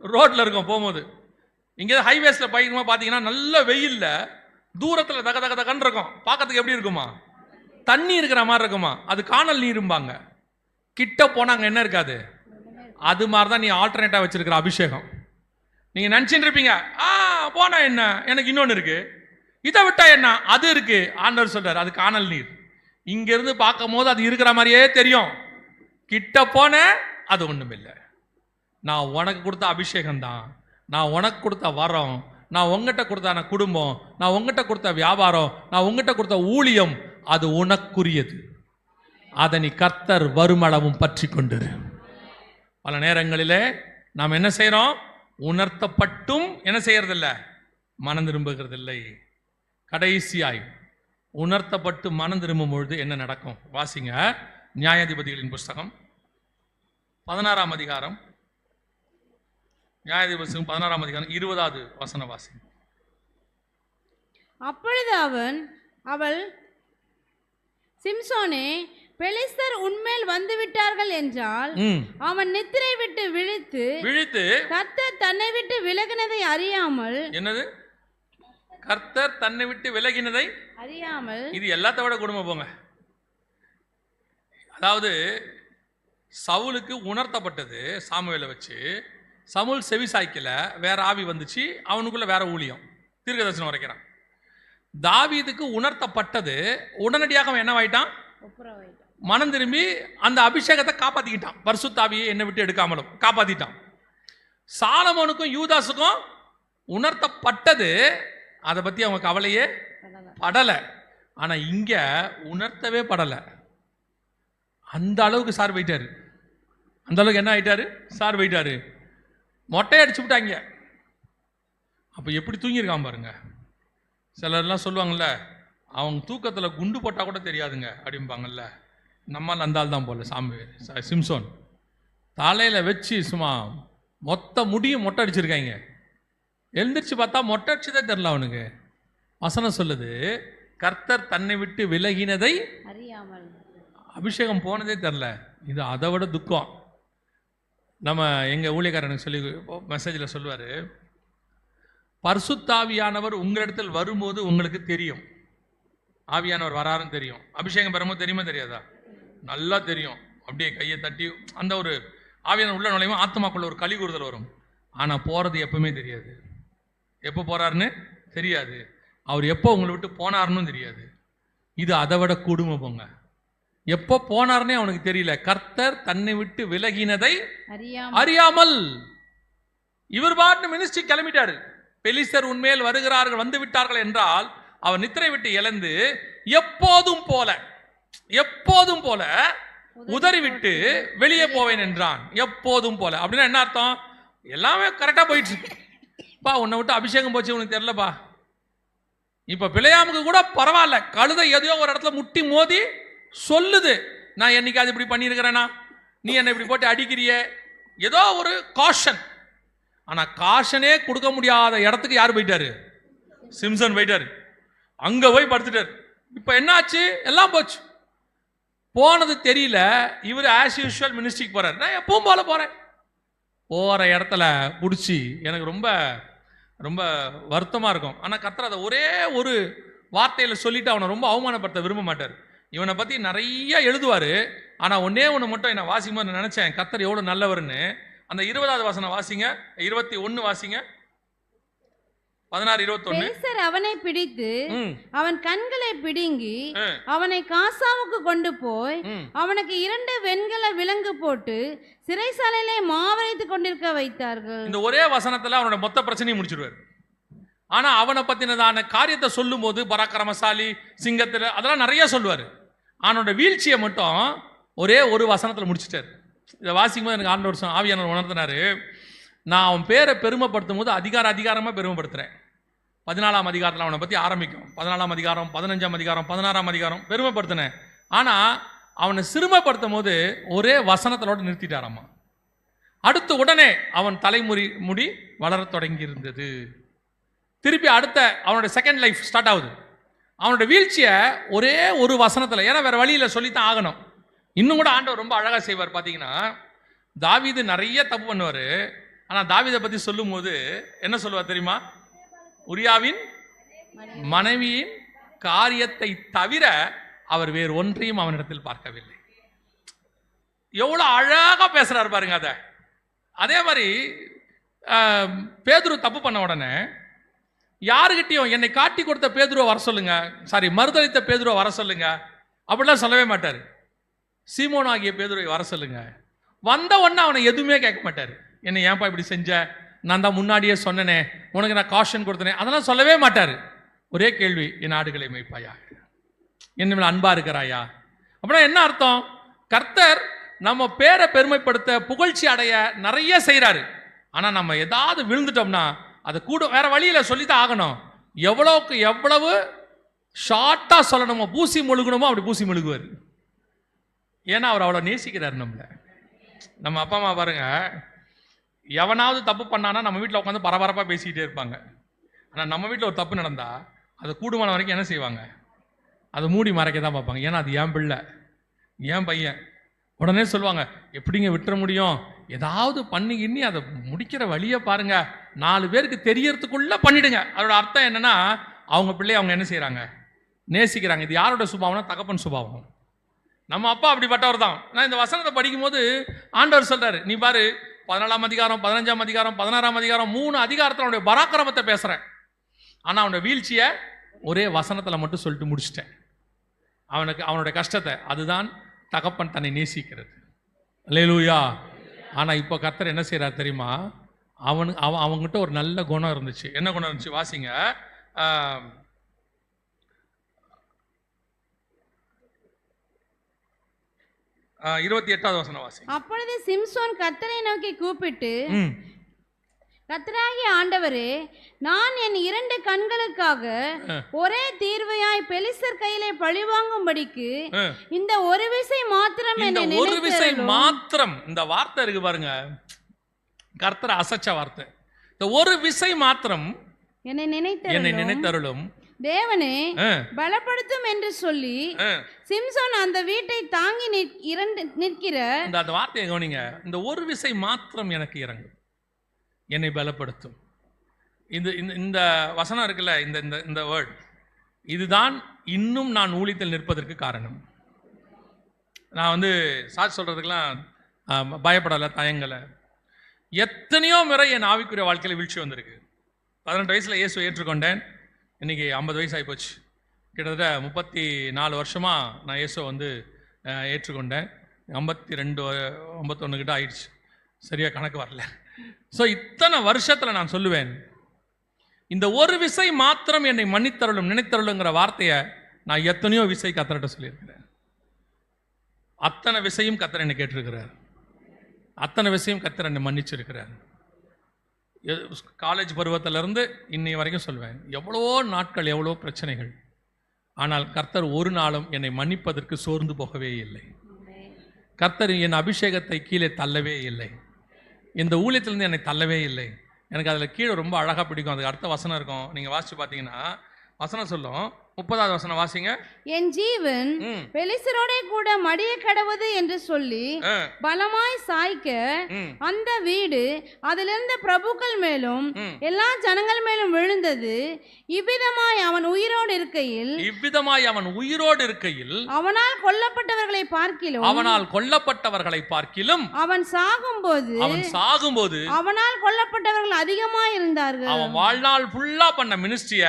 ரோட்டில் இருக்கும். போகும்போது இங்கே ஹைவேஸில் பயங்கரமாக பார்த்தீங்கன்னா நல்ல வெயிலில் தூரத்தில் தக தக தகன்னு இருக்கும். பார்க்கறதுக்கு எப்படி இருக்குமா? தண்ணி இருக்கிற மாதிரி இருக்குமா? அது காணல் நீரும்பாங்க. கிட்ட போனாங்க என்ன இருக்காது. அது மாதிரி தான் நீ ஆல்டர்னேட்டாக வச்சிருக்கிற அபிஷேகம். நீங்கள் நினச்சிட்டு இருப்பீங்க, போனா என்ன, எனக்கு இன்னொன்று இருக்கு, இதை விட்டா என்ன, அது இருக்கு. ஆண்டவர் சொல்றாரு, அது காணல் நீர். இங்கிருந்து பார்க்கும் போது அது இருக்கிற மாதிரியே தெரியும், கிட்ட போன அது ஒன்றும் இல்லை. நான் உனக்கு கொடுத்த அபிஷேகம் தான், நான் உனக்கு கொடுத்த வரம், நான் உங்ககிட்ட கொடுத்த குடும்பம், நான் உங்ககிட்ட கொடுத்த வியாபாரம், நான் உங்ககிட்ட கொடுத்த ஊழியம், அது உனக்குரியது. அதை நீ கர்த்தர் வருமளவும் பற்றி கொண்டிரு. பல நேரங்களிலே நாம் என்ன செய்கிறோம்? உணர்த்தப்பட்டும் என்ன செய்யறதில்லை, மனம் திரும்புகிறதில்லை. கடைசியாய் உணர்த்தப்பட்டு மனம் திரும்பும் பொழுது என்ன நடக்கும்? வாசிங்க நியாயாதிபதிகளின் புஸ்தகம் 16ஆம் அதிகாரம். நியாயாதிபதி 16ஆம் அதிகாரம் 20வது வசனம் வாசிங்க. அப்பொழுது அவள், சிம்சோனே, பெலிஸ்தர் உன்மேல் வந்து விட்டார்கள் என்றால் அவன் நித்திரை விட்டு விழித்து கர்த்தர் தன்னை விட்டு விலகினதை அறியாமல். என்னது? கர்த்தர் தன்னை விட்டு விலகினதை அறியாமல். இது எல்லாத்த விட கொடுமை போங்க. அதாவது சவுலுக்கு உணர்த்தப்பட்டது சாமுவேலை வச்சு. சவுல் செவி சாய்க்கல, வேற ஆவி வந்துச்சு, அவனுக்குள்ள வேற ஊழியம், தீர்க்கதரிசனம் உரைக்கிறான். தாவீதுக்கு உணர்த்தப்பட்டது, உடனடியாக அவன் என்னவாயிட்டான்? மனம் திரும்பி அந்த அபிஷேகத்தை காப்பாத்திக்கிட்டான். பரிசுத்த ஆவியை என்னை விட்டு எடுக்காமலும் காப்பாத்திட்டான். சாலமோனுக்கும் யூதாசுக்கும் உணர்த்தப்பட்டது, அதை பத்தி அவங்க கவலையே படல. ஆனா இங்க உணர்த்தவே படல. அந்த அளவுக்கு சார் போயிட்டாரு. அந்த அளவுக்கு என்ன ஆயிட்டாரு? சார் போயிட்டாரு. மொட்டையை அடிச்சு விட்டாங்க. அப்ப எப்படி தூங்கியிருக்கான் பாருங்க. சிலர்லாம் சொல்லுவாங்கல்ல, அவங்க தூக்கத்தில் குண்டு போட்டால் கூட தெரியாதுங்க அப்படிம்பாங்கல்ல. நம்மால் அந்த ஆள் தான் போல சிம்சோன் தலையில் வச்சு சும்மா மொத்த முடியும் மொட்டை அடிச்சிருக்காங்க. எழுந்திரிச்சு பார்த்தா மொட்டை அடிச்சுதே தெரில அவனுக்கு. வசனம் சொல்லுது, கர்த்தர் தன்னை விட்டு விலகினதை அறியாமல், அபிஷேகம் போனதே தெரில. இது அதை விட துக்கம். நம்ம எங்கள் ஊழியக்காரனுக்கு சொல்லி மெசேஜில் சொல்லுவார், பரிசுத்தாவியானவர் உங்களிடத்தில் வரும்போது உங்களுக்கு தெரியும். ஆவியானவர் வராருன்னு தெரியும். அபிஷேகம் பெறும்போது தெரியுமா தெரியாதா? நல்லா தெரியும். அப்படியே கையை தட்டி அந்த ஒரு ஆவியானவர் உள்ள நுழையும், ஆத்மாக்குள்ள ஒரு களி கூறுதல் வரும். ஆனால் போகிறது எப்பவுமே தெரியாது. எப்போ போறாருன்னு தெரியாது. அவர் எப்போ உங்களை விட்டு போனாருன்னு தெரியாது. இது அதை விட கொடுமை போங்க. எப்போ போனார்னே அவனுக்கு தெரியல. கர்த்தர் தன்னை விட்டு விலகினதை அறியாமல். இவர் பாட்டு மினிஸ்ட்ரி கிளம்பிட்டாரு. பெலிஸ்தர் உன்மேல் வருகிறார்கள், வந்து விட்டார்கள் என்றால் அவர் நித்திரை விட்டு இழந்து எப்போதும் போல உதறிவிட்டு வெளியே போவேன் என்றான். எப்போதும் போல அப்படின்னா என்ன அர்த்தம்? எல்லாமே கரெக்டா போயிட்டு இருக்கு. பா உன்னை விட்டு அபிஷேகம் போச்சு உனக்கு தெரியலப்பா. இப்ப பிழையாமுக்கு கூட பரவாயில்ல, கழுதை எதையோ ஒரு இடத்துல முட்டி மோதி சொல்லுது, நான் என்னைக்காவது இப்படி பண்ணியிருக்கிறேனா, நீ என்னை இப்படி போட்டு அடிக்கிறிய, ஏதோ ஒரு காஷன். ஆனா காஷனே கொடுக்க முடியாத இடத்துக்கு யார் போயிட்டாரு? சிம்சன் போயிட்டாரு. அங்க போய் படுத்துட்டாரு. இப்ப என்னாச்சு? எல்லாம் போச்சு. போனது தெரியல. இவர் ஆஸ் யூஷுவல் மினிஸ்ட்ரிக்கு போறாரு. நான் எப்பவும் போல போறேன். போற இடத்துல பிடிச்சி எனக்கு ரொம்ப ரொம்ப வருத்தமா இருக்கும். ஆனா கர்த்தர் அதை ஒரே ஒரு வார்த்தையில சொல்லிட்டு அவனை ரொம்ப அவமானப்படுத்த விரும்ப மாட்டார். இவனை பத்தி நிறைய எழுதுவாரு. ஆனா ஒன்னே ஒன்று மட்டும் என்ன வாசிக்கும் போது நினைச்சேன், கர்த்தர் எவ்வளவு நல்லவர்னு. அந்த 20வது வசனம் வாசிங்க, 21 வாசிங்க, 16-21. அவனை பிடித்து அவன் கண்களை பிடுங்கி அவனை காசாவுக்கு கொண்டு போய் அவனுக்கு 2 வெண்கல விலங்கு போட்டு சிறைசாலையிலே மாவரைத்து கொண்டிருக்க வைத்தார்கள். இந்த ஒரே வசனத்துல அவனோட மொத்த பிரச்சனையை முடிச்சிடுவார். ஆனா அவனை பத்தினதான காரியத்தை சொல்லும் போது பராக்கிரமசாலி, சிங்கத்துல அதெல்லாம் நிறைய சொல்லுவாரு. அவனோட வீழ்ச்சியை மட்டும் ஒரே ஒரு வசனத்துல முடிச்சிட்டாரு. இதை வாசிக்கும் போது எனக்கு ஆண்டவர் ஆவியானவர் உணர்த்தினாரு, நான் அவன் பேரை பெருமைப்படுத்தும் போது அதிகாரமாக பெருமைப்படுத்துகிறேன். 14ஆம் அதிகாரத்தில் அவனை பற்றி ஆரம்பிக்கும். 14ஆம் அதிகாரம், 15ஆம் அதிகாரம், 16ஆம் அதிகாரம் பெருமைப்படுத்தினேன். ஆனால் அவனை சிறுமைப்படுத்தும் போது ஒரே வசனத்தோடு நிறுத்திட்டாராம்மா. அடுத்து உடனே அவன் முடி வளர தொடங்கி இருந்தது. திருப்பி அடுத்த அவனோட செகண்ட் லைஃப் ஸ்டார்ட் ஆகுது. அவனோட வீழ்ச்சியை ஒரே ஒரு வசனத்தில், ஏன்னா வேற வழியில் சொல்லித்தான் ஆகணும். இன்னும் கூட ஆண்டவர் ரொம்ப அழகாக செய்வார். பார்த்தீங்கன்னா தாவீது நிறைய தப்பு பண்ணுவார். ஆனால் தாவீதை பற்றி சொல்லும் போது என்ன சொல்லுவார் தெரியுமா? உரியாவின் மனைவியின் காரியத்தை தவிர அவர் வேறு ஒன்றையும் அவனிடத்தில் பார்க்கவில்லை. எவ்வளோ அழகாக பேசுறாரு பாருங்க. அதே மாதிரி பேதுரு தப்பு பண்ண உடனே யாருக்கிட்டையும் என்னை காட்டி கொடுத்த பேதுருவை வர சொல்லுங்க, மறுதளித்த பேதுருவை வர சொல்லுங்க அப்படிலாம் சொல்லவே மாட்டார். சீமோன் ஆகிய பேதுருவை வர சொல்லுங்க. வந்த உடனே அவனை எதுவுமே கேட்க மாட்டார். என்னை ஏன்பா இப்படி செஞ்ச, நான் தான் முன்னாடியே சொன்னனே, உனக்கு நான் காஷன் கொடுத்தனே, அதெல்லாம் சொல்லவே மாட்டார். ஒரே கேள்வி, என் ஆடுகளை மேய்ப்பாயா, என்ன மேல அன்பா இருக்கிறாயா? அப்படின்னா என்ன அர்த்தம்? கர்த்தர் நம்ம பேரை பெருமைப்படுத்த, புகழ்ச்சி அடைய நிறைய செய்யறாரு. ஆனா நம்ம ஏதாவது விழுந்துட்டோம்னா அதை கூட வேற வழியில சொல்லித்தான் ஆகணும். எவ்வளவுக்கு எவ்வளவு ஷார்ட்டா சொல்லணுமோ, பூசி முழுகணுமோ அப்படி பூசி முழுகுவார். ஏன்னா அவர் அவ்வளோ நேசிக்கிறார் நம்மளை. நம்ம அப்பா அம்மா பாருங்க, எவனாவது தப்பு பண்ணானா நம்ம வீட்டில் உட்காந்து பரபரப்பாக பேசிக்கிட்டே இருப்பாங்க. ஆனால் நம்ம வீட்டில் ஒரு தப்பு நடந்தா அதை கூடுமான வரைக்கும் என்ன செய்வாங்க? அதை மூடி மறைக்க தான் பார்ப்பாங்க. ஏன்னா அது என் பிள்ளை, ஏன் பையன். உடனே சொல்லுவாங்க, எப்படிங்க விட்டுற முடியும், ஏதாவது பண்ணிக்கிண்ணி அதை முடிக்கிற வழியை பாருங்க, 4 பேருக்கு தெரியறதுக்குள்ள பண்ணிடுங்க. அதோட அர்த்தம் என்னன்னா, அவங்க பிள்ளைய அவங்க என்ன செய்யறாங்க, நேசிக்கிறாங்க. இது யாரோட சுபாவம்னா தகப்பன் சுபாவம். நம்ம அப்பா அப்படிப்பட்டவர் தான். நான் இந்த வசனத்தை படிக்கும்போது ஆண்டவர் சொல்றாரு, நீ பாரு 14ஆம் அதிகாரம், 15ஆம் அதிகாரம், 16ஆம் அதிகாரம், 3 அதிகாரத்தில் அவனுடைய பராக்கிரமத்தை பேசுறேன். ஆனா அவனுடைய வீழ்ச்சியை ஒரே வசனத்துல மட்டும் சொல்லிட்டு முடிச்சிட்டேன். அவனுடைய கஷ்டத்தை, அதுதான் தகப்பன் தன்னை நேசிக்கிறது. அல்லேலூயா. ஆனா இப்போ கர்த்தர் என்ன செய்யறார் தெரியுமா, அவங்ககிட்ட ஒரு நல்ல குணம் இருந்துச்சு. என்ன குணம் இருந்துச்சு வாசிங்க. 28வது வசனம் வாசிங்க. அப்பொழுது சிம்சோன் கர்த்தரை நோக்கி கூப்பிட்டு, கர்த்தராகிய ஆண்டவரே, நான் என் 2 கண்களுக்காக ஒரே தீர்வையாய் பெலிஸ்தர் கையிலே பழிவாங்கும்படிக்கு இந்த ஒரு விசை மாத்திரம் என்னை நினைத்தருளும். ஒரு விசை மாத்திரம், இந்த வார்த்தை இருக்கு பாருங்க, கர்த்தர் அசைச்ச வார்த்தை. இந்த ஒரு விசை மாத்திரம் என்னை நினைத்தருளும் தேவனே பலப்படுத்தும் என்று சொல்லி சிம்சோன் அந்த வீட்டை தாங்கி நிற்கிற அந்த வார்த்தையை கவனிங்க. இந்த ஒரு விசை மாத்திரம் எனக்கு இறங்கும், என்னை பலப்படுத்தும். இந்த வசனம் இருக்குல்ல, இந்த வேர்ட், இதுதான் இன்னும் நான் ஊழியத்தில் நிற்பதற்கு காரணம். நான் சாட்சி சொல்றதுக்கெல்லாம் பயப்படலை, தயங்கலை. எத்தனையோ முறை என் ஆவிக்குரிய வாழ்க்கையில் வீழ்ச்சி வந்திருக்கு. 18 வயசுல இயேசுவை ஏற்றுக்கொண்டேன். இன்னைக்கு 50 வயசு ஆகிப்போச்சு. கிட்டத்தட்ட 34 வருஷமாக நான் இயேசுவை ஏற்றுக்கொண்டேன். 52 51 கிட்ட ஆயிடுச்சு, சரியா கணக்கு வரல. ஸோ இத்தனை வருஷத்தில் நான் சொல்லுவேன், இந்த ஒரு விசை மாத்திரம் என்னை மன்னித்தருளும் நினைத்தருளுங்கிற வார்த்தையை நான் எத்தனையோ விசை கத்தர்கிட்ட சொல்லியிருக்கிறேன். அத்தனை விசையும் கத்தர் என்னை கேட்டிருக்கிறார், அத்தனை விஷயம் கர்த்தர் என்னை மன்னிச்சிருக்கிறார். காலேஜ் பருவத்திலிருந்து இன்னை வரைக்கும் சொல்வேன், எவ்வளவோ நாட்கள், எவ்வளோ பிரச்சனைகள், ஆனால் கர்த்தர் ஒரு நாளும் என்னை மன்னிப்பதற்கு சோர்ந்து போகவே இல்லை. கர்த்தர் என் அபிஷேகத்தை கீழே தள்ளவே இல்லை, இந்த ஊழியத்திலிருந்து என்னை தள்ளவே இல்லை. எனக்கு அதில் கீழே ரொம்ப அழகாக பிடிக்கும். அதுக்கு அடுத்த வசனம் இருக்கும், நீங்கள் வாசித்து பார்த்தீங்கன்னா வசனம் சொல்லும். 30வது வசனம் வாசிங்க. என் ஜீவன் பெலிஸ்தரோட கூட மடிய கடவுது என்று சொல்லி பலமாய் சாய்க்க அந்த வீடு அதிலிருந்த பிரபுக்கள் மேலும் எல்லா ஜனங்கள் மேலும் விழுந்தது. இவ்விதமாய் அவன் உயிரோடு இருக்கையில் அவனால் கொல்லப்பட்டவர்களை பார்க்கிலும் அவன் சாகும்போது அவனால் கொல்லப்பட்டவர்கள் அதிகமாய் இருந்தார்கள். அவன் வாழ்நாள் ஃபுல்லா பண்ண மினிஸ்ட்ரிய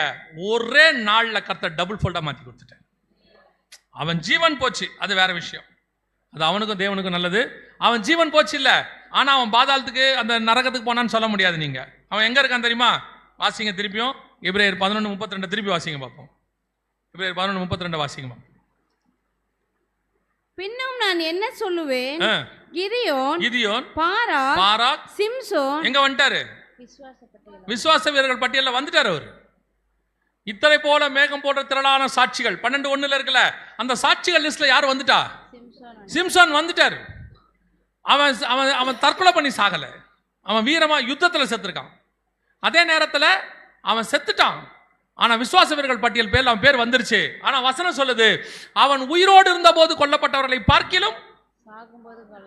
ஒரே நாள்ல கர்த்தர் டபுள் ஃபோல்டா மாத்தி கொடுத்துட்டேன். அவன் ஜீவன் போச்சு, அது வேற விஷயம், அது அவனுக்கும் தேவனுக்கும் நல்லது. அவன் ஜீவன் போச்சு இல்ல, ஆனா அவன் பாதாளத்துக்கு அந்த நரகத்துக்கு போனான்னு சொல்ல முடியாது. நீங்க அவன் எங்க இருக்கான் தெரியுமா? வாசிங்க திருப்பியும் எபிரேயர் 11:32 திருப்பி வாசிங்க பார்ப்போம். எபிரேயர் 11:32 வாசிங்க. பின்னும் நான் என்ன சொல்லுவேன், கிதியோன் பாராக் சிம்சோன் எங்க வந்துட்டாரு? விசுவாச வீரர்கள் பட்டியலில் வந்துட்டார் அவர். இத்தனை போல மேகம் போன்ற திரளான சாட்சிகள் 12:1 இருக்குல்ல, அந்த சாட்சிகள் லிஸ்ட்ல யார் வந்துட்டா? சிம்சோன் வந்துட்டார். அவன் தற்கொலை பண்ணி சாகல, அவன் வீரமா யுத்தத்தில் செத்துருக்கான். அதே நேரத்தில் அவன் செத்துட்டான், ஆனா விசுவாச வீரர்கள் பட்டியல் பேர்ல அவன் பேர் வந்துருச்சு. ஆனா வசனம் சொல்லுது, அவன் உயிரோடு இருந்த போது கொல்லப்பட்டவர்களை பார்க்கிலும்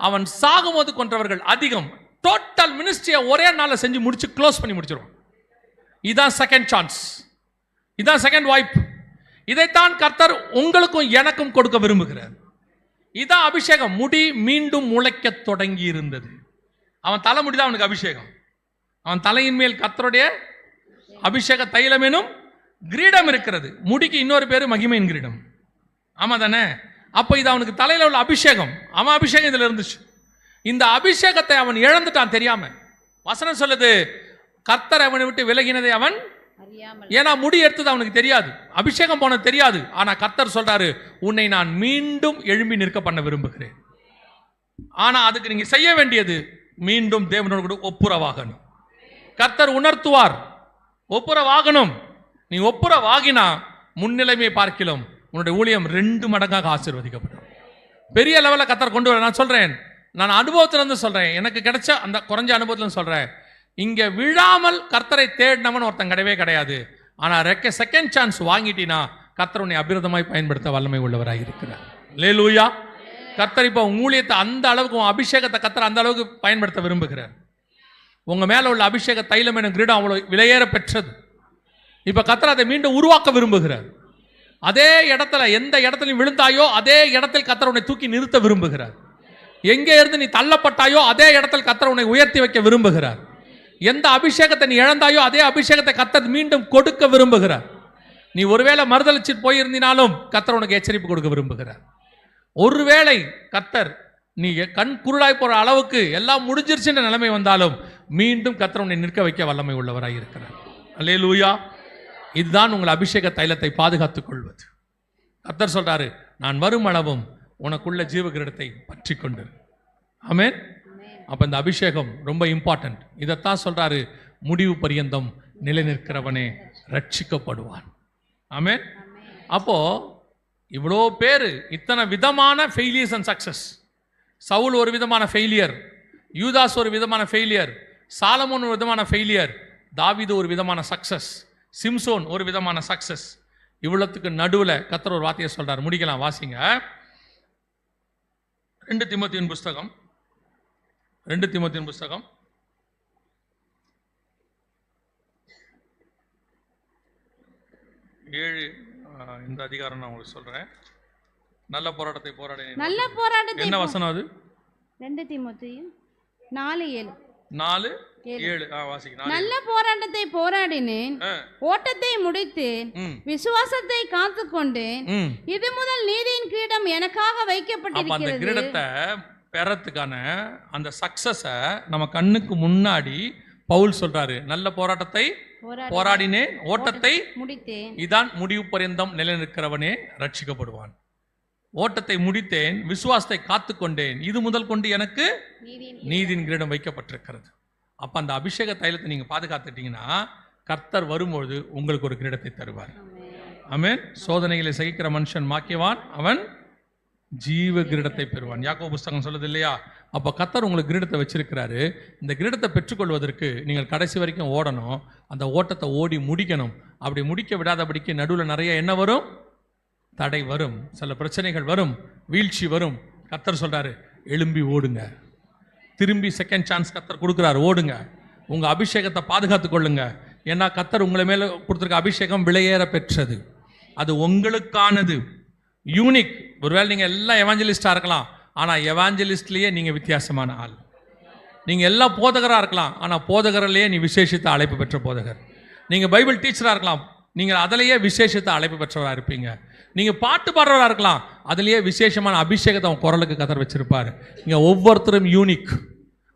அவன் சாகும்போது கொன்றவர்கள் அதிகம். டோட்டல் மினிஸ்ட்ரியை ஒரே நாள்ல செஞ்சு முடிச்சு க்ளோஸ் பண்ணி முடிச்சிருவான். இதான் செகண்ட் சான்ஸ், இதான் செகண்ட் வாய்ப்பு. இதைத்தான் கர்த்தர் உங்களுக்கும் எனக்கும் கொடுக்க விரும்புகிறார். இதான் அபிஷேகம். முடி மீண்டும் முளைக்க தொடங்கி இருந்தது. அவன் தலைமுடிதான் அவனுக்கு அபிஷேகம். அவன் தலையின் மேல் கர்த்தருடைய அபிஷேக தைலம் எனும் கிரீடம் இருக்கிறது. முடிக்கு இன்னொரு பேரு மகிமையின் கிரீடம். ஆமா தானே? அப்ப இது அவனுக்கு தலையில உள்ள அபிஷேகம். அவன் அபிஷேகம் இதுல இருந்துச்சு. இந்த அபிஷேகத்தை அவன் இழந்துட்டான் தெரியாம. வசனம் சொல்லுது, கர்த்தர் அவனை விட்டு விலகினதை அவன், ஏன்னா முடி எடுத்தது அவனுக்கு தெரியாது, அபிஷேகம் போனது தெரியாது. ஆனா கர்த்தர் சொல்றாரு, உன்னை நான் மீண்டும் எழும்பி நிற்க பண்ண விரும்புகிறேன். ஆனா அதுக்கு நீங்க செய்ய வேண்டியது, மீண்டும் தேவனோடு கூட ஒப்புரவாகணும். கர்த்தர் உணர்த்துவார், ஒப்புரவாகணும். நீ ஒப்புரவாகினா முன்னிலைமையை பார்க்கிலும் உன்னுடைய ஊழியம் 2 மடங்காக ஆசீர்வதிக்கப்படும். பெரிய லெவலில் கர்த்தர் கொண்டு வர. நான் சொல்றேன், நான் அனுபவத்திலிருந்து சொல்றேன், எனக்கு கிடைச்ச அந்த குறைஞ்ச அனுபவத்திலிருந்து சொல்றேன், இங்க விழாமல் கர்த்தரை தேடினவன் ஒருத்தன் கிடையவே கிடையாது. ஆனா செகண்ட் சான்ஸ் வாங்கிட்டீனா கர்த்தர் உன்னை அபிரதமாய் பயன்படுத்த வல்லமை உள்ளவராக இருக்கிறார். அல்லேலூயா. கர்த்தர் இப்போ ஊழியத்தை அந்த அளவுக்கு, உன் அபிஷேகத்தை கர்த்தர் அந்த அளவுக்கு பயன்படுத்த விரும்புகிறார். உங்க மேல உள்ள அபிஷேக தைலம் எனும் கிரீடம் அவ்வளவு விலையேற பெற்றது. இப்ப கர்த்தர் அதை மீண்டும் உருவாக்க விரும்புகிறார். அதே இடத்துல, எந்த இடத்துல விழுந்தாயோ அதே இடத்தில் கர்த்தர் உன்னை தூக்கி நிறுத்த விரும்புகிறார். எங்கே இருந்து நீ தள்ளப்பட்டாயோ அதே இடத்தில் கர்த்தர் உன்னை உயர்த்தி வைக்க விரும்புகிறார். எந்த அபிஷேகத்தை நீ இழந்தாயோ அதே அபிஷேகத்தை கர்த்தர் மீண்டும் கொடுக்க விரும்புகிறார். நீ ஒருவேளை மறுதளிச்சு போயிருந்தினாலும் கர்த்தர் உனக்கு எச்சரிப்பு கொடுக்க விரும்புகிறார். ஒருவேளை கர்த்தர் நீ கண் குருடாய் போற அளவுக்கு எல்லாம் முடிஞ்சிருச்சுன்ற நிலைமை வந்தாலும் மீண்டும் கர்த்தர் உன்னை நிற்க வைக்க வல்லமை உள்ளவராய் இருக்கிறார். அல்லேலூயா. இதுதான் உங்கள் அபிஷேக தைலத்தை பாதுகாத்துக் கொள்வது. கர்த்தர் சொல்றாரு, நான் வரும் அளவும் உனக்குள்ள ஜீவ கிரீடத்தை பற்றி கொண்டு. ஆமென். அப்ப இந்த அபிஷேகம் ரொம்ப இம்பார்ட்டன்ட். இதைத்தான் சொல்றாரு, முடிவு பரியந்தம் நிலை நிற்கிறவனே ரட்சிக்கப்படுவான். ஆமென். அப்போ இவ்வளோ பேர், இத்தனை விதமான ஃபெயிலியர்ஸ் அண்ட் சக்சஸ். சவுல் ஒரு விதமான ஃபெயிலியர், யூதாஸ் ஒரு விதமான ஃபெயிலியர், சாலமோன் ஒரு விதமான ஃபெயிலியர், தாவீது ஒரு விதமான சக்சஸ், சிம்சோன் ஒரு விதமான சக்சஸ். இவ்வளவுக்கு நடுவில் கர்த்தர் ஒரு வார்த்தையை சொல்றார். முடிக்கலாம், வாசிங்க. 2 தீமோத்தேயுவின் புஸ்தகம் 7 இந்த அதிகாரம் நான் உங்களுக்கு சொல்றேன். நல்ல போராட்டத்தை போராடி. நல்ல போராட்டத்தை. என்ன வசனம் அது? 2 தீமோத்தேயு 4:7. வாசிங்க. நல்ல போராட்டத்தை போராடினேன், ஓட்டத்தை முடித்தேன், விசுவாசத்தை காத்துக்கொண்டேன். இது முதல் நீதியின் கிரீடம் எனக்காக வைக்கப்பட்டிருக்கிறது. அந்த கிரீடத்தை பெறத்துக்கான அந்த சக்சஸ நம்ம கண்ணுக்கு முன்னாடி பவுல் சொல்றாரு, நல்ல போராட்டத்தை போராடினேன், ஓட்டத்தை முடித்தேன். இதான் முடிவு பரியந்தம் நிலைநிற்கிறவனே ரட்சிக்கப்படுவான். ஓட்டத்தை முடித்தேன், விசுவாசத்தை காத்துக்கொண்டேன், இது முதல் கொண்டு எனக்கு நீதியின் கிரீடம் வைக்கப்பட்டிருக்கிறது. அப்ப அந்த அபிஷேக தைலத்தை நீங்க பாதுகாத்துட்டீங்கன்னா கர்த்தர் வரும்பொழுது உங்களுக்கு ஒரு கிரீடத்தை தருவார். ஆமென். சோதனைகளை சகிக்கிற மனுஷன் மாக்கியவான், அவன் ஜீவ கிரீடத்தை பெறுவான். யாக்கோபு புஸ்தகம் சொல்லுது இல்லையா? அப்போ கர்த்தர் உங்களுக்கு கிரீடத்தை வச்சிருக்கிறாரு. இந்த கிரீடத்தை பெற்றுக்கொள்வதற்கு நீங்கள் கடைசி வரைக்கும் ஓடணும். அந்த ஓட்டத்தை ஓடி முடிக்கணும். அப்படி முடிக்க விடாதபடிக்கு நடுவில் நிறைய என்ன வரும்? தடை வரும், சில பிரச்சனைகள் வரும், வீழ்ச்சி வரும். கர்த்தர் சொல்றாரு, எழும்பி ஓடுங்க. திரும்பி செகண்ட் சான்ஸ் கர்த்தர் கொடுக்குறாரு, ஓடுங்க. உங்க அபிஷேகத்தை பாதுகாத்துக் கொள்ளுங்க. ஏன்னா கர்த்தர் உங்களை மேல கொடுத்துருக்க அபிஷேகம் விலையேற பெற்றது. அது உங்களுக்கானது, யூனிக். ஒருவேளை நீங்க எல்லாம் எவாஞ்சலிஸ்டா இருக்கலாம், ஆனா எவாஞ்சலிஸ்ட்லயே நீங்க வித்தியாசமான ஆள். நீங்க எல்லாம் போதகரா இருக்கலாம், ஆனா போதகரிலேயே நீ விசேஷித்த அழைப்பு பெற்ற போதகர். நீங்க பைபிள் டீச்சரா இருக்கலாம், நீங்க அதிலேயே விசேஷித்த அழைப்பு பெற்றவராக இருப்பீங்க. நீங்க பாட்டு பாடுறவராக இருக்கலாம், அதிலேயே விசேஷமான அபிஷேகத்தை அவன் குரலுக்கு கர்த்தர் வச்சிருப்பாரு. நீங்க ஒவ்வொருத்தரும் யூனிக்,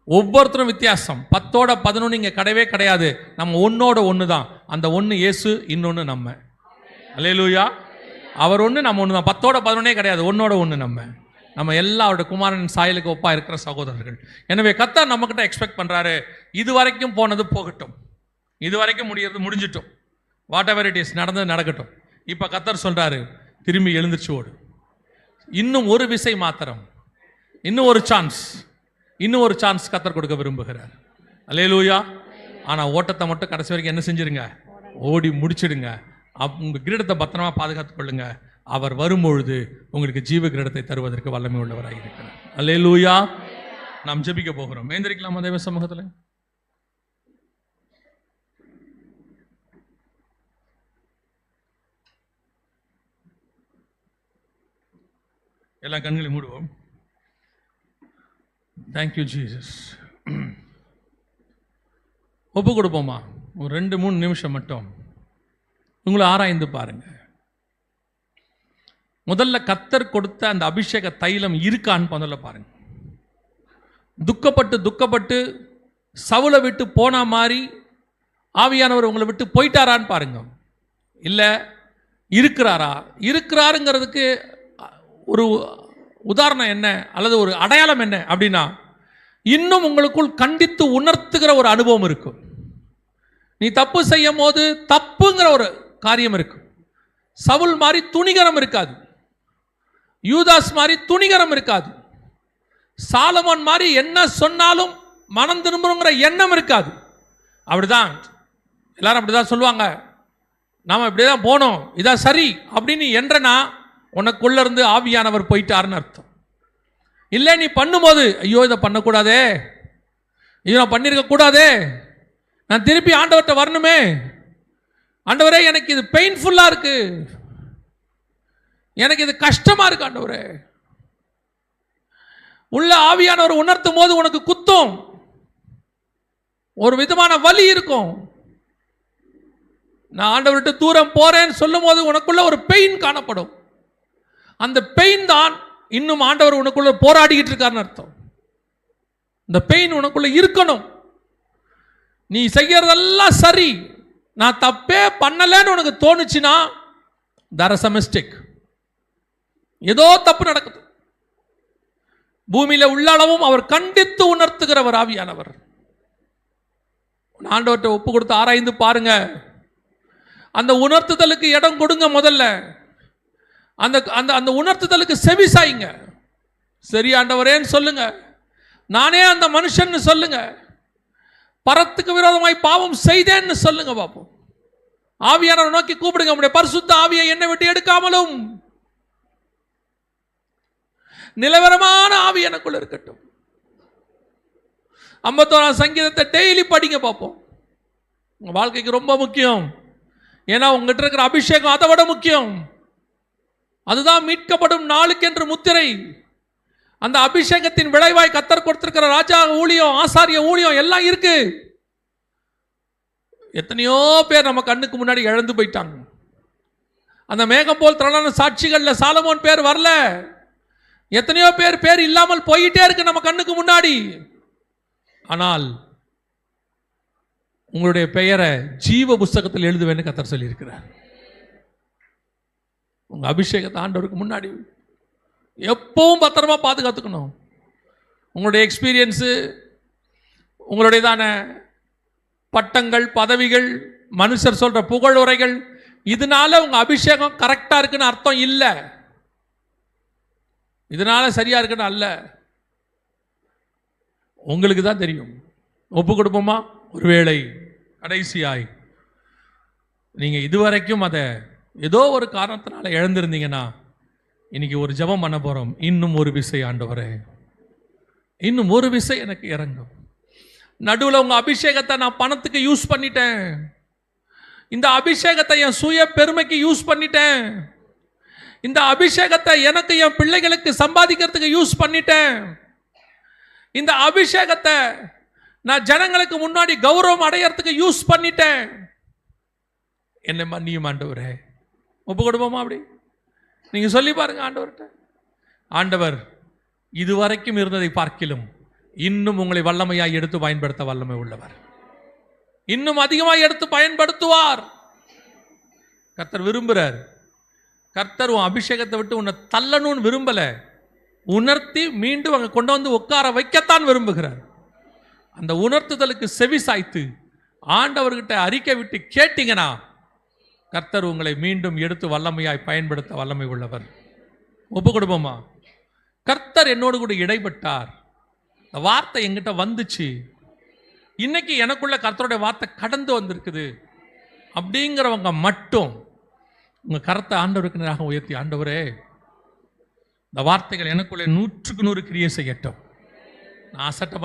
ஒவ்வொருத்தரும் வித்தியாசம். 10ஓட 11 இங்க கிடையவே கிடையாது. நம்ம ஒன்னோட ஒன்று தான். அந்த ஒன்று இயேசு, இன்னொன்று நம்ம. அல்லேலூயா. அவர் ஒன்று, நம்ம ஒன்று தான். 10ஓட 11 கிடையாது, ஒன்னோட ஒன்று நம்ம எல்லாம் அவருடைய குமாரன் சாயலுக்கு ஒப்பா இருக்கிற சகோதரர்கள். எனவே கர்த்தர் நம்ம கிட்ட எக்ஸ்பெக்ட் பண்றாரு, இது வரைக்கும் போனது போகட்டும், இது வரைக்கும் முடிஞ்சிட்டோம், வாட் எவர் இட் இஸ், நடந்தது நடக்கட்டும். இப்ப கர்த்தர் சொல்றாரு, திரும்பி எழுந்திருச்சு ஓடு. இன்னும் ஒரு விசை மாத்திரம், இன்னும் ஒரு சான்ஸ் கர்த்தர் கொடுக்க விரும்புகிறார். அல்லேலூயா. ஆனா ஓட்டத்தை மட்டும் கடைசி வரைக்கும் என்ன செஞ்சிருங்க? ஓடி முடிச்சிடுங்க. உங்க கிரீடத்தை பத்திரமா பாதுகாத்துக் கொள்ளுங்க. அவர் வரும்பொழுது உங்களுக்கு ஜீவ கிரீடத்தை தருவதற்கு வல்லமை உள்ளவராக இருக்கிறார். அல்லேலூயா. நாம் ஜெபிக்க போகிறோம். ஏந்திரிக்கலாமா தேவ சமூகத்தில்? எல்லா கண்களையும் மூடுவோம். Thank you Jesus. ஒப்பு கொடுப்போமா? ஒரு 2-3 நிமிஷம் மட்டும் உங்களை ஆராய்ந்து பாருங்க. முதல்ல கர்த்தர் கொடுத்த அந்த அபிஷேக தைலம் இருக்கான்னு முதல்ல பாருங்க. துக்கப்பட்டு சவுலை விட்டு போன மாதிரி ஆவியானவர் உங்களை விட்டு போயிட்டாரான்னு பாருங்க. இல்லை இருக்கிறாருங்கிறதுக்கு ஒரு உதாரணம் என்ன அல்லது ஒரு அடையாளம் என்ன அப்படின்னா, இன்னும் உங்களுக்குள் கண்டித்து உணர்த்துகிற ஒரு அனுபவம் இருக்கும். நீ தப்பு செய்யும் போது தப்புங்கிற ஒரு காரியம் இருக்கும். சவுல் மாதிரி துணிகரம் இருக்காது, யூதாஸ் மாதிரி துணிகரம் இருக்காது, சாலமோன் மாதிரி என்ன சொன்னாலும் மனம் திரும்புங்கிற எண்ணம் இருக்காது. அப்படிதான் எல்லாரும் அப்படிதான் சொல்லுவாங்க, நாம இப்படிதான் போனோம், இதான் சரி அப்படின்னு என்றனா உனக்குள்ள இருந்து ஆவியானவர் போயிட்டாருன்னு அர்த்தம். இல்லை நீ பண்ணும்போது ஐயோ இதை பண்ணக்கூடாதே, ஐயோ நான் பண்ணியிருக்க கூடாதே, நான் திருப்பி ஆண்டவர்கிட்ட வரணுமே, ஆண்டவரே எனக்கு இது பெயின்ஃபுல்லாக இருக்கு, எனக்கு இது கஷ்டமா இருக்கு ஆண்டவரே, உள்ள ஆவியானவர் உணர்த்தும் போது உனக்கு குத்தும், ஒரு விதமான வலி இருக்கும். நான் ஆண்டவர்கிட்ட தூரம் போறேன்னு சொல்லும் போது உனக்குள்ள ஒரு பெயின் காணப்படும். அந்த பெயின் தான் இன்னும் ஆண்டவர் உனக்குள்ள போராடிக்கிட்டு இருக்காருன்னு அர்த்தம். இந்த பெயின் உனக்குள்ள இருக்கணும். நீ செய்யறதெல்லாம் சரி, நான் தப்பே பண்ணலன்னு உனக்கு தோணுச்சுன்னா there is a mistake. ஏதோ தப்பு நடக்குது. பூமியில உள்ள அளவும் அவர் கண்டித்து உணர்த்துகிறவர் ஆவியானவர். ஆண்டவர்கிட்ட ஒப்பு கொடுத்து ஆராய்ந்து பாருங்க. அந்த உணர்த்துதலுக்கு இடம் கொடுங்க. முதல்ல அந்த அந்த அந்த உணர்த்துதலுக்கு செவி சாய்ங்க. சரி ஆண்டவரேன்னு சொல்லுங்க, நானே அந்த மனுஷன் சொல்லுங்க, பரத்துக்கு விரோதமாய் பாவம் செய்தேன்னு சொல்லுங்க பாப்போம். ஆவியானவர் நோக்கி கூப்பிடுங்க. நம்முடைய பரிசுத்த ஆவியை என்னை விட்டு எடுக்காமலும் நிலவரமான ஆவி எனக்குள்ள இருக்கட்டும். 51 சங்கீதத்தை டெய்லி படிங்க பார்ப்போம். உங்க வாழ்க்கைக்கு ரொம்ப முக்கியம். ஏன்னா உங்ககிட்ட இருக்கிற அபிஷேகம் அதை விட முக்கியம். அதுதான் மீட்கப்படும் நாளுக்கு என்று முத்திரை. அந்த அபிஷேகத்தின் விளைவாய் கர்த்தர் கொடுத்திருக்கிற ராஜா ஊழியம், ஆசாரிய ஊழியம் எல்லாம் இருக்கு. எத்தனையோ பேர் நம்ம கண்ணுக்கு முன்னாடி இழந்து போயிட்டாங்க. அந்த மேகம் போல் திரளான சாட்சிகள்ல சாலமோன் பேர் வரல. எத்தனையோ பேர் இல்லாமல் போயிட்டே இருக்கு நம்ம கண்ணுக்கு முன்னாடி. ஆனால் உங்களுடைய பெயரை ஜீவ புஸ்தகத்தில் எழுதுவேன்னு கர்த்தர் சொல்லியிருக்கிறார். உங்க அபிஷேகத்தை ஆண்டவருக்கு முன்னாடி எப்பவும் பத்திரமா பாதுகாத்துக்கணும். உங்களுடைய எக்ஸ்பீரியன்ஸு, உங்களுடையதான பட்டங்கள், பதவிகள், மனுஷர் சொல்ற புகழ் உரைகள், இதனால உங்க அபிஷேகம் கரெக்டா இருக்குன்னு அர்த்தம் இல்லை. இதனால சரியா இருக்குன்னு அல்ல. உங்களுக்கு தான் தெரியும். ஒப்பு கொடுப்போமா? ஒருவேளை கடைசியாய் நீங்க இதுவரைக்கும் அதை ஏதோ ஒரு காரணத்தினால இழந்திருந்தீங்கன்னா, இன்னைக்கு ஒரு ஜெபம் பண்ண போறோம். இன்னும் ஒரு விசை ஆண்டவரே, இன்னும் ஒரு விசை எனக்கு இறங்கும். நடுவில் உங்க அபிஷேகத்தை நான் பணத்துக்கு யூஸ் பண்ணிட்டேன். இந்த அபிஷேகத்தை என் சுய பெருமைக்கு யூஸ் பண்ணிட்டேன். இந்த அபிஷேகத்தை எனக்கு என் பிள்ளைகளுக்கு சம்பாதிக்கிறதுக்கு யூஸ் பண்ணிட்டேன். இந்த அபிஷேகத்தை நான் ஜனங்களுக்கு முன்னாடி கௌரவம் அடையறதுக்கு யூஸ் பண்ணிட்டேன். என்ன மன்னியும் ஆண்டவரே. ஒப்பு கொடுப்போமா? அப்படி நீங்க சொல்லி பாருங்க ஆண்டவர்கிட்ட. ஆண்டவர் இதுவரைக்கும் இருந்ததை பார்க்கிலும் இன்னும் உங்களை வல்லமையாய் எடுத்து பயன்படுத்த வல்லமை உள்ளவர். இன்னும் அதிகமாக எடுத்து பயன்படுத்துவார். கர்த்தர் விரும்புறார். கர்த்தர் உன் அபிஷேகத்தை விட்டு உன்னை தள்ளணும்னு விரும்பல, உணர்த்தி மீண்டும் அங்கே கொண்டு வந்து உட்கார வைக்கத்தான் விரும்புகிறார். அந்த உணர்த்துதலுக்கு செவி சாய்த்து ஆண்டவர்கிட்ட அறிக்கை விட்டு கேட்டீங்கன்னா கர்த்தர் உங்களை மீண்டும் எடுத்து வல்லமையாய் பயன்படுத்த வல்லமை உள்ளவர். ஒப்பு கொடுப்போமா? கர்த்தர் என்னோடு கூட இடைப்பட்டார். இந்த வார்த்தை என்கிட்ட வந்துச்சு, இன்னைக்கு எனக்குள்ள கர்த்தருடைய வார்த்தை கடந்து வந்திருக்குது அப்படிங்கிறவங்க மட்டும் உங்க கரத்தை ஆண்டவருக்கு நேராக உயர்த்தி, ஆண்டவரே இந்த வார்த்தைகள் எனக்குள்ள 100க்கு 100 கிரியை செய்யட்டும். நான் அசட்டை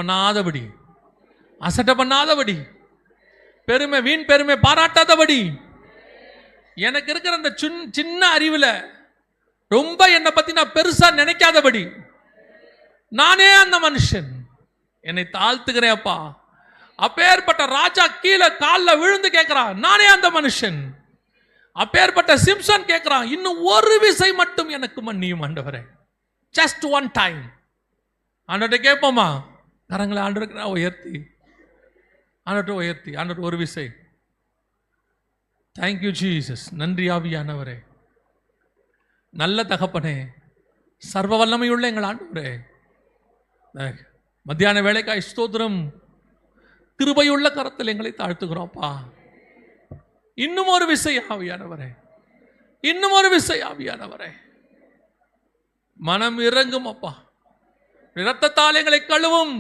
பண்ணாதபடி பெருமை, வீண் பெருமை பாராட்டாதபடி, எனக்கு இருக்கிற அந்த சின்ன அறிவுல ரொம்ப என்னை பத்தி நான் பெருசா நினைக்காதபடி, நானே அந்த மனுஷன், என்னை தாழ்த்துகிறேன் அப்பா. அப்பேற்பட்ட ராஜா கீழே காலில் விழுந்து கேட்கிறான், நானே அந்த மனுஷன். அப்பேற்பட்ட சிம்சன் கேட்கிறான், இன்னும் ஒரு விசை மட்டும் எனக்கு மன்னியும் ஆண்டவரே, ஜஸ்ட் ஒன் டைம். ஆண்டவர்கிட்ட கேட்போமா? கரங்களை ஆண்டவருக்கு நான் உயர்த்தி, ஆண்டவர் ஒரு விசை. Thank you Jesus. நன்றி ஆவியானவரே, நல்ல தகப்பனே, சர்வ வல்லமையுள்ள எங்கள் ஆண்டவரே, மத்தியான வேளைக்காய் ஸ்தோத்திரம். கிருபையுள்ள கரத்தில் எங்களை தாழ்த்துகிறோம்ப்பா. இன்னும் ஒரு விசை ஆவியானவரே, இன்னும் ஒரு விசை ஆவியானவரே, மனம் இறங்கும் அப்பா. இரத்தத்தால் எங்களை கழுவும்,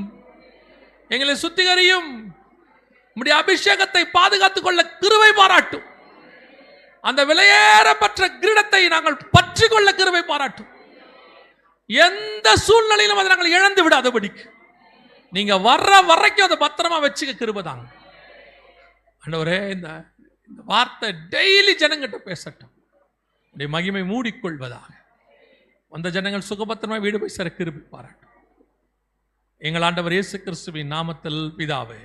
எங்களை சுத்திகரியும். உம்முடைய அபிஷேகத்தை பாதுகாத்துக் கொள்ள கிருபை பாராட்டும். அந்த விலையேறப்பட்ட கிரீடத்தை நாங்கள் பற்றி கொள்ள கிருபை பாராட்டும். எந்த சூழ்நிலையிலும் அதை நாங்கள் இழந்து விடாதபடிக்கு நீங்க வர்ற வரைக்கும் அதை பத்திரமா வச்சுக்க கிருபைதாங்க. ஆண்டவரே, இந்த வார்த்தை டெய்லி ஜனங்கிட்ட பேசட்டும், உடைய மகிமை மூடிக்கொள்வதாக. வந்த ஜனங்கள் சுகபத்திரமா வீடு போய் சேர கிருபை பாராட்டும். எங்கள் ஆண்டவர் இயேசு கிறிஸ்துவின் நாமத்தில் பிதாவே.